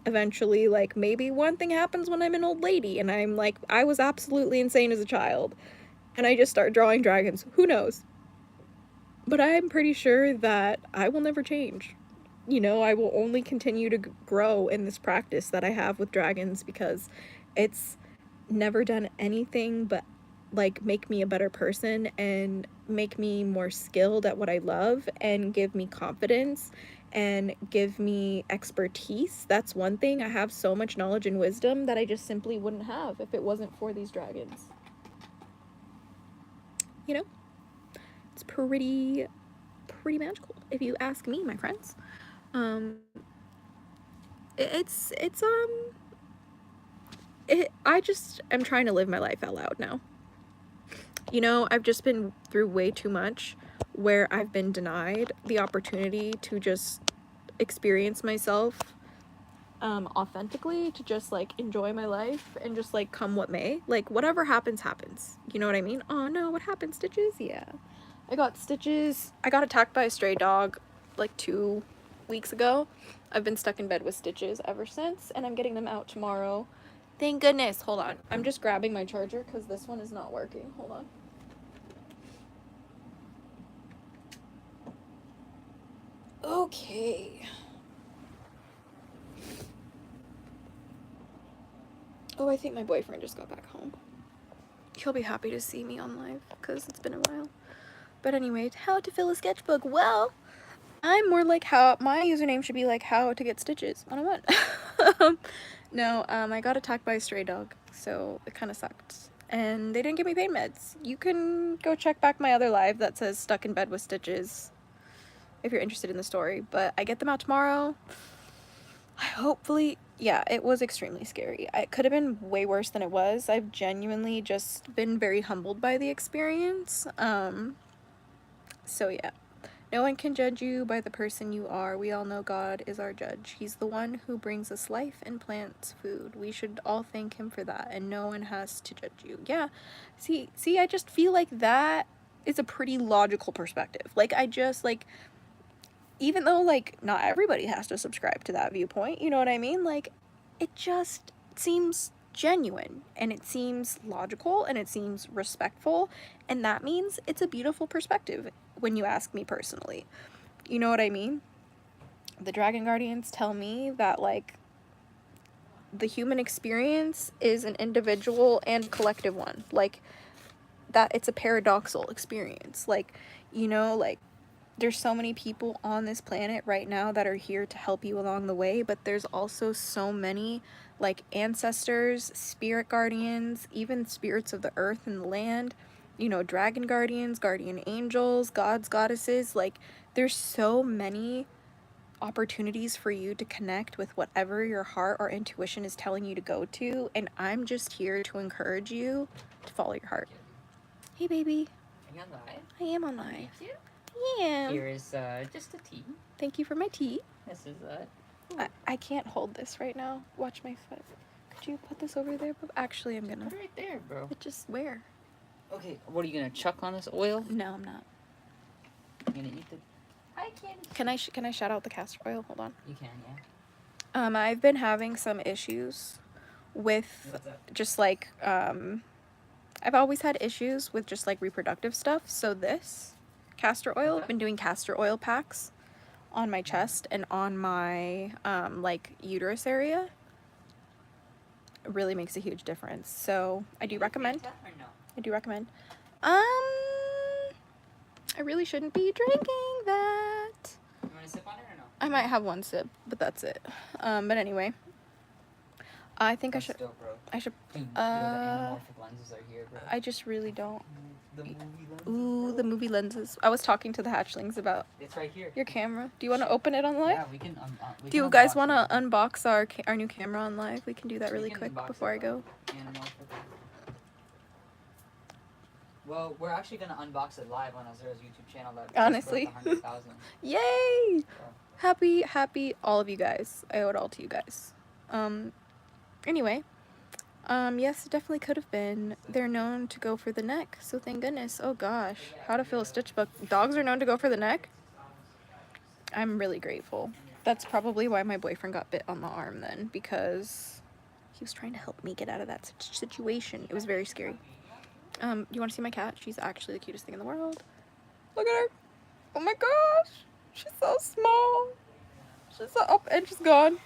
eventually, like, maybe one thing happens when I'm an old lady and I'm like, I was absolutely insane as a child and I just start drawing dragons. Who knows? But I'm pretty sure that I will never change. You know, I will only continue to grow in this practice that I have with dragons, because it's never done anything but, like, make me a better person and make me more skilled at what I love and give me confidence and give me expertise. That's one thing. I have so much knowledge and wisdom that I just simply wouldn't have if it wasn't for these dragons. You know? It's pretty magical, if you ask me, my friends. It's I just am trying to live my life out loud now. You know, I've just been through way too much where I've been denied the opportunity to just experience myself authentically, to just like enjoy my life and just like come what may. Like whatever happens, happens. You know what I mean? Oh no, what happened, stitches? Yeah. I got stitches. I got attacked by a stray dog like 2 weeks ago. I've been stuck in bed with stitches ever since, and I'm getting them out tomorrow. Thank goodness. Hold on. I'm just grabbing my charger because this one is not working. Hold on. Okay. Oh, I think my boyfriend just got back home. He'll be happy to see me on live because it's been a while. But anyway, how to fill a sketchbook. Well, I'm more like how my username should be like how to get stitches 101. No, I got attacked by a stray dog, so it kind of sucked. And they didn't give me pain meds. You can go check back my other live that says stuck in bed with stitches if you're interested in the story. But I get them out tomorrow. Hopefully, yeah, it was extremely scary. It could have been way worse than it was. I've genuinely just been very humbled by the experience. So yeah. No one can judge you by the person you are. We all know God is our judge. He's the one who brings us life and plants food. We should all thank him for that, and no one has to judge you. Yeah. See, I just feel like that is a pretty logical perspective. Like, I just, like, even though, like, not everybody has to subscribe to that viewpoint, you know what I mean? Like, it just seems genuine, and it seems logical, and it seems respectful, and that means it's a beautiful perspective when you ask me personally. You know what I mean? The Dragon Guardians tell me that, like, the human experience is an individual and collective one. Like, that it's a paradoxical experience. Like, you know, like, there's so many people on this planet right now that are here to help you along the way, but there's also so many, like, ancestors, spirit guardians, even spirits of the earth and the land, you know, dragon guardians, guardian angels, gods, goddesses. Like, there's so many opportunities for you to connect with whatever your heart or intuition is telling you to go to, and I'm just here to encourage you to follow your heart. Hey, baby. Are you on live? I am on live. Thank you. Yeah. Here is just a tea. Thank you for my tea. This is I can't hold this right now. Watch my foot. Could you put this over there? Actually, I'm gonna. Put it right there, bro. It just where? Okay, what are you gonna chuck on this oil? No, I'm not. I'm gonna eat the. I can't. Can I shout out the castor oil? Hold on. You can, yeah. I've been having some issues with just like I've always had issues with just like reproductive stuff. So this castor oil, I've been doing castor oil packs on my chest and on my like uterus area. It really makes a huge difference. So I do recommend. I do recommend. I really shouldn't be drinking that. You want to sip on it or no? I might have one sip, but that's it. But anyway, I think That's I should. dope, bro. I should. Dude, the anamorphic lenses are here, bro. I just really don't. The movie lenses. Ooh, bro. the movie lenses. I was talking to the hatchlings about It's right here. your camera. Do you want to open it on live? Yeah, we can. Do you guys want to unbox our new camera on live? We can do that really can quick unbox before I it, go. Anamorphic. Well, we're actually gonna unbox it live on Azura's YouTube channel. That Honestly. just broke 100,000. Yay! So. Happy, all of you guys. I owe it all to you guys. Anyway. Yes, it definitely could have been. They're known to go for the neck, so thank goodness. Oh gosh, how to fill a stitch book. Dogs are known to go for the neck? I'm really grateful. That's probably why my boyfriend got bit on the arm then, because he was trying to help me get out of that situation. It was very scary. You want to see my cat? She's actually the cutest thing in the world. Look at her. Oh my gosh. She's so small. She's so up and she's gone.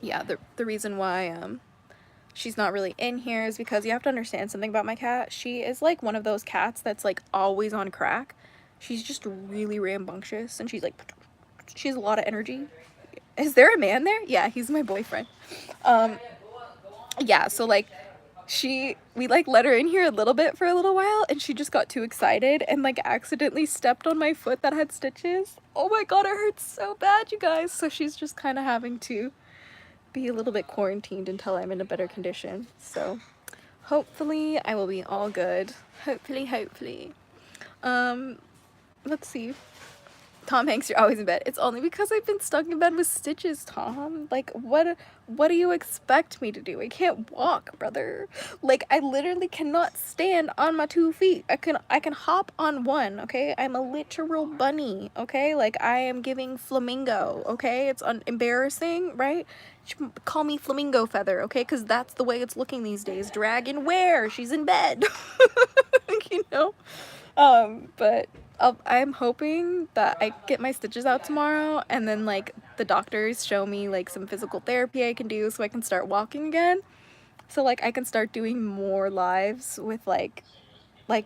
Yeah, the reason why, she's not really in here is because you have to understand something about my cat. She is like one of those cats that's like always on crack. She's just really rambunctious, and she's like, she has a lot of energy. Is there a man there? Yeah, he's my boyfriend. Yeah, so like we like let her in here a little bit for a little while, and she just got too excited and like accidentally stepped on my foot that had stitches. Oh my god, it hurts so bad, you guys. So she's just kind of having to be a little bit quarantined until I'm in a better condition. So hopefully I will be all good. Hopefully. Let's see. Tom Hanks, you're always in bed. It's only because I've been stuck in bed with stitches, Tom. Like, what do you expect me to do? I can't walk, brother. Like, I literally cannot stand on my 2 feet. I can hop on one, okay? I'm a literal bunny, okay? Like, I am giving flamingo, okay? It's embarrassing, right? Call me flamingo feather, okay? Because that's the way it's looking these days. Dragon where? She's in bed. You know? But I'm hoping that I get my stitches out tomorrow, and then like the doctors show me like some physical therapy I can do so I can start walking again. So like I can start doing more lives with like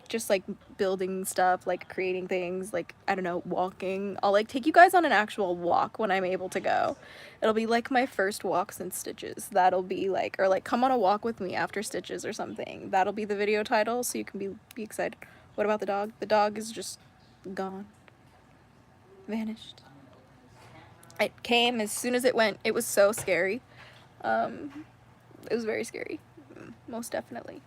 just like building stuff, like creating things, like I don't know, walking. I'll like take you guys on an actual walk when I'm able to go. It'll be like my first walk since stitches. That'll be like, or like come on a walk with me after stitches or something. That'll be the video title, so you can be excited. What about the dog? The dog is just gone. Vanished. It came as soon as it went. It was so scary. It was very scary. Most definitely.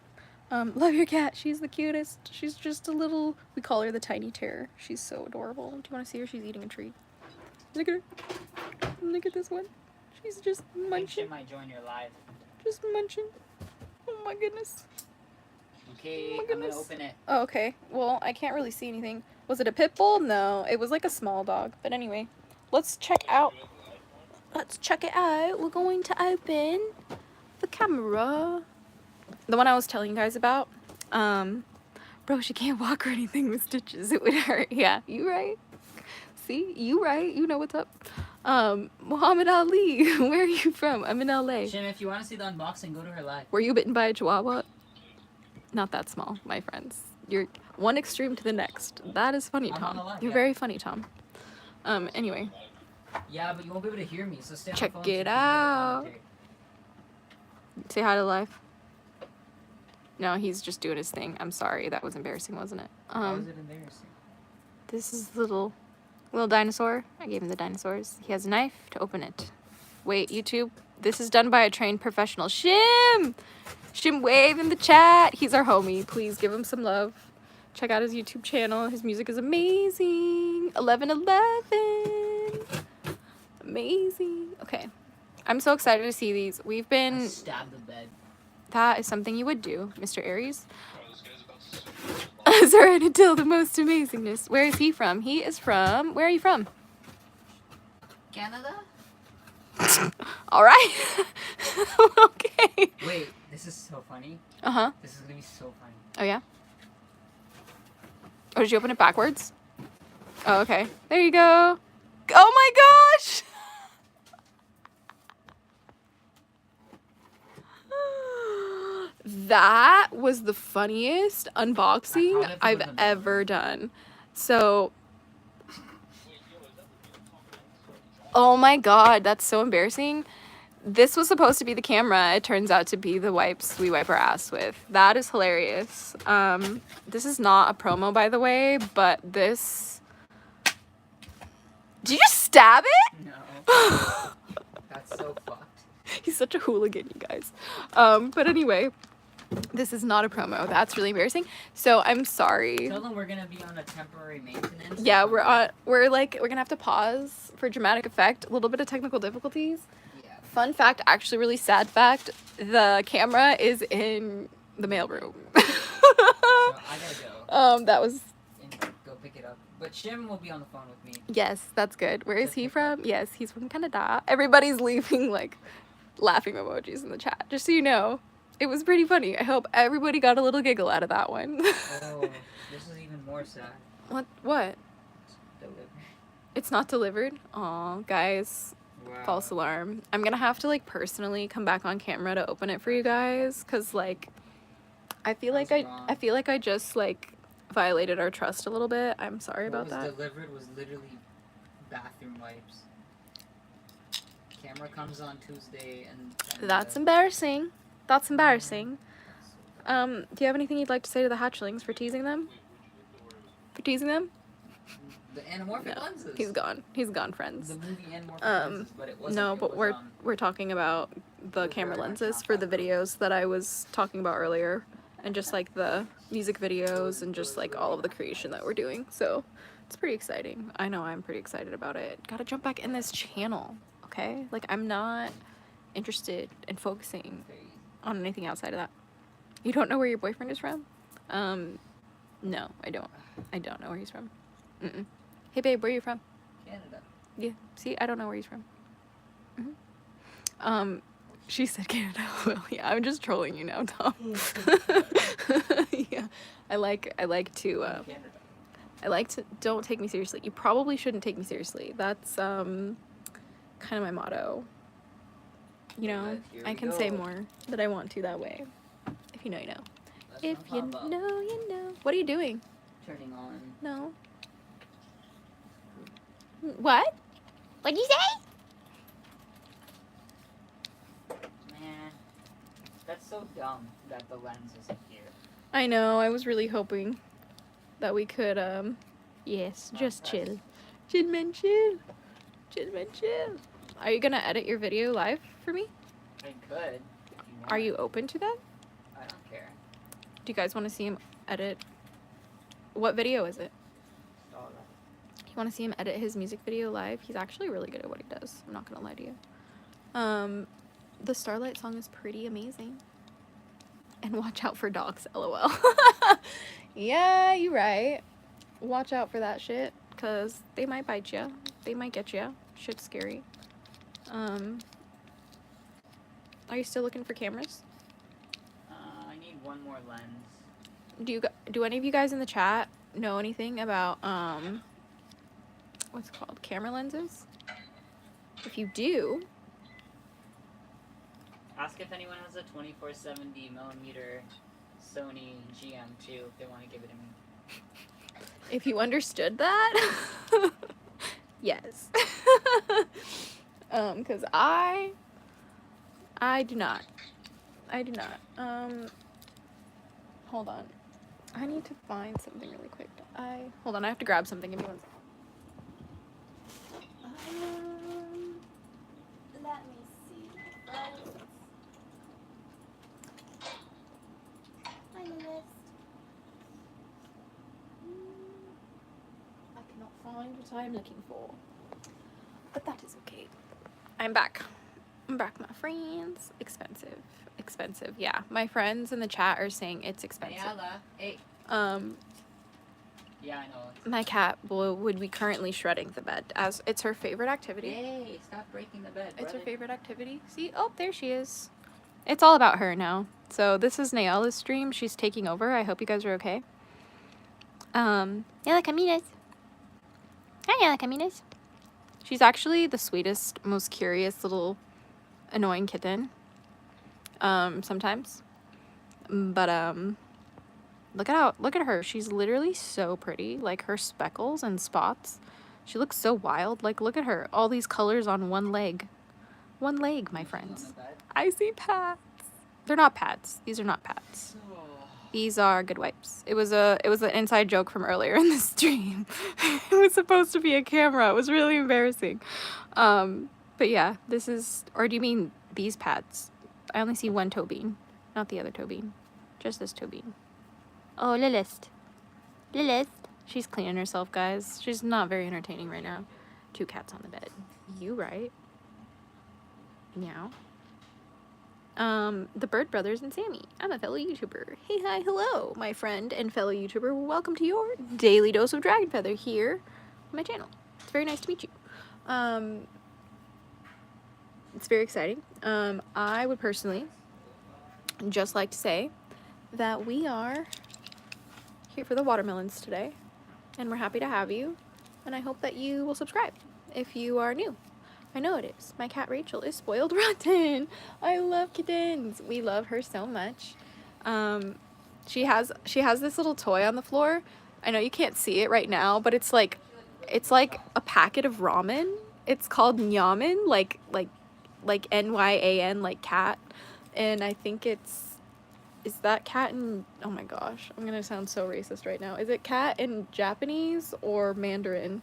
Love your cat. She's the cutest. She's just a little, we call her the tiny terror. She's so adorable. Do you want to see her? She's eating a treat. Look at her. Look at this one. She's just munching. She might join your live. Just munching. Oh my goodness. Okay, Oh I'm gonna open it. Oh, okay. Well, I can't really see anything. Was it a pit bull? No, it was like a small dog. But anyway, let's check out. Let's check it out. We're going to open the camera. The one I was telling you guys about. Bro, she can't walk or anything with stitches. It would hurt. Yeah, you right. See, you right. You know what's up. Muhammad Ali, where are you from? I'm in LA. Shim, if you want to see the unboxing, go to her live. Were you bitten by a chihuahua? Not that small, my friends. You're one extreme to the next. That is funny, Tom. You're very funny, Tom. Anyway. Yeah, but you won't be able to hear me, so stay on Check the phone. it out. Say hi to life. No, he's just doing his thing. I'm sorry. That was embarrassing, wasn't it? Why was it embarrassing? This is little dinosaur. I gave him the dinosaurs. He has a knife to open it. Wait, YouTube. This is done by a trained professional. Shim! Shim, wave in the chat. He's our homie. Please give him some love. Check out his YouTube channel. His music is amazing. 1111. Amazing. Okay. I'm so excited to see these. We've been... I stabbed the bed. That is something you would do, Mr. Aries. Sorry to tell the most amazingness. Where is he from? He is from... Where are you from? Canada? All right. Okay. Wait, this is so funny. Uh-huh. This is gonna be so funny. Oh, yeah? Oh, did you open it backwards? Oh, okay. There you go. Oh my gosh! That was the funniest unboxing I've ever done. So, oh my god, that's so embarrassing. This was supposed to be the camera. It turns out to be the wipes we wipe our ass with. That is hilarious. This is not a promo, by the way, but this... Did you just stab it? No. That's so fucked. He's such a hooligan, you guys. But anyway, this is not a promo. That's really embarrassing. So I'm sorry. Tell them we're gonna be on a temporary maintenance. Yeah, we're gonna have to pause for dramatic effect. A little bit of technical difficulties. Yeah. Fun fact, actually really sad fact, the camera is in the mailroom. So I gotta go. That was... And go pick it up. But Shim will be on the phone with me. Yes, that's good. Where is he from? Yes, he's from Canada. Everybody's leaving like laughing emojis in the chat, just so you know. It was pretty funny. I hope everybody got a little giggle out of that one. Oh, this is even more sad. What? It's delivered. It's not delivered? Aw, guys. Wow. False alarm. I'm gonna have to like personally come back on camera to open it for you guys, cause like I feel like I just like violated our trust a little bit. I'm sorry about that. What was delivered was literally bathroom wipes. Camera comes on Tuesday and That's embarrassing. That's embarrassing. Do you have anything you'd like to say to the hatchlings for teasing them? For teasing them? The anamorphic lenses. He's gone. He's gone, friends. The movie anamorphic lenses, but it wasn't. No, but we're talking about the camera lenses for the videos that I was talking about earlier, and just like the music videos and just like all of the creation that we're doing. So it's pretty exciting. I know I'm pretty excited about it. Gotta jump back in this channel, okay? Like, I'm not interested in focusing on anything outside of that. You don't know where your boyfriend is from? No, I don't. I don't know where he's from. Hey babe, where are you from? Canada. Yeah. See, I don't know where he's from. She said Canada. Well, yeah, I'm just trolling you now, Tom. Yeah. I like to don't take me seriously. You probably shouldn't take me seriously. That's kind of my motto. You know, I can say more that I want to that way. If you know, you know. If you know, you know. What are you doing? Turning on. No. What? What'd you say? Man, that's so dumb that the lens isn't here. I know, I was really hoping that we could, yes, just chill. Chill, man, chill. Chill, man, chill. Are you gonna edit your video live for me? I could. If you want. Are you open to that? I don't care. Do you guys want to see him edit? What video is it? You want to see him edit his music video live? He's actually really good at what he does. I'm not gonna lie to you. The Starlight song is pretty amazing. And watch out for dogs, lol. Yeah, you're right. Watch out for that shit, cause they might bite you. They might get you. Shit's scary. Are you still looking for cameras? I need one more lens. Do any of you guys in the chat know anything about what's it called, camera lenses? If you do, Ask if anyone has a 2470mm Sony GM2 if they want to give it to me. if you understood that, yes. Cause I do not. Hold on. I need to find something really quick. Hold on, I have to grab something. Give me one second. Let me see. My list. I cannot find what I'm looking for. But that is okay. I'm back. I'm back, my friends. Expensive. Expensive. Yeah. My friends in the chat are saying it's expensive. Hey. Yeah, I know. My cat would be currently shredding the bed as it's her favorite activity. Hey, stop breaking the bed, It's brother. her favorite activity. See? Oh, there she is. It's all about her now. So this is Naella's stream. She's taking over. I hope you guys are okay. Hola, Caminas. Hi, Hola, Caminas. She's actually the sweetest, most curious little annoying kitten. Sometimes. But, look at her. She's literally so pretty. Like, her speckles and spots. She looks so wild. Like, look at her. All these colors on one leg. One leg, my friends. I see pads. They're not pads. These are not pads. These are good wipes. It was an inside joke from earlier in the stream. It was supposed to be a camera. It was really embarrassing. But yeah, this is, or do you mean these pads? I only see one toe bean, not the other toe bean. Just this toe bean. Oh, Lilith. Lilith. She's cleaning herself, guys. She's not very entertaining right now. 2 cats on the bed. You right. Meow. The Bird Brothers and Sammy. I'm a fellow YouTuber. Hey, hi, hello, my friend and fellow YouTuber. Welcome to your daily dose of Dragon Feather here on my channel. It's very nice to meet you. It's very exciting. I would personally just like to say that we are here for the watermelons today, and we're happy to have you, and I hope that you will subscribe if you are new. I know it is. My cat Rachel is spoiled rotten. I love kittens. We love her so much. She has this little toy on the floor. I know you can't see it right now, but it's like a packet of ramen. It's called Nyaman, like Nyan, like cat, and I think it's is that cat in, oh my gosh, I'm gonna sound so racist right now. Is it cat in Japanese or Mandarin?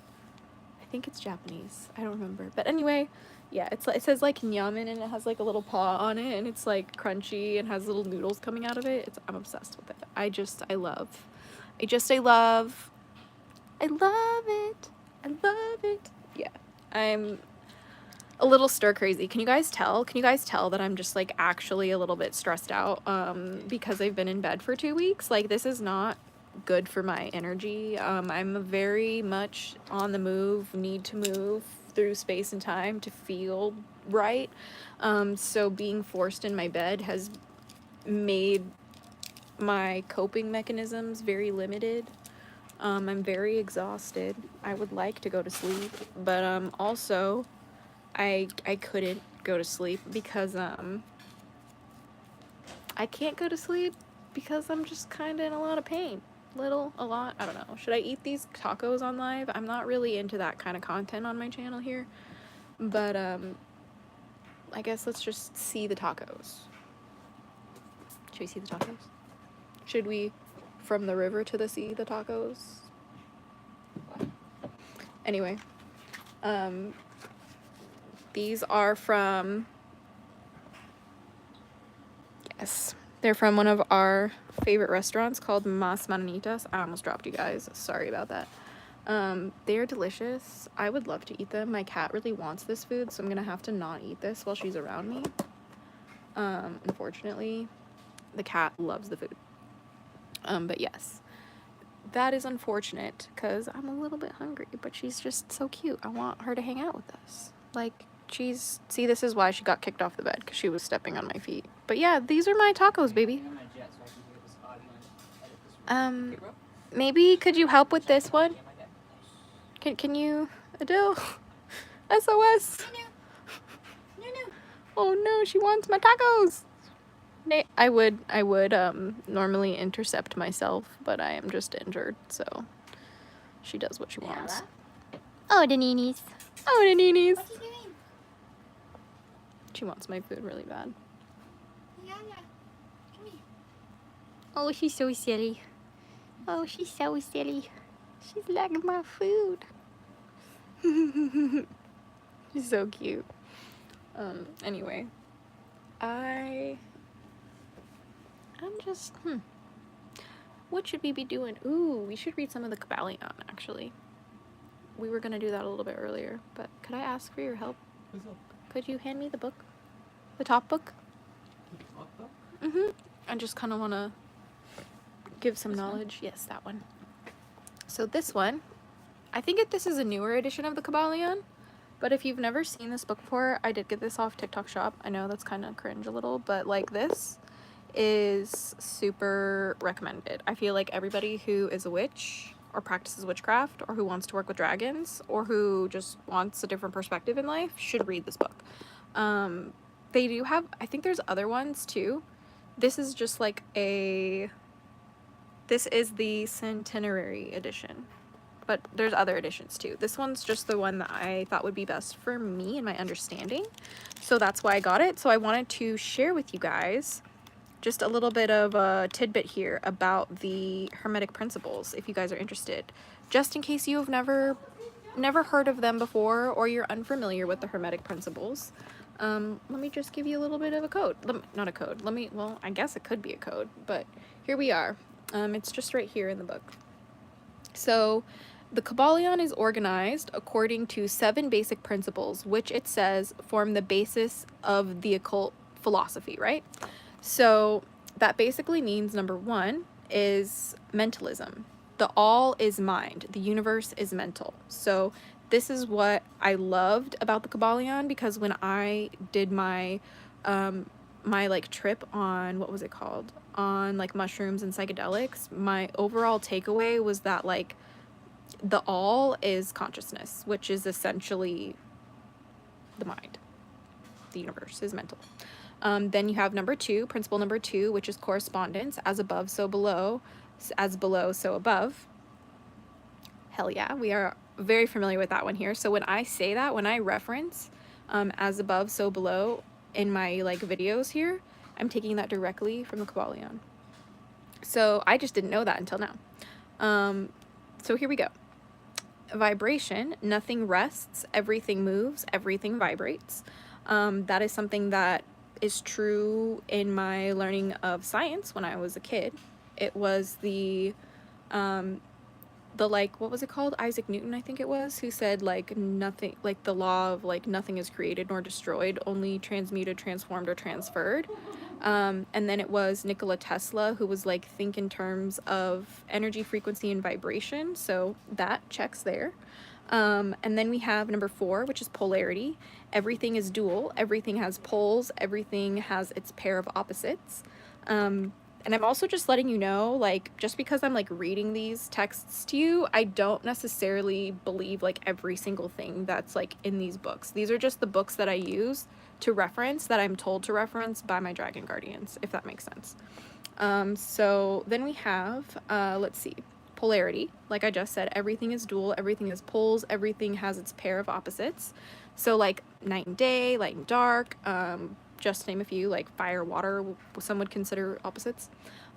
I think it's Japanese. I don't remember. But anyway, yeah, it says like nyamen and it has like a little paw on it and it's like crunchy and has little noodles coming out of it. I'm obsessed with it. I love it. I love it. Yeah. I'm a little stir crazy. Can you guys tell? Can you guys tell that I'm just like actually a little bit stressed out because I've been in bed for 2 weeks? Like, this is not good for my energy. I'm very much on the move, need to move through space and time to feel right. So being forced in my bed has made my coping mechanisms very limited. I'm very exhausted. I would like to go to sleep, but also I couldn't go to sleep because I can't go to sleep because I'm just kind of in a lot of pain. A lot, I don't know. Should I eat these tacos on live? I'm not really into that kind of content on my channel here, but I guess let's just see the tacos. Should we see the tacos? Should we from the river to the sea the tacos? Anyway, these are from, yes, they're from one of our favorite restaurants called Mas Mananitas. I almost dropped you guys. Sorry about that. They're delicious. I would love to eat them. My cat really wants this food, so I'm gonna have to not eat this while she's around me. Unfortunately, the cat loves the food. But yes, that is unfortunate because I'm a little bit hungry, but she's just so cute. I want her to hang out with us. Like, see, this is why she got kicked off the bed, because she was stepping on my feet. But yeah, these are my tacos, baby. Maybe could you help with this one? Can you, Adele? SOS. Oh no, she wants my tacos. I would normally intercept myself, but I am just injured, so she does what she wants. Oh, the ninis. Oh, the ninis. What are you doing? She wants my food really bad. Yeah. Come here. Oh, she's so silly. Oh, she's so silly. She's like my food. She's so cute. Anyway, I'm just, what should we be doing? Ooh, we should read some of the Kabbalion, actually. We were gonna do that a little bit earlier, but could I ask for your help? Could you hand me the book? The top book? The top book? I just kind of want to give some knowledge. Yes, that one. So this one, I think this is a newer edition of the Kabbalion, but if you've never seen this book before, I did get this off TikTok Shop. I know that's kind of cringe a little, but like, this is super recommended. I feel like everybody who is a witch or practices witchcraft or who wants to work with dragons or who just wants a different perspective in life should read this book. They do have, I think there's other ones too. This is just like this is the centenary edition, but there's other editions too. This one's just the one that I thought would be best for me and my understanding, so that's why I got it. So I wanted to share with you guys just a little bit of a tidbit here about the Hermetic principles, if you guys are interested, just in case you have never heard of them before or you're unfamiliar with the Hermetic principles. Let me just give you a little bit of a code. Not a code. Well, I guess it could be a code, but here we are. It's just right here in the book. So the Kabbalion is organized according to 7 basic principles, which it says form the basis of the occult philosophy, right? So that basically means number 1 is mentalism. The all is mind. The universe is mental. So this is what I loved about the Kabbalion, because when I did my my like trip on, what was it called? On like mushrooms and psychedelics, my overall takeaway was that like the all is consciousness, which is essentially the mind. The universe is mental. Then you have principle number 2, which is correspondence, as above, so below, as below, so above. Hell yeah, we are very familiar with that one here. So when I say that, when I reference as above, so below in my like videos here, I'm taking that directly from the Kabbalion. So I just didn't know that until now. So here we go. Vibration, nothing rests, everything moves, everything vibrates. That is something that is true in my learning of science when I was a kid. It was like, what was it called? Isaac Newton, I think it was, who said like nothing, like the law of like nothing is created nor destroyed, only transmuted, transformed, or transferred. And then it was Nikola Tesla who was like, think in terms of energy, frequency, and vibration. So that checks there. And then we have number 4, which is polarity. Everything is dual. Everything has poles. Everything has its pair of opposites. And I'm also just letting you know, like, just because I'm like reading these texts to you, I don't necessarily believe like every single thing that's like in these books. These are just the books that I use to reference, that I'm told to reference by my dragon guardians, if that makes sense. So then we have, let's see, polarity. Like I just said, everything is dual, everything is poles, everything has its pair of opposites. So like night and day, light and dark, just to name a few, like fire, water, some would consider opposites.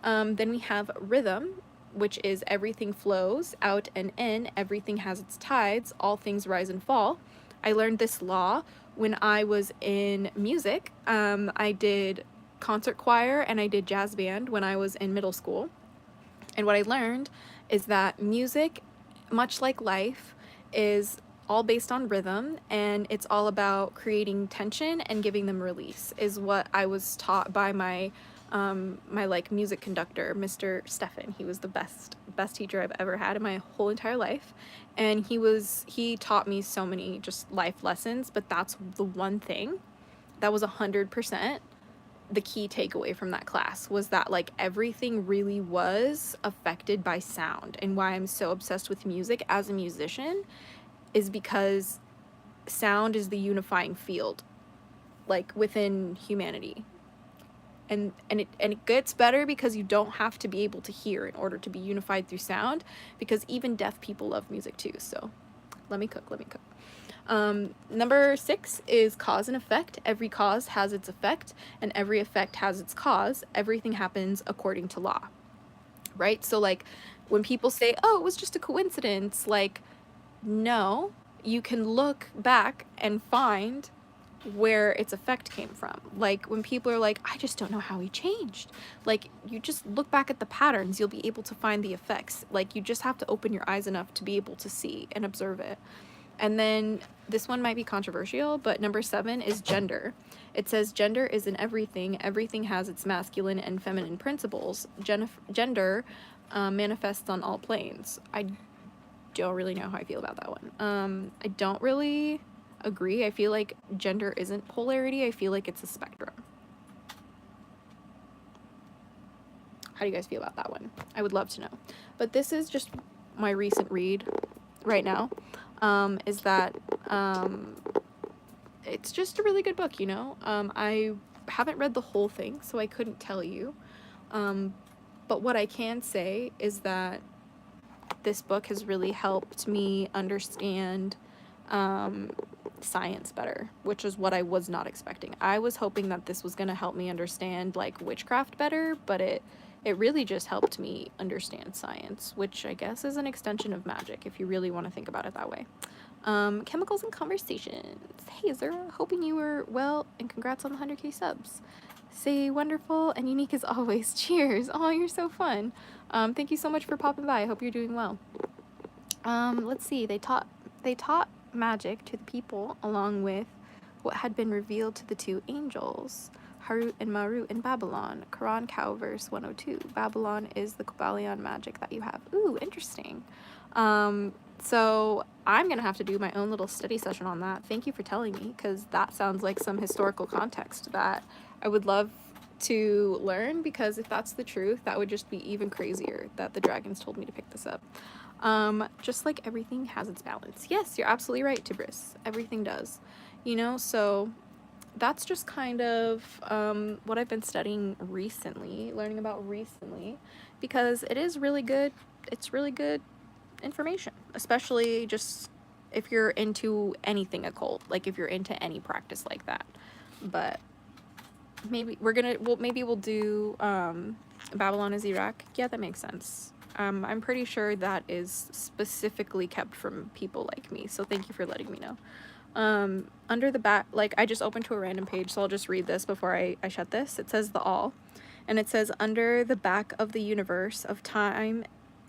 Then we have rhythm, which is everything flows, out and in, everything has its tides, all things rise and fall. I learned this law when I was in music. I did concert choir and I did jazz band when I was in middle school. And what I learned is that music, much like life, is all based on rhythm, and it's all about creating tension and giving them release, is what I was taught by my my like music conductor, Mr. Stefan. He was the best teacher I've ever had in my whole entire life. And he taught me so many just life lessons, but that's the one thing that was 100% the key takeaway from that class, was that like everything really was affected by sound. And why I'm so obsessed with music as a musician is because sound is the unifying field, like within humanity. And it gets better because you don't have to be able to hear in order to be unified through sound, because even deaf people love music too. So let me cook. Number 6 is cause and effect. Every cause has its effect, and every effect has its cause. Everything happens according to law, right? So like when people say, oh, it was just a coincidence, like, no, you can look back and find where its effect came from. Like when people are like, I just don't know how he changed, like, you just look back at the patterns, you'll be able to find the effects. Like, you just have to open your eyes enough to be able to see and observe it. And then this one might be controversial, but number 7 is gender. It says gender is in everything. Everything has its masculine and feminine principles. Gender manifests on all planes. I don't really know how I feel about that one. I don't really agree. I feel like gender isn't polarity. I feel like it's a spectrum. How do you guys feel about that one? I would love to know. But this is just my recent read right now. Is that it's just a really good book, you know? I haven't read the whole thing, so I couldn't tell you. But what I can say is that this book has really helped me understand science better, which is what I was not expecting. I was hoping that this was going to help me understand like witchcraft better, but it really just helped me understand science, which I guess is an extension of magic if you really want to think about it that way. Chemicals and conversations. Hey Zara, hoping you were well, and congrats on the 100k subs. Say wonderful and unique as always. Cheers. Oh, you're so fun. Thank you so much for popping by. I hope you're doing well. Let's see. They taught magic to the people along with what had been revealed to the 2 angels, Harut and Marut in Babylon. Quran Cow verse 102. Babylon is the Kybalion magic that you have. Ooh, interesting. So I'm gonna have to do my own little study session on that. Thank you for telling me, because that sounds like some historical context that I would love to learn, because if that's the truth, that would just be even crazier that the dragons told me to pick this up. Just like everything has its balance. Yes, you're absolutely right, Tibris. Everything does. You know, so that's just kind of what I've been studying recently, learning about recently, because it is really good. It's really good information, especially just if you're into anything occult, like if you're into any practice like that. But maybe we'll do Babylon is Iraq. Yeah, that makes sense. I'm pretty sure that is specifically kept from people like me, so thank you for letting me know. Under the back, like, I just opened to a random page, so I'll just read this before I shut this. It says the all, and it says, under the back of the universe of time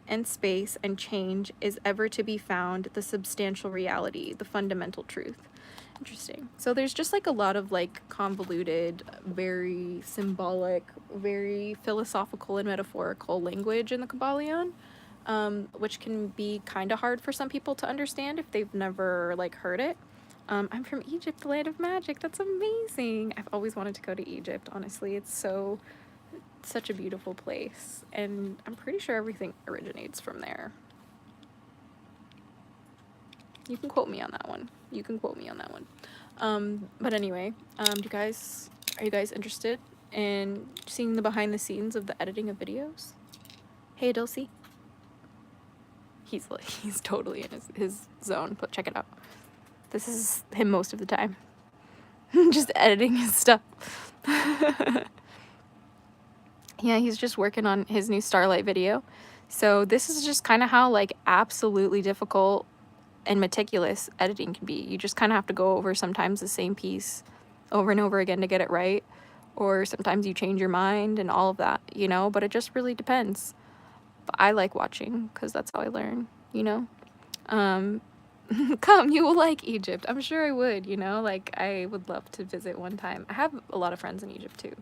and space and change is ever to be found the substantial reality, the fundamental truth. Interesting. So there's just like a lot of like convoluted, very symbolic, very philosophical and metaphorical language in the Kabbalion, which can be kind of hard for some people to understand if they've never like heard it. I'm from Egypt, land of magic. That's amazing. I've always wanted to go to Egypt, honestly. It's such a beautiful place, and I'm pretty sure everything originates from there. You can quote me on that one. You can quote me on that one. But anyway, are you guys interested in seeing the behind the scenes of the editing of videos? Hey, Dulcie. He's totally in his zone, but check it out. This is him most of the time. Just editing his stuff. Yeah, he's just working on his new Starlight video. So this is just kind of how like absolutely difficult and meticulous editing can be. You just kind of have to go over sometimes the same piece over and over again to get it right, or sometimes you change your mind and all of that, you know, but it just really depends. But I like watching because that's how I learn, you know. Come, you will like Egypt. I'm sure I would, you know, like I would love to visit one time. I have a lot of friends in Egypt too,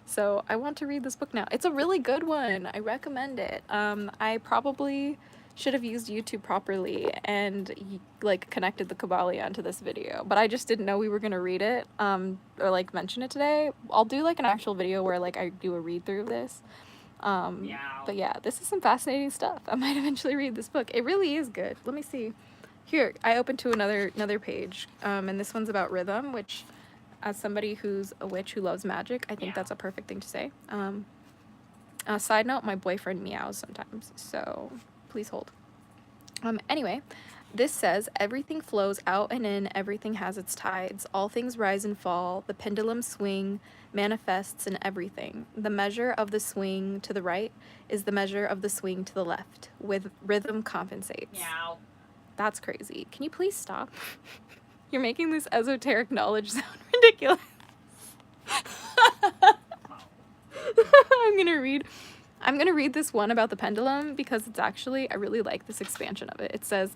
so I want to read this book now. It's a really good one. I recommend it. I probably should have used YouTube properly and like connected the Kabbalion to this video, but I just didn't know we were gonna read it or like mention it today. I'll do like an actual video where like I do a read through of this. But yeah, this is some fascinating stuff. I might eventually read this book. It really is good. Let me see. Here, I opened to another page, and this one's about rhythm, which, as somebody who's a witch who loves magic, I think that's a perfect thing to say. Side note, my boyfriend meows sometimes, so please hold. Anyway, this says, everything flows out and in, everything has its tides, all things rise and fall, the pendulum swing manifests in everything. The measure of the swing to the right is the measure of the swing to the left, with rhythm compensates. Meow. That's crazy. Can you please stop? You're making this esoteric knowledge sound ridiculous. I'm gonna read this one about the pendulum because it's actually, I really like this expansion of it. It says,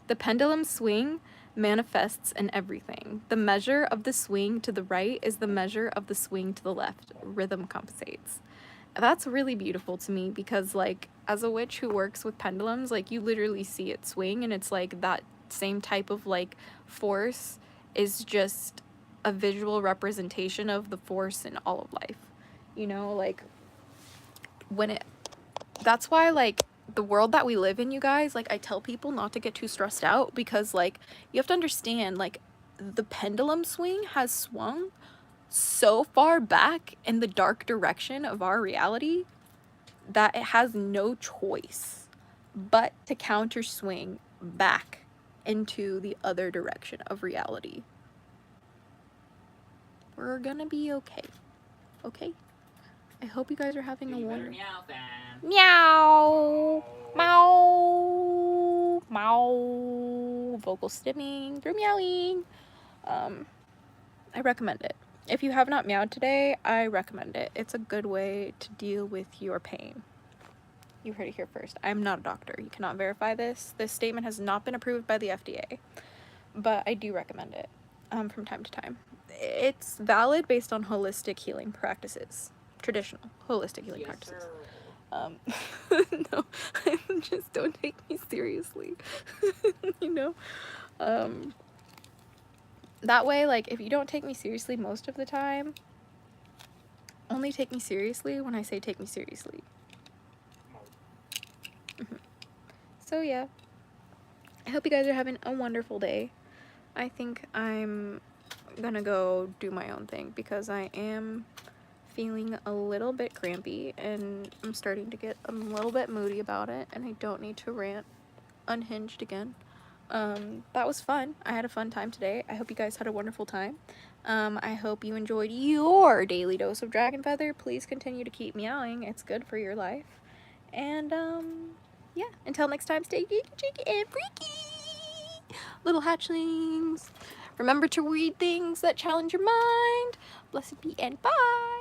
the pendulum swing manifests in everything. The measure of the swing to the right is the measure of the swing to the left. Rhythm compensates. That's really beautiful to me because like as a witch who works with pendulums, like you literally see it swing, and it's like that same type of like force is just a visual representation of the force in all of life, you know, like that's why like the world that we live in, you guys, like I tell people not to get too stressed out because like you have to understand like the pendulum swing has swung so far back in the dark direction of our reality that it has no choice but to counter swing back into the other direction of reality. We're gonna be okay. Okay? I hope you guys are having a wonderful... Meow, fam. Meow! Meow! Meow! Vocal stimming through meowing. I recommend it. If you have not meowed today, I recommend it. It's a good way to deal with your pain. You heard it here first. I'm not a doctor. You cannot verify this. This statement has not been approved by the FDA, but I do recommend it from time to time. It's valid based on holistic healing practices. Traditional holistic healing practices. No, just don't take me seriously. You know? That way, like, if you don't take me seriously most of the time, only take me seriously when I say take me seriously. So, yeah. I hope you guys are having a wonderful day. I think I'm gonna go do my own thing because I am feeling a little bit crampy and I'm starting to get a little bit moody about it, and I don't need to rant unhinged again. that was fun. I had a fun time today. I hope you guys had a wonderful time. I hope you enjoyed your daily dose of dragon feather. Please continue to keep meowing. It's good for your life. And, yeah, until next time, stay geeky, cheeky, and freaky, little hatchlings. Remember to read things that challenge your mind. Blessed be and bye.